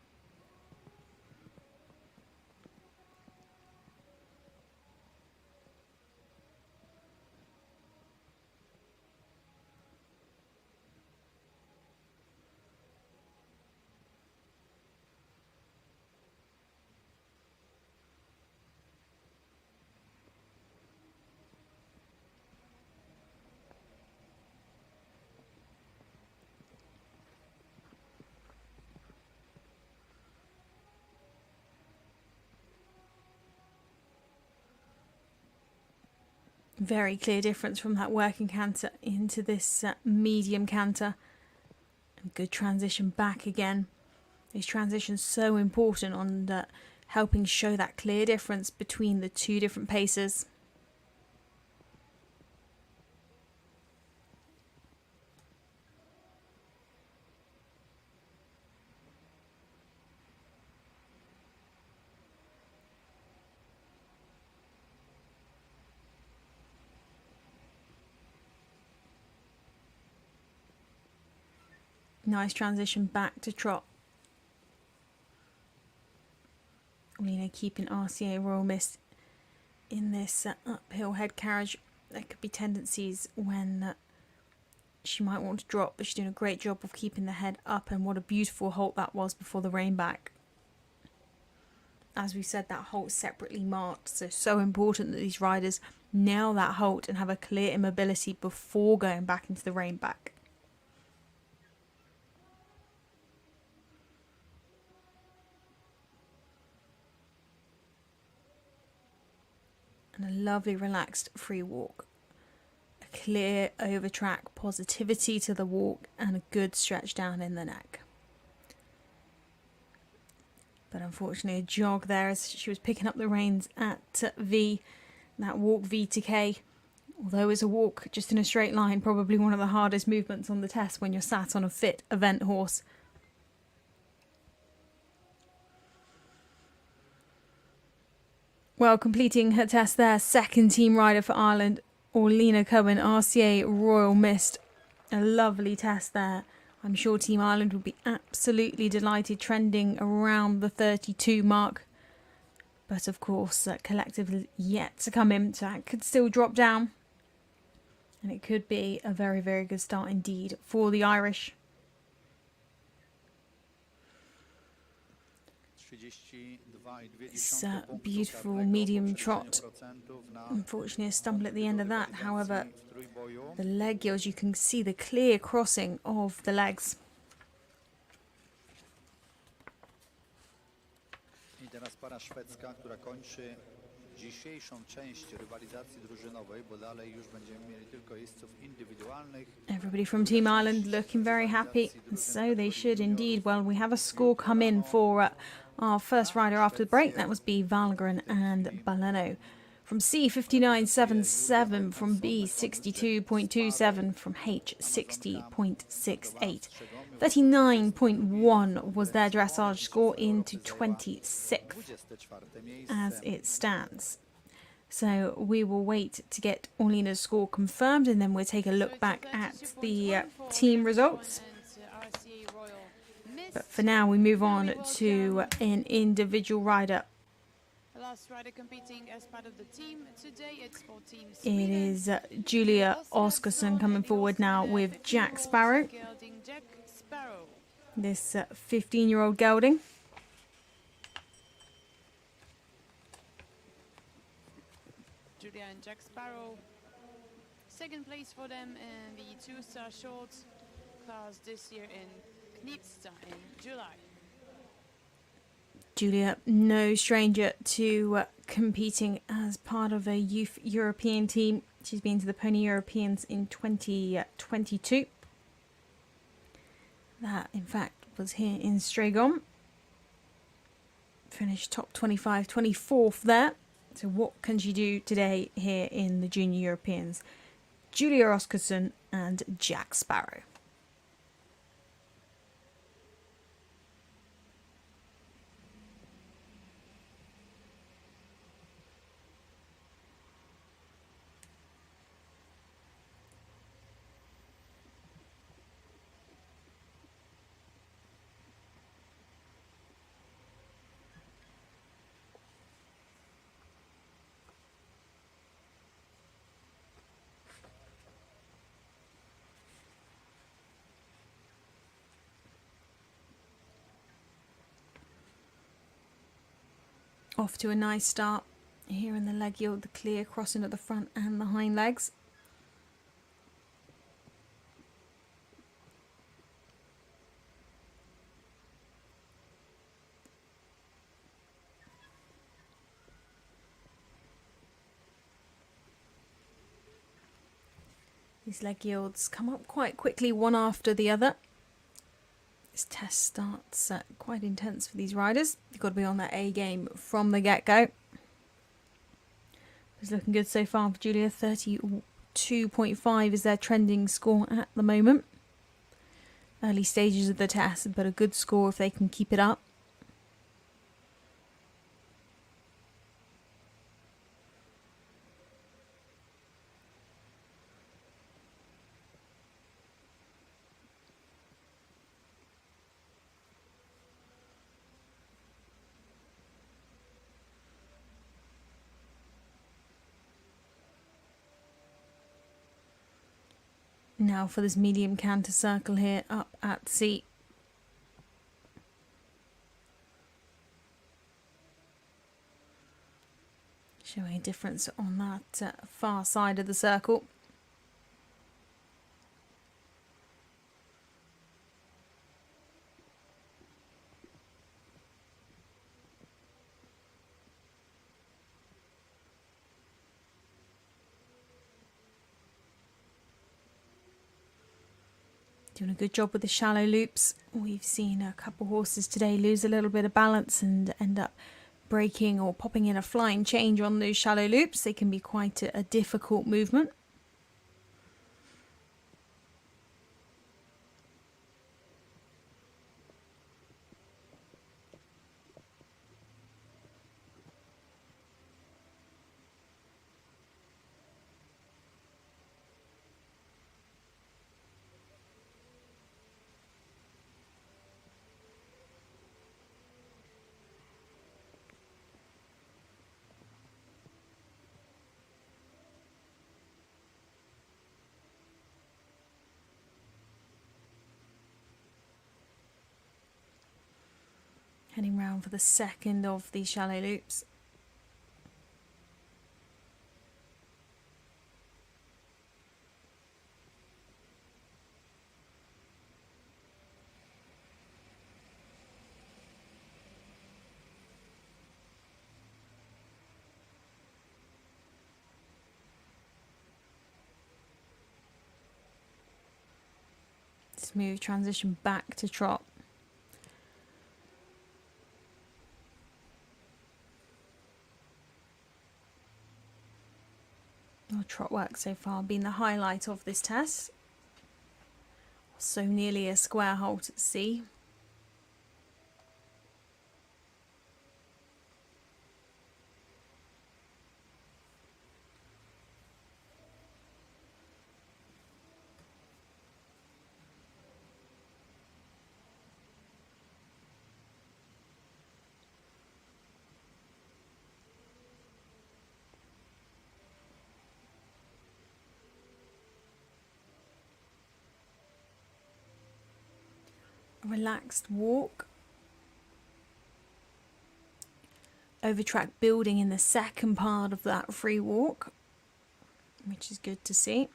Very clear difference from that working canter into this medium canter. And good transition back again. These transitions so important on helping show that clear difference between the two different paces. Nice transition back to trot. Alina keeping RCA Royal Mist in this uphill head carriage. There could be tendencies when she might want to drop, but she's doing a great job of keeping the head up, and what a beautiful halt that was before the rein back. As we said, that halt separately marked, so important that these riders nail that halt and have a clear immobility before going back into the rein back. And a lovely relaxed free walk. A clear over track positivity to the walk and a good stretch down in the neck. But unfortunately a jog there as she was picking up the reins at V. That walk V to K. Although it's a walk just in a straight line, probably one of the hardest movements on the test when you're sat on a fit event horse. Well, completing her test there, second team rider for Ireland, Orlena Cohen, RCA Royal Mist. A lovely test there. I'm sure Team Ireland will be absolutely delighted, trending around the 32 mark. But of course, collectively yet to come in, so that could still drop down. And it could be a very, very good start indeed for the Irish. This beautiful medium trot. Unfortunately a stumble at the end of that. However, the leg yields, you can see the clear crossing of the legs. I teraz para szwedzka, która kończy dzisiejszą część rywalizacji drużynowej, bo dalej już będziemy mieli tylko jeźdźców indywidualnych. Everybody from Team Ireland looking very happy, and so they should indeed. Well, we have a score come in for our first rider after the break. That was B. Valgren and Baleno. From C, 59.77, from B, 62.27, from H, 60.68. 39.1 was their dressage score into 26th as it stands. So we will wait to get Orlena's score confirmed, and then we'll take a look back at the team results. But for now, we move on to an individual rider. The last rider competing as part of the team today, it's for Team It Sweden. is Julia Oskarsson coming forward now with Jack Sparrow. Jack Sparrow. This 15-year-old gelding. Julia and Jack Sparrow. Second place for them in the two-star short class this year in Knipsta in July. Julia, no stranger to competing as part of a youth European team. She's been to the Pony Europeans in 2022. That, in fact, was here in Strzegom. Finished top 25, 24th there. So what can she do today here in the Junior Europeans? Julia Oskarsson and Jack Sparrow. Off to a nice start here in the leg yield, the clear crossing at the front and the hind legs. These leg yields come up quite quickly, one after the other. This test starts quite intense for these riders. You've got to be on their A game from the get-go. It's looking good so far for Julia. 32.5 is their trending score at the moment. Early stages of the test, but a good score if they can keep it up. Now for this medium canter circle here up at sea. Showing a difference on that far side of the circle. Doing a good job with the shallow loops. We've seen a couple horses today lose a little bit of balance and end up breaking or popping in a flying change on those shallow loops. They can be quite a difficult movement. Heading round for the second of these shallow loops. Smooth transition back to trot. Trot work so far been the highlight of this test. So nearly a square halt at sea. Relaxed walk. Over track building in the second part of that free walk, which is good to see.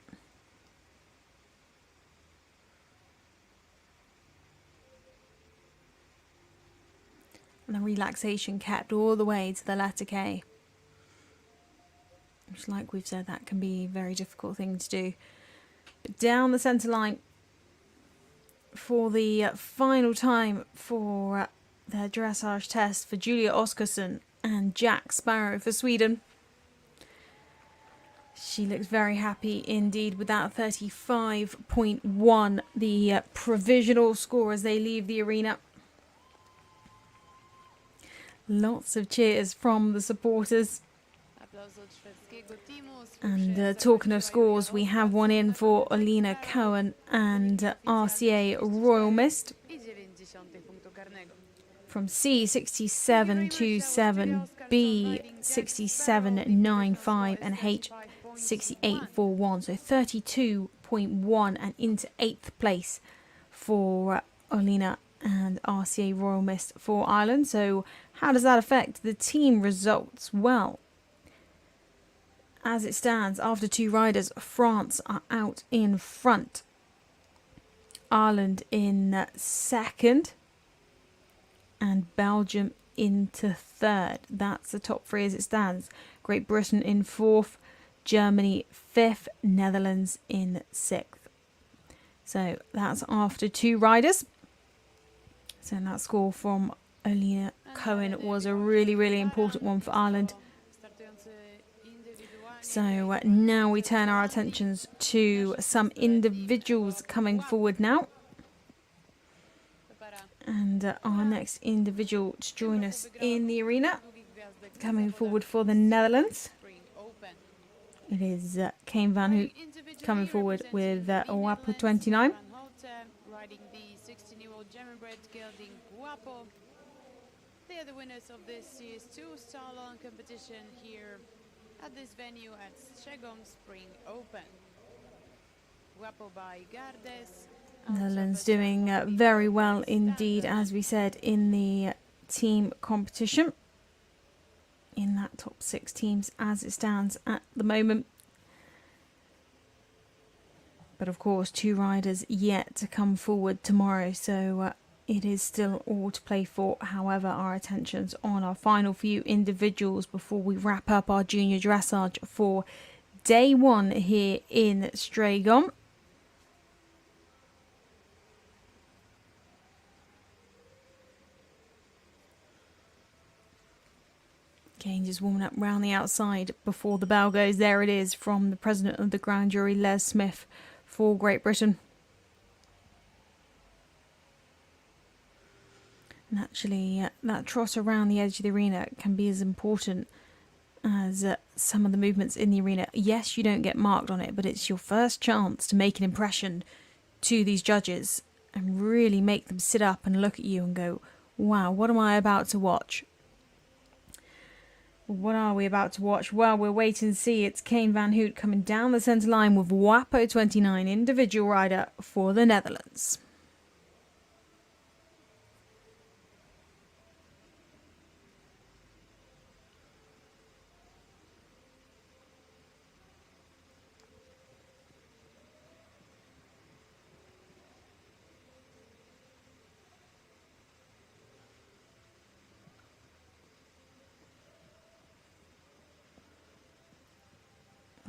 And the relaxation kept all the way to the letter K. Which, like we've said, that can be a very difficult thing to do. But down the centre line, for the final time for their dressage test for Julia Oskarsson and Jack Sparrow for Sweden. She looks very happy indeed with that 35.1, the provisional score as they leave the arena. Lots of cheers from the supporters. And talking of scores, we have one in for Alina Cohen and RCA Royal Mist from C 6727, B 6795 and H 6841. So 32.1 and into 8th place for Alina and RCA Royal Mist for Ireland. So how does that affect the team results? Well, as it stands, after 2 riders, France are out in front. Ireland in second, and Belgium into third. That's the top 3 as it stands. Great Britain in 4th, Germany 5th, Netherlands in 6th. So that's after 2 riders. So that score from Olina Cohen was a really, really important one for Ireland. So now we turn our attentions to some individuals coming forward now. And our next individual to join us in the arena, coming forward for the Netherlands, it is Kane Van Hoek coming forward with Wapo 29. Riding the 16-year-old German-bred gelding Guapo. They are the winners of this year's 2-star-long competition here at this venue at Strzegom Spring Open. Guapo by Gardes. Netherlands doing very well indeed, as we said, in the team competition. In that top 6 teams as it stands at the moment. But of course, 2 riders yet to come forward tomorrow, so it is still all to play for. However, our attention's on our final few individuals before we wrap up our junior dressage for day 1 here in Strzegom. Kane just warming up round the outside before the bell goes. There it is from the president of the grand jury, Les Smith, for Great Britain. And actually, that trot around the edge of the arena can be as important as some of the movements in the arena. Yes, you don't get marked on it, but it's your first chance to make an impression to these judges and really make them sit up and look at you and go, wow, what am I about to watch? What are we about to watch? Well, we'll wait and see. It's Kane Van Hoek coming down the centre line with Wapo 29, individual rider for the Netherlands.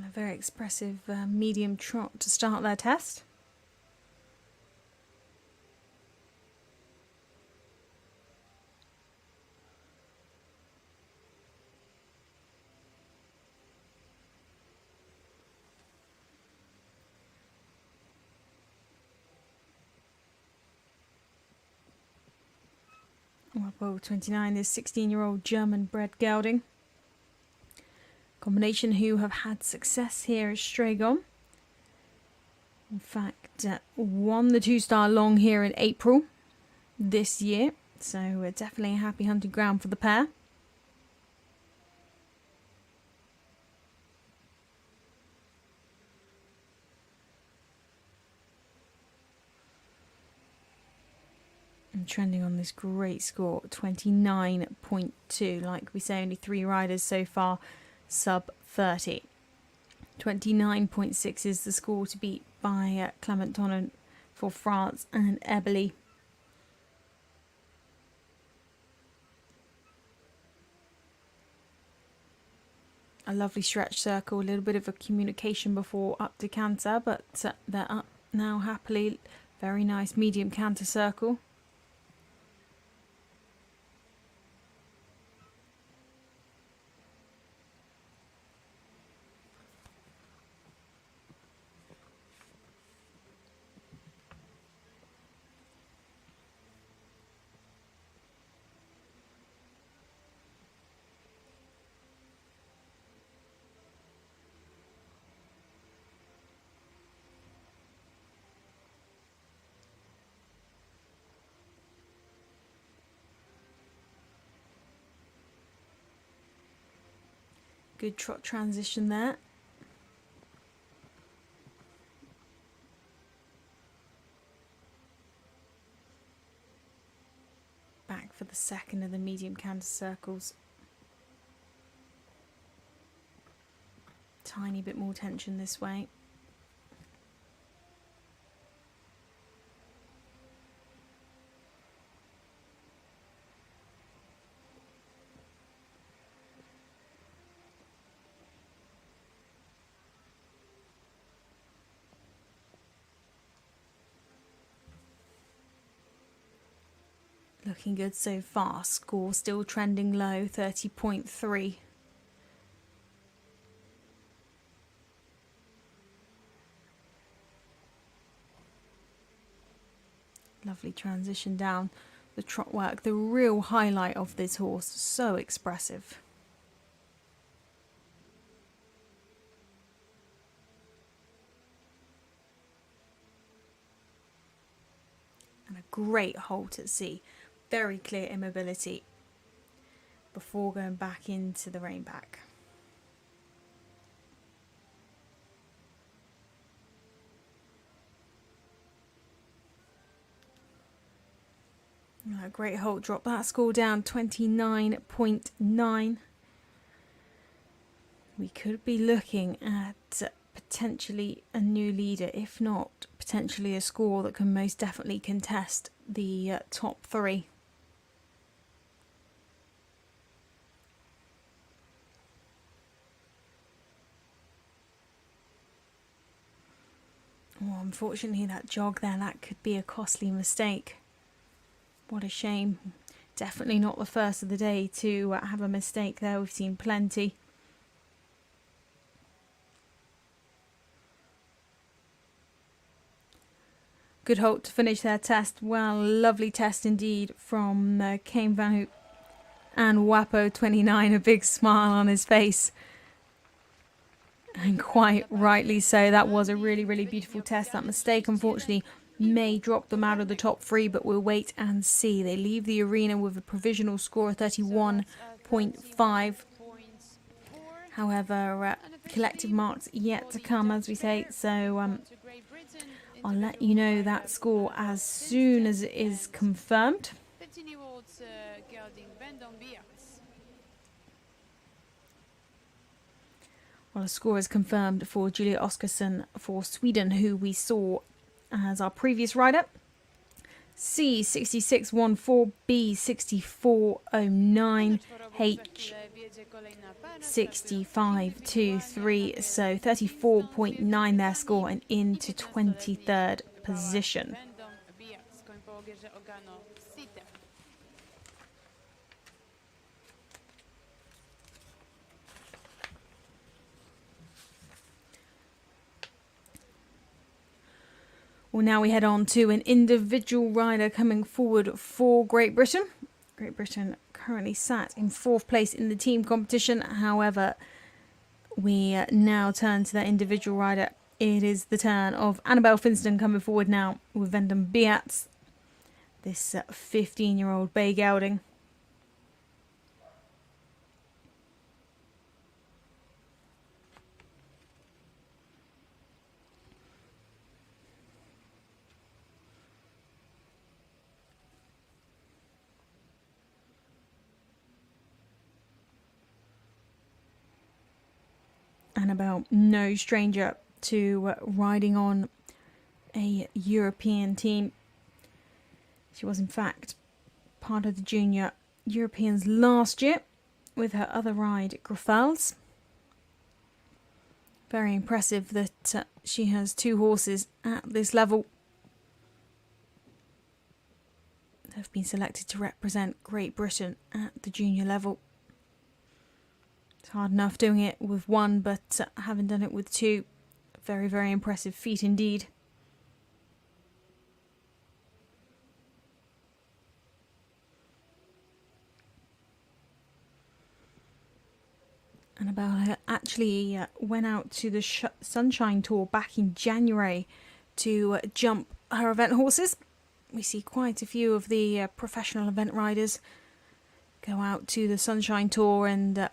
A very expressive medium trot to start their test. Wapo 29, this 16-year-old German-bred gelding. Combination who have had success here at Strzegom. In fact, won the 2-star long here in April this year. So definitely a happy hunting ground for the pair. And trending on this great score, 29.2. Like we say, only 3 riders so far sub 30. 29.6 is the score to beat by Clement Tonnen for France and Ebeli. A lovely stretch circle, a little bit of a communication before up to canter, but they're up now happily. Very nice medium canter circle. Good trot transition there. back for the second of the medium canter circles. Tiny bit more tension this way. Looking good so far. Score still trending low, 30.3. Lovely transition down the trot work. The real highlight of this horse. So expressive. And a great halt at sea. Very clear immobility before going back into the rein back. A great halt, drop that score down, 29.9. We could be looking at potentially a new leader, if not potentially a score that can most definitely contest the top three. Oh, unfortunately that jog there, that could be a costly mistake. What a shame. Definitely not the first of the day to have a mistake there. We've seen plenty. Good halt to finish their test. Well, lovely test indeed from Kane Van Hoop and Wapo 29. A big smile on his face. And quite rightly so. That was a really, really beautiful test. That mistake, unfortunately, may drop them out of the top three, but we'll wait and see. They leave the arena with a provisional score of 31.5. However, collective marks yet to come, as we say. So I'll let you know that score as soon as it is confirmed. Well, a score is confirmed for Julia Oskarsson for Sweden, who we saw as our previous rider. C 6614, B 6409, H 6523. So 34.9 their score and into 23rd position. Well, now we head on to an individual rider coming forward for Great Britain. Great Britain currently sat in 4th place in the team competition. However, we now turn to that individual rider. It is the turn of Annabelle Finston coming forward now with Vendom Beats, this 15-year-old bay gelding. Annabelle, no stranger to riding on a European team. She was in fact part of the junior Europeans last year with her other ride, Grafals. Very impressive that she has 2 horses at this level that have been selected to represent Great Britain at the junior level. It's hard enough doing it with 1, but having done it with 2, very, very impressive feat indeed. Annabelle actually went out to the Sunshine Tour back in January to jump her event horses. We see quite a few of the professional event riders go out to the Sunshine Tour and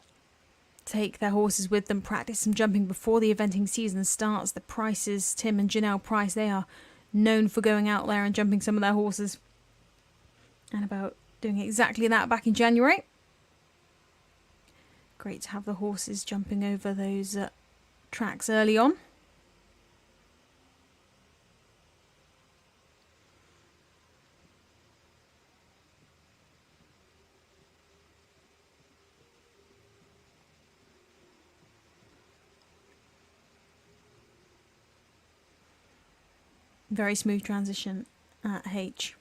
take their horses with them, practice some jumping before the eventing season starts. The Prices, Tim and Janelle Price, they are known for going out there and jumping some of their horses. Annabelle doing exactly that back in January. Great to have the horses jumping over those tracks early on. Very smooth transition at H.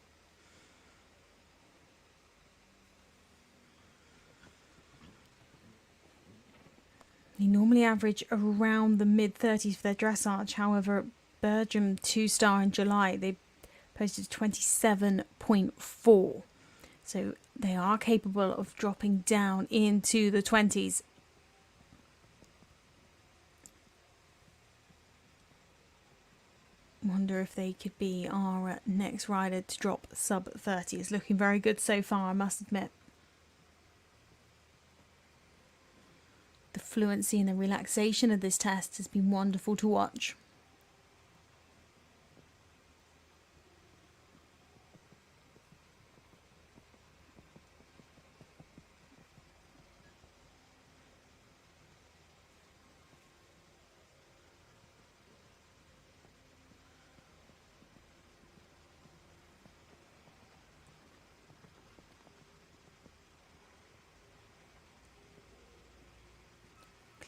They normally average around the mid-30s for their dressage. However, Belgium 2-star in July, they posted 27.4. So they are capable of dropping down into the 20s. Wonder if they could be our next rider to drop sub 30. It's looking very good so far, I must admit. The fluency and the relaxation of this test has been wonderful to watch.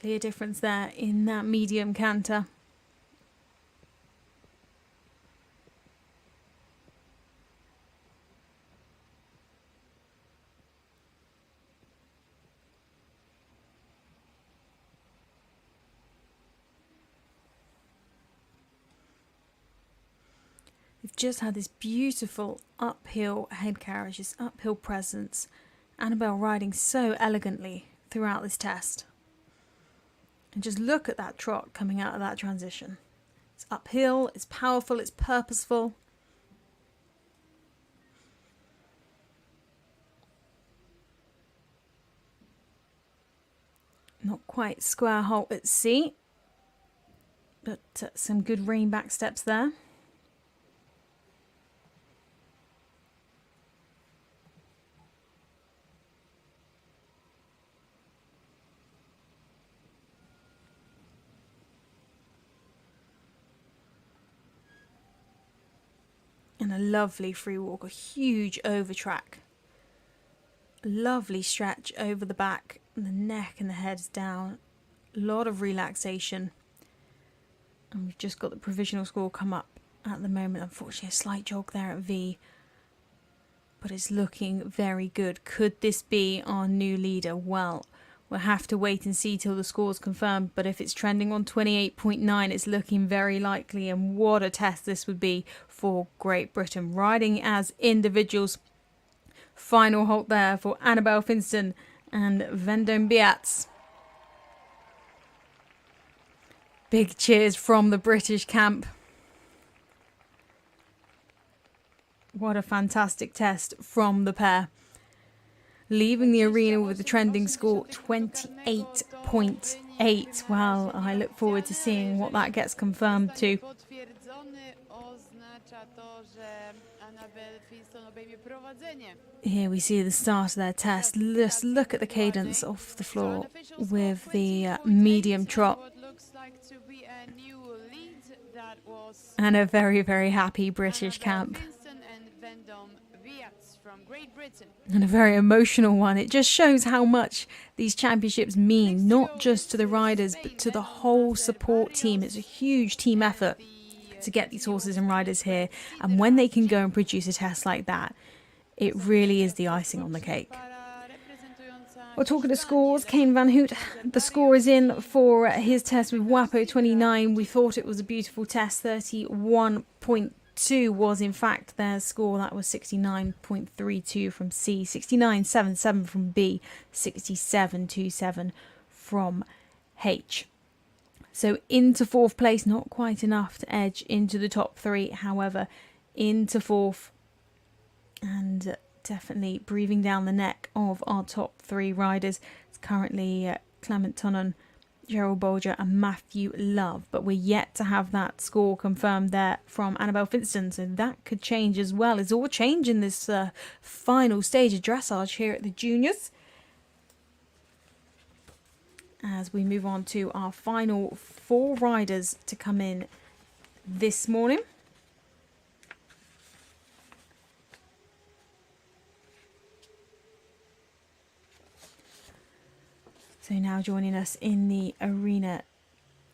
Clear difference there in that medium canter. We've just had this beautiful uphill head carriage, this uphill presence. Annabelle riding so elegantly throughout this test. And just look at that trot coming out of that transition. It's uphill, it's powerful, it's purposeful. Not quite square halt at sea, but some good rein back steps there. And a lovely free walk, a huge over track. Lovely stretch over the back, and the neck and the head is down. A lot of relaxation. And we've just got the provisional score come up at the moment. Unfortunately, a slight jog there at V. But it's looking very good. Could this be our new leader? Well, we'll have to wait and see till the score's confirmed. But if it's trending on 28.9, it's looking very likely. And what a test this would be for Great Britain. Riding as individuals. Final halt there for Annabelle Finston and Vendome Beats. Big cheers from the British camp. What a fantastic test from the pair. Leaving the arena with a trending score 28.8. Well, I look forward to seeing what that gets confirmed to. Here we see the start of their test. Just look at the cadence off the floor with the medium trot. And a very, very happy British camp. And a very emotional one. It just shows how much these championships mean, not just to the riders, but to the whole support team. It's a huge team effort to get these horses and riders here. And when they can go and produce a test like that, it really is the icing on the cake. We're talking to scores. Kane Van Hoot, the score is in for his test with WAPO 29. We thought it was a beautiful test. 31.2 was in fact their score. That was 69.32 from C, 69.77 from B, 67.27 from H. So into fourth place, not quite enough to edge into the top three. However, into fourth and definitely breathing down the neck of our top three riders. It's currently Clement Tonnen Gerald Bolger and Matthew Love, but we're yet to have that score confirmed there from Annabelle Finston, so that could change as well. It's all changing this final stage of dressage here at the juniors, as we move on to our final 4 riders to come in this morning. So now joining us in the arena,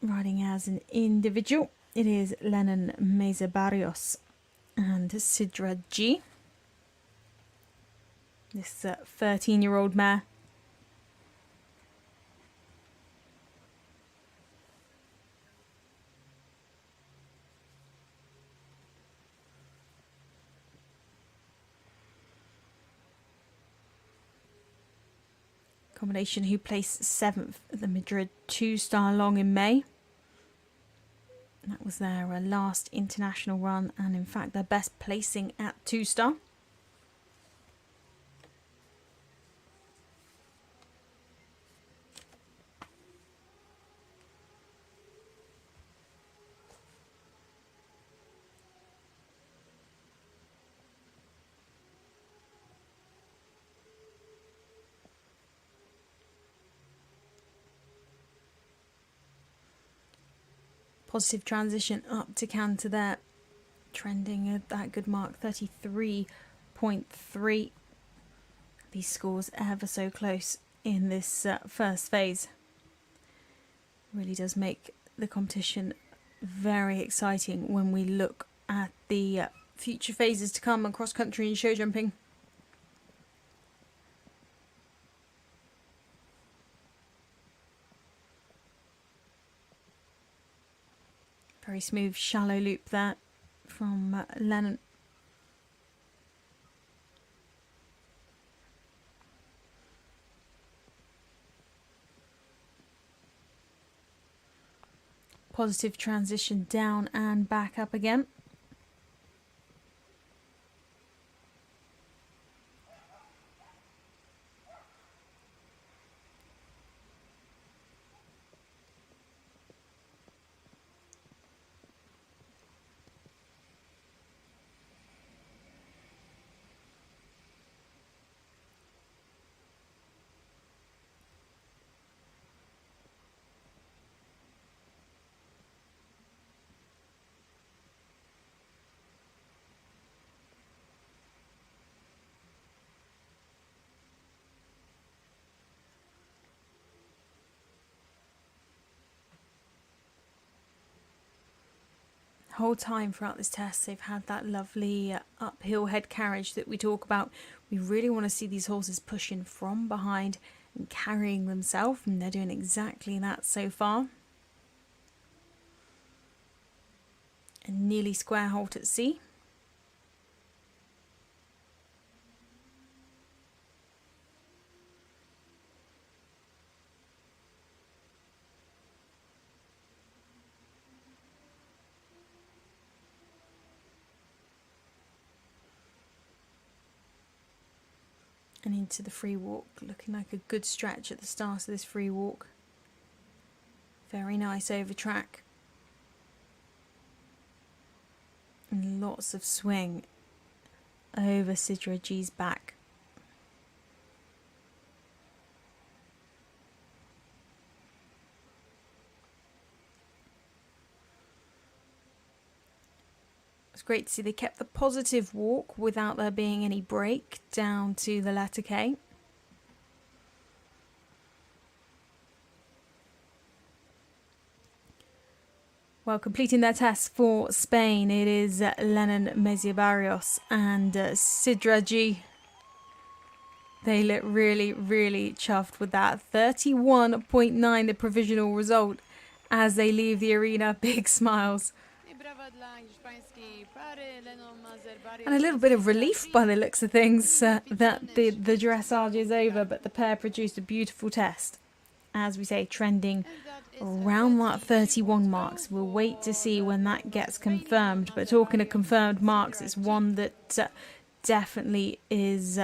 riding as an individual, it is Lennon Meza-Barrios and Sidra G. This 13-year-old mare. Combination who placed 7th at the Madrid 2-star long in May. That was their last international run, and in fact their best placing at 2-star. Positive transition up to canter there, trending at that good mark, 33.3. These scores ever so close in this first phase. Really does make the competition very exciting when we look at the future phases to come on cross country and show jumping. Very smooth shallow loop there from Lennon. Positive transition down and back up again. Whole time throughout this test they've had that lovely uphill head carriage that we talk about. We really want to see these horses pushing from behind and carrying themselves, and they're doing exactly that so far. A nearly square halt at sea. And into the free walk, looking like a good stretch at the start of this free walk. Very nice over track. And lots of swing over Sidra G's back. It's great to see they kept the positive walk without there being any break down to the letter K. Well, completing their test for Spain, it is Lennon Meza-Barrios and Sidra G. They look really, really chuffed with that. 31.9 the provisional result as they leave the arena. Big smiles. And a little bit of relief by the looks of things that the dressage is over, but the pair produced a beautiful test. As we say, trending around that 31 marks. We'll wait to see when that gets confirmed. But talking of confirmed marks, it's one that definitely is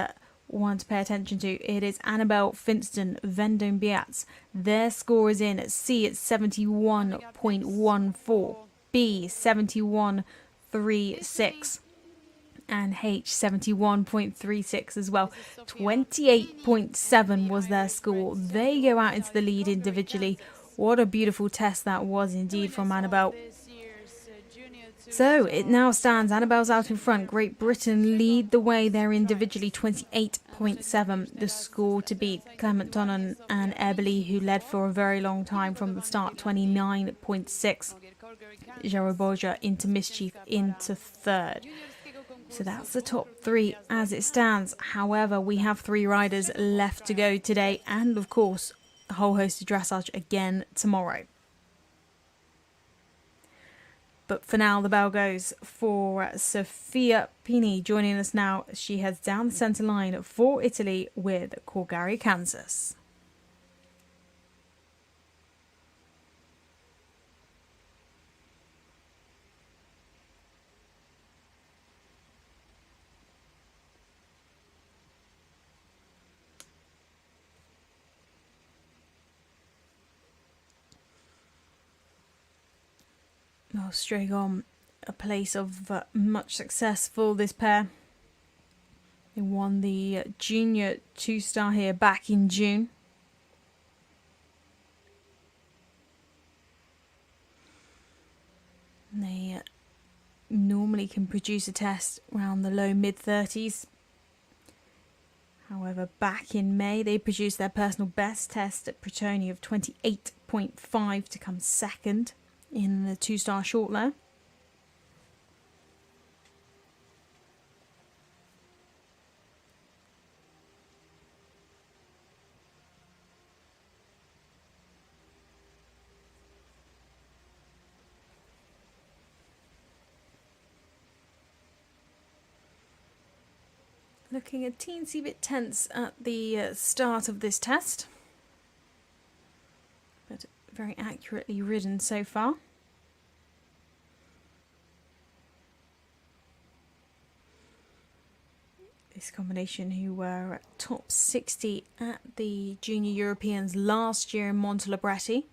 one to pay attention to. It is Annabelle Finston, Vendome Beats. Their score is in at C at 71.14, B 71.36, and H 71.36 as well. 28.7 was their score. They go out into the lead individually. What a beautiful test that was indeed from Annabelle. So it now stands, Annabelle's out in front. Great Britain lead the way there individually, 28.7 the score to beat. Clement Tonnen and Eberly, who led for a very long time from the start, 29.6. Jero Borja into mischief into third. So that's the top three as it stands. However, we have 3 riders left to go today, and of course a whole host of dressage again tomorrow. But for now, the bell goes for Sofia Pini joining us now. She heads down the centre line for Italy with Calgary, Kansas. Well, Strzegom, a place of much success for this pair. They won the junior 2-star here back in June. They normally can produce a test around the low mid-30s. However, back in May, they produced their personal best test at Pretoni of 28.5 to come second in the 2-star short there. Looking a teensy bit tense at the start of this test, but very accurately ridden so far. This combination, who were top 60 at the Junior Europeans last year in Montelebretti.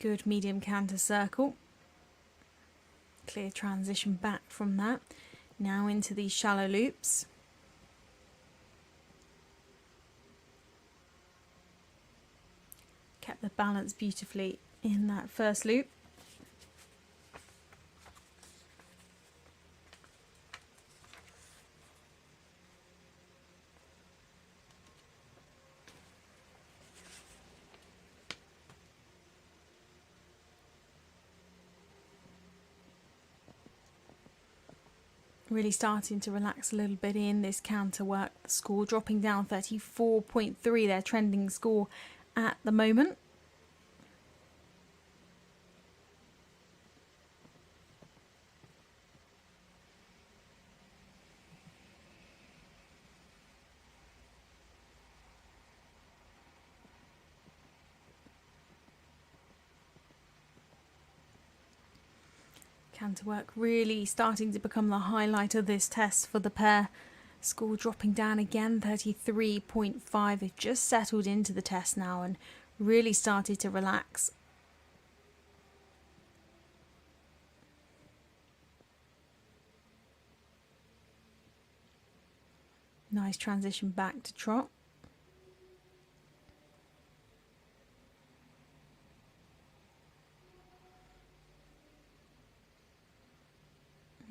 Good medium canter circle. Clear transition back from that. Now into these shallow loops. Kept the balance beautifully in that first loop. Really starting to relax a little bit in this counter work. The score dropping down 34.3, their trending score at the moment. Canter work really starting to become the highlight of this test for the pair. Score dropping down again, 33.5. They've just settled into the test now and really started to relax. Nice transition back to trot.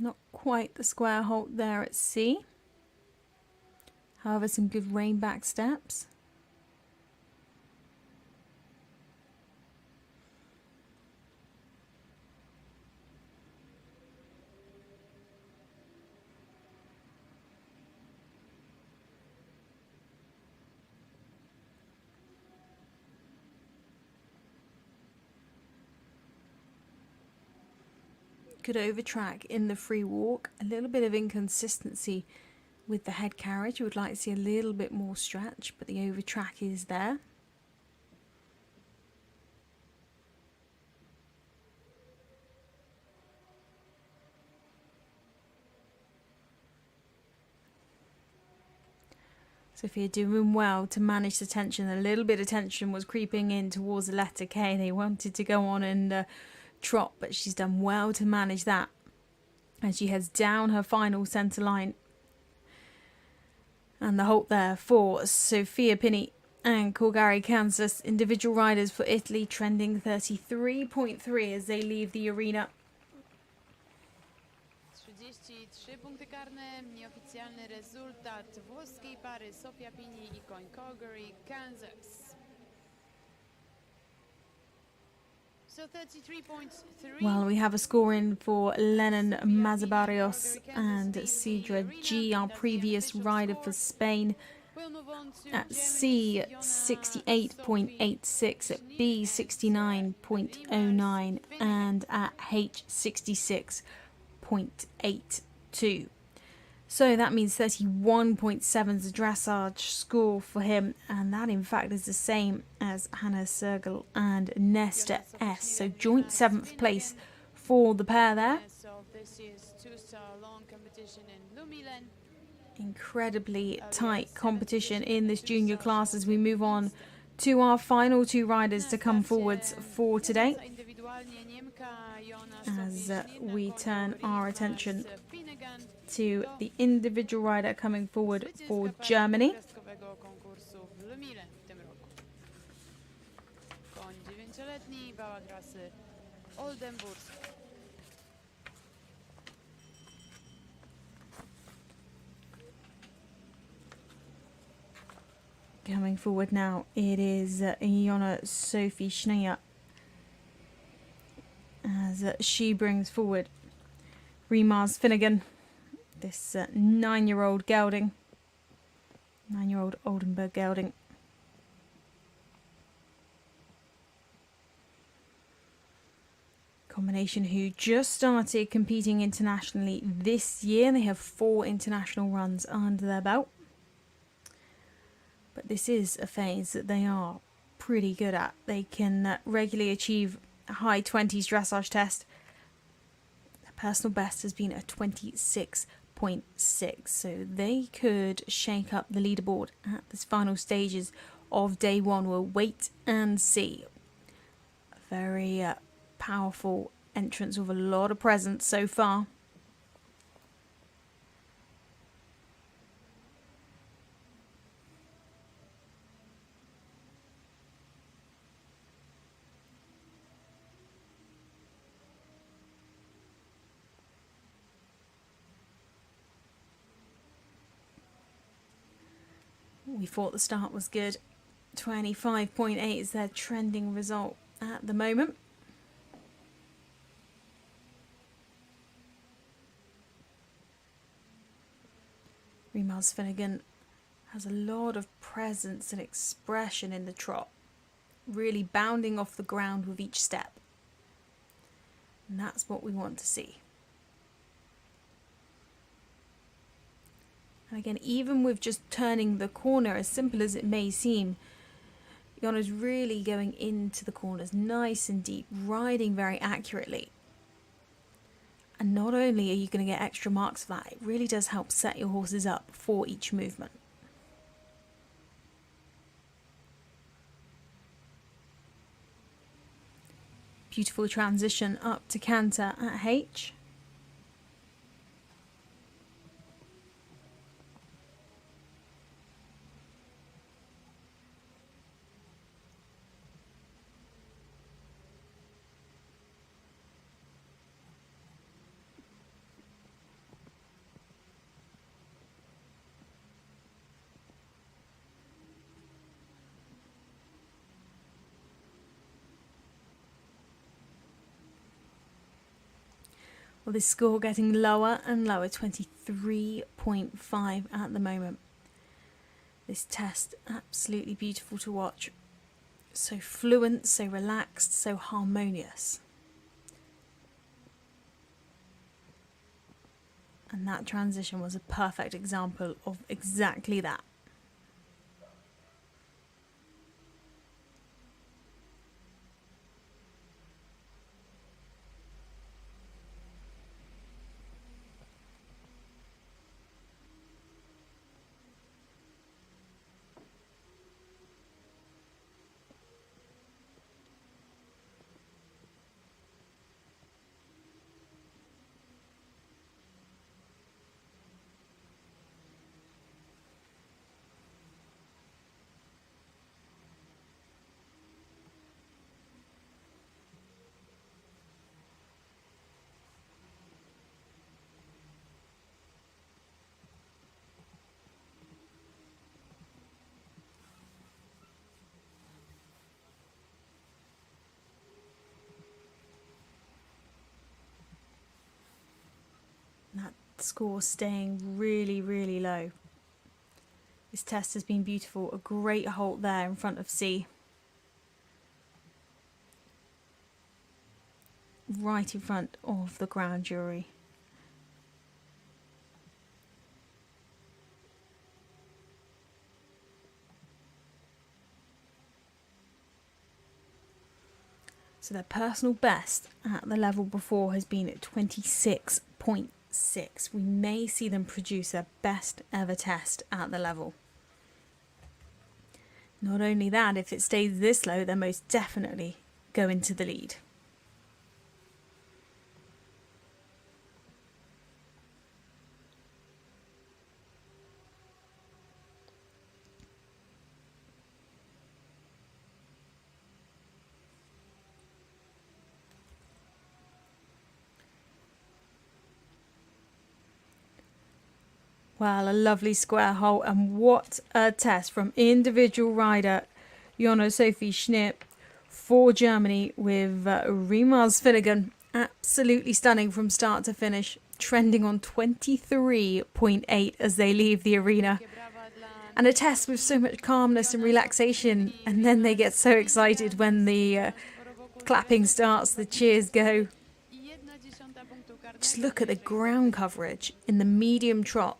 Not quite the square halt there at C. However, some good rein back steps. Good overtrack in the free walk. A little bit of inconsistency with the head carriage. You would like to see a little bit more stretch, but the overtrack is there. Sophia doing well to manage the tension. A little bit of tension was creeping in towards the letter K. They wanted to go on and trot, but she's done well to manage that as she heads down her final centre line. And the halt there for Sophia Pinney and Bulgaria, Kansas. Individual riders for Italy trending 33.3 as they leave the arena. 33 punkty karne, nieoficjalny rezultat włoskiej pary Sofia Pini i koń Calgary, Kansas. So 33.3. Well, we have a score in for Lennon Mazabarios and CH-EU-J-CCI2, our previous rider for Spain, at C 68.86, at B 69.09, and at H 66.82. So that means 31.7 is the dressage score for him, and that in fact is the same as Hannah Strzegom and Nesta S. So joint 7th place for the pair there. Incredibly tight competition in this junior class as we move on to our final two riders to come forwards for today. As we turn our attention to the individual rider coming forward for Germany. Coming forward now, it is Iona Sophie Schneier as she brings forward Remars Finnegan, this 9-year-old gelding, 9-year-old Oldenburg gelding. Combination who just started competing internationally this year. They have 4 international runs under their belt. But this is a phase that they are pretty good at. They can regularly achieve a high 20s dressage test. Their personal best has been a 26.6, so they could shake up the leaderboard at this final stages of day one. We'll wait and see. A very powerful entrance with a lot of presence so far. We thought the start was good. 25.8 is their trending result at the moment. Remars Finnegan has a lot of presence and expression in the trot, really bounding off the ground with each step. And that's what we want to see. And again, even with just turning the corner, as simple as it may seem, Iona's really going into the corners nice and deep, riding very accurately. And not only are you going to get extra marks for that, it really does help set your horses up for each movement. Beautiful transition up to canter at H. Well, this score getting lower and lower, 23.5 at the moment. This test, absolutely beautiful to watch. So fluent, so relaxed, so harmonious. And that transition was a perfect example of exactly that. That score staying really, really low. This test has been beautiful. A great halt there in front of C. Right in front of the grand jury. So their personal best at the level before has been at 26.6. We may see them produce their best ever test at the level. Not only that, if it stays this low, they'll most definitely go into the lead. Well, a lovely square hole, and what a test from individual rider Jonna Sophie Schnipp for Germany with Rima's Finnegan. Absolutely stunning from start to finish, trending on 23.8 as they leave the arena. And a test with so much calmness and relaxation, and then they get so excited when the clapping starts, the cheers go. Just look at the ground coverage in the medium trot.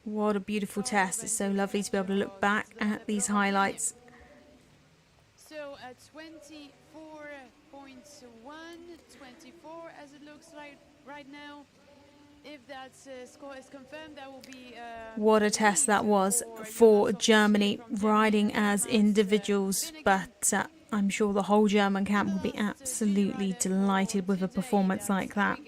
What a beautiful test. It's so lovely to be able to look back at these highlights. So 24.1, 24 as it looks like right now. If that score is confirmed, that will be... What a test that was for Germany, riding as individuals, but I'm sure the whole German camp will be absolutely delighted with a performance like that.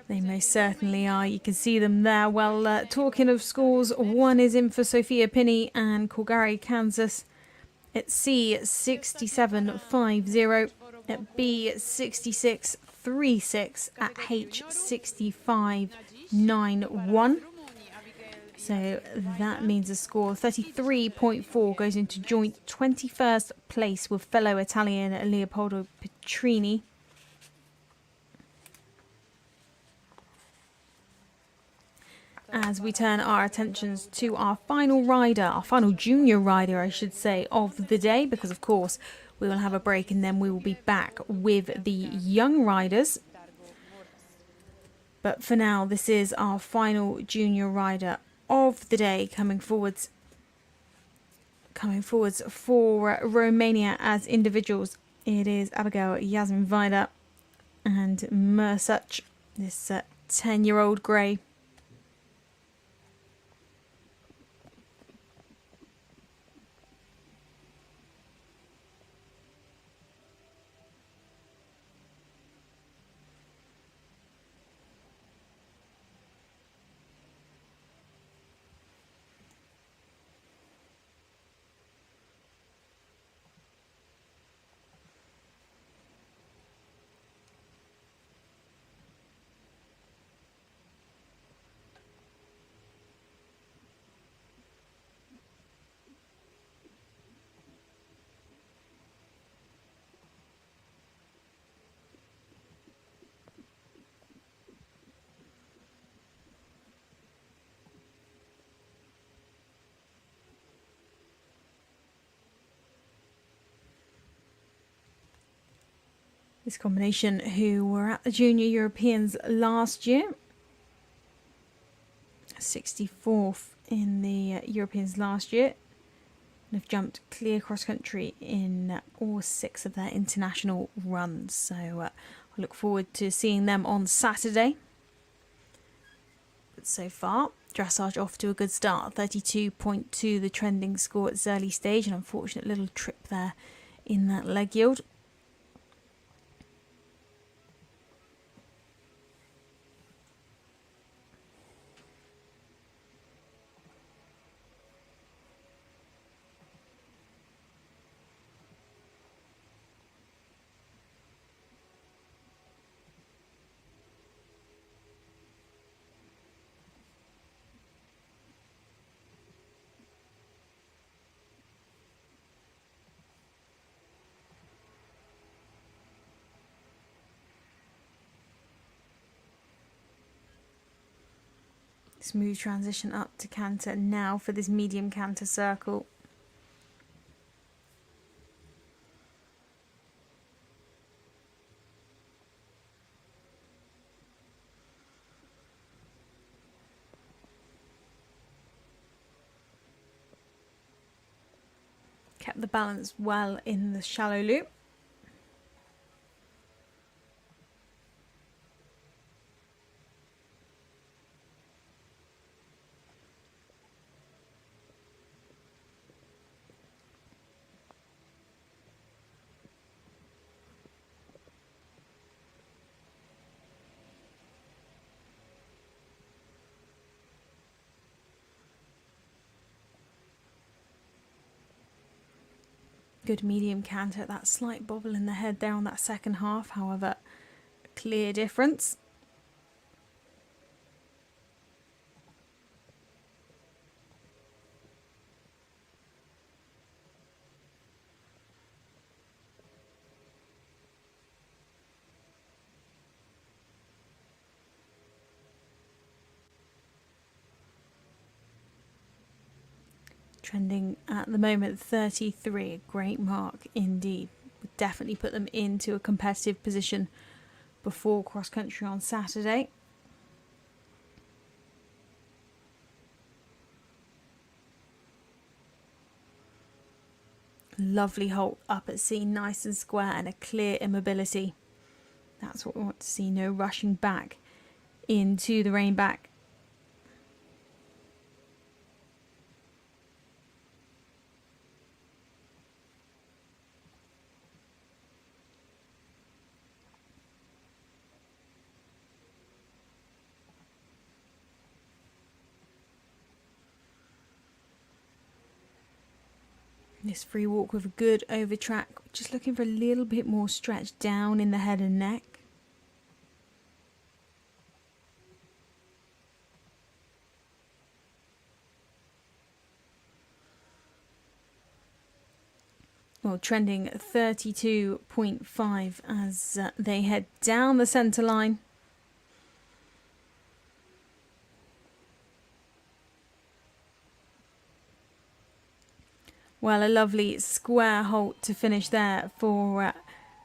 They most certainly are. You can see them there. Well, talking of scores, one is in for Sophia Pinney and Calgary, Kansas. At C, 67.50. At B, 66.36. At H, 65.91. So that means a score of 33.4 goes into joint 21st place with fellow Italian Leopoldo Petrini. As we turn our attentions to our final rider, our final junior rider, I should say, of the day, because of course we will have a break and then we will be back with the young riders. But for now, this is our final junior rider of the day coming forwards for Romania as individuals. It is Abigail Yazminvaida and Mersuch, this 10-year-old grey. This combination who were at the Junior Europeans last year. 64th in the Europeans last year. And have jumped clear cross country in all 6 of their international runs. So I look forward to seeing them on Saturday. But so far, Dressage off to a good start. 32.2 the trending score at this early stage. An unfortunate little trip there in that leg yield. Smooth transition up to canter now for this medium canter circle. Kept the balance well in the shallow loop. Good medium canter, that slight bobble in the head there on that second half, however, a clear difference. Trending at the moment 33, a great mark indeed. Would definitely put them into a competitive position before cross country on Saturday. Lovely halt up at sea, nice and square, and a clear immobility. That's what we want to see, no rushing back into the rain back. This free walk with a good over track, just looking for a little bit more stretch down in the head and neck. Well, trending 32.5 as they head down the centre line. Well, a lovely square halt to finish there for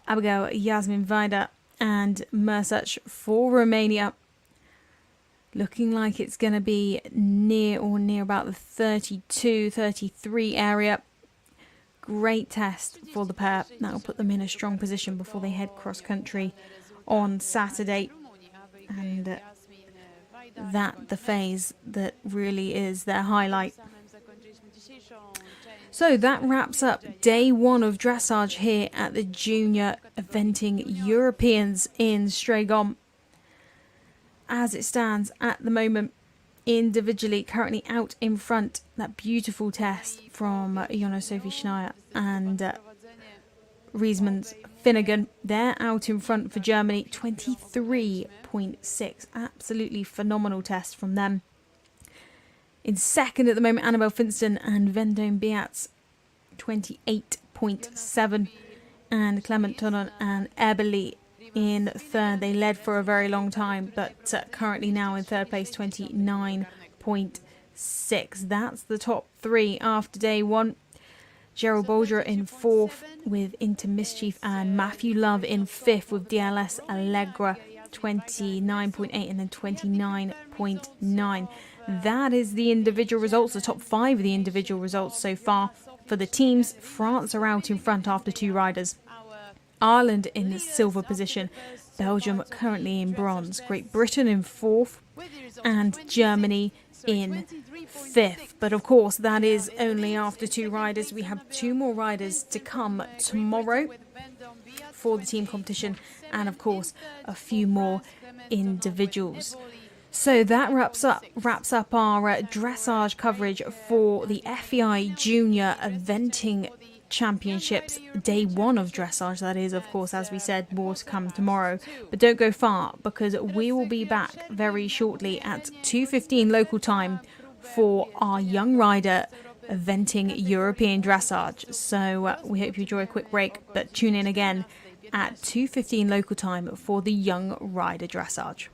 Abigail Yasmin Vida and Mersuch for Romania. Looking like it's going to be near about the 32, 33 area. Great test for the pair. That will put them in a strong position before they head cross country on Saturday. And that the phase that really is their highlight. So that wraps up day 1 of dressage here at the Junior Eventing Europeans in Strzegom. As it stands at the moment, individually, currently out in front, that beautiful test from Sophie Schneier and Riesmans Finnegan. They're out in front for Germany, 23.6. Absolutely phenomenal test from them. In second at the moment, Annabelle Finston and Vendome Beats, 28.7. And Clement Tonon and Eberly in third. They led for a very long time, but currently now in third place, 29.6. That's the top 3 after day 1. Gerald Bolger in 4th with Into Mischief, and Matthew Love in 5th with DLS Allegra 29.8 and then 29.9. That is the individual results, the top 5 of the individual results so far. For the teams, France are out in front after 2 riders. Ireland in the silver position, Belgium currently in bronze, Great Britain in 4th, and Germany in 5th. But of course, that is only after 2 riders. We have 2 more riders to come tomorrow for the team competition, and of course a few more individuals. So that wraps up our dressage coverage for the FEI Junior Eventing Championships, day 1 of dressage. That is, of course, as we said, more to come tomorrow. But don't go far, because we will be back very shortly at 2:15 local time for our young rider eventing European dressage. So we hope you enjoy a quick break, but tune in again at 2:15 local time for the young rider dressage.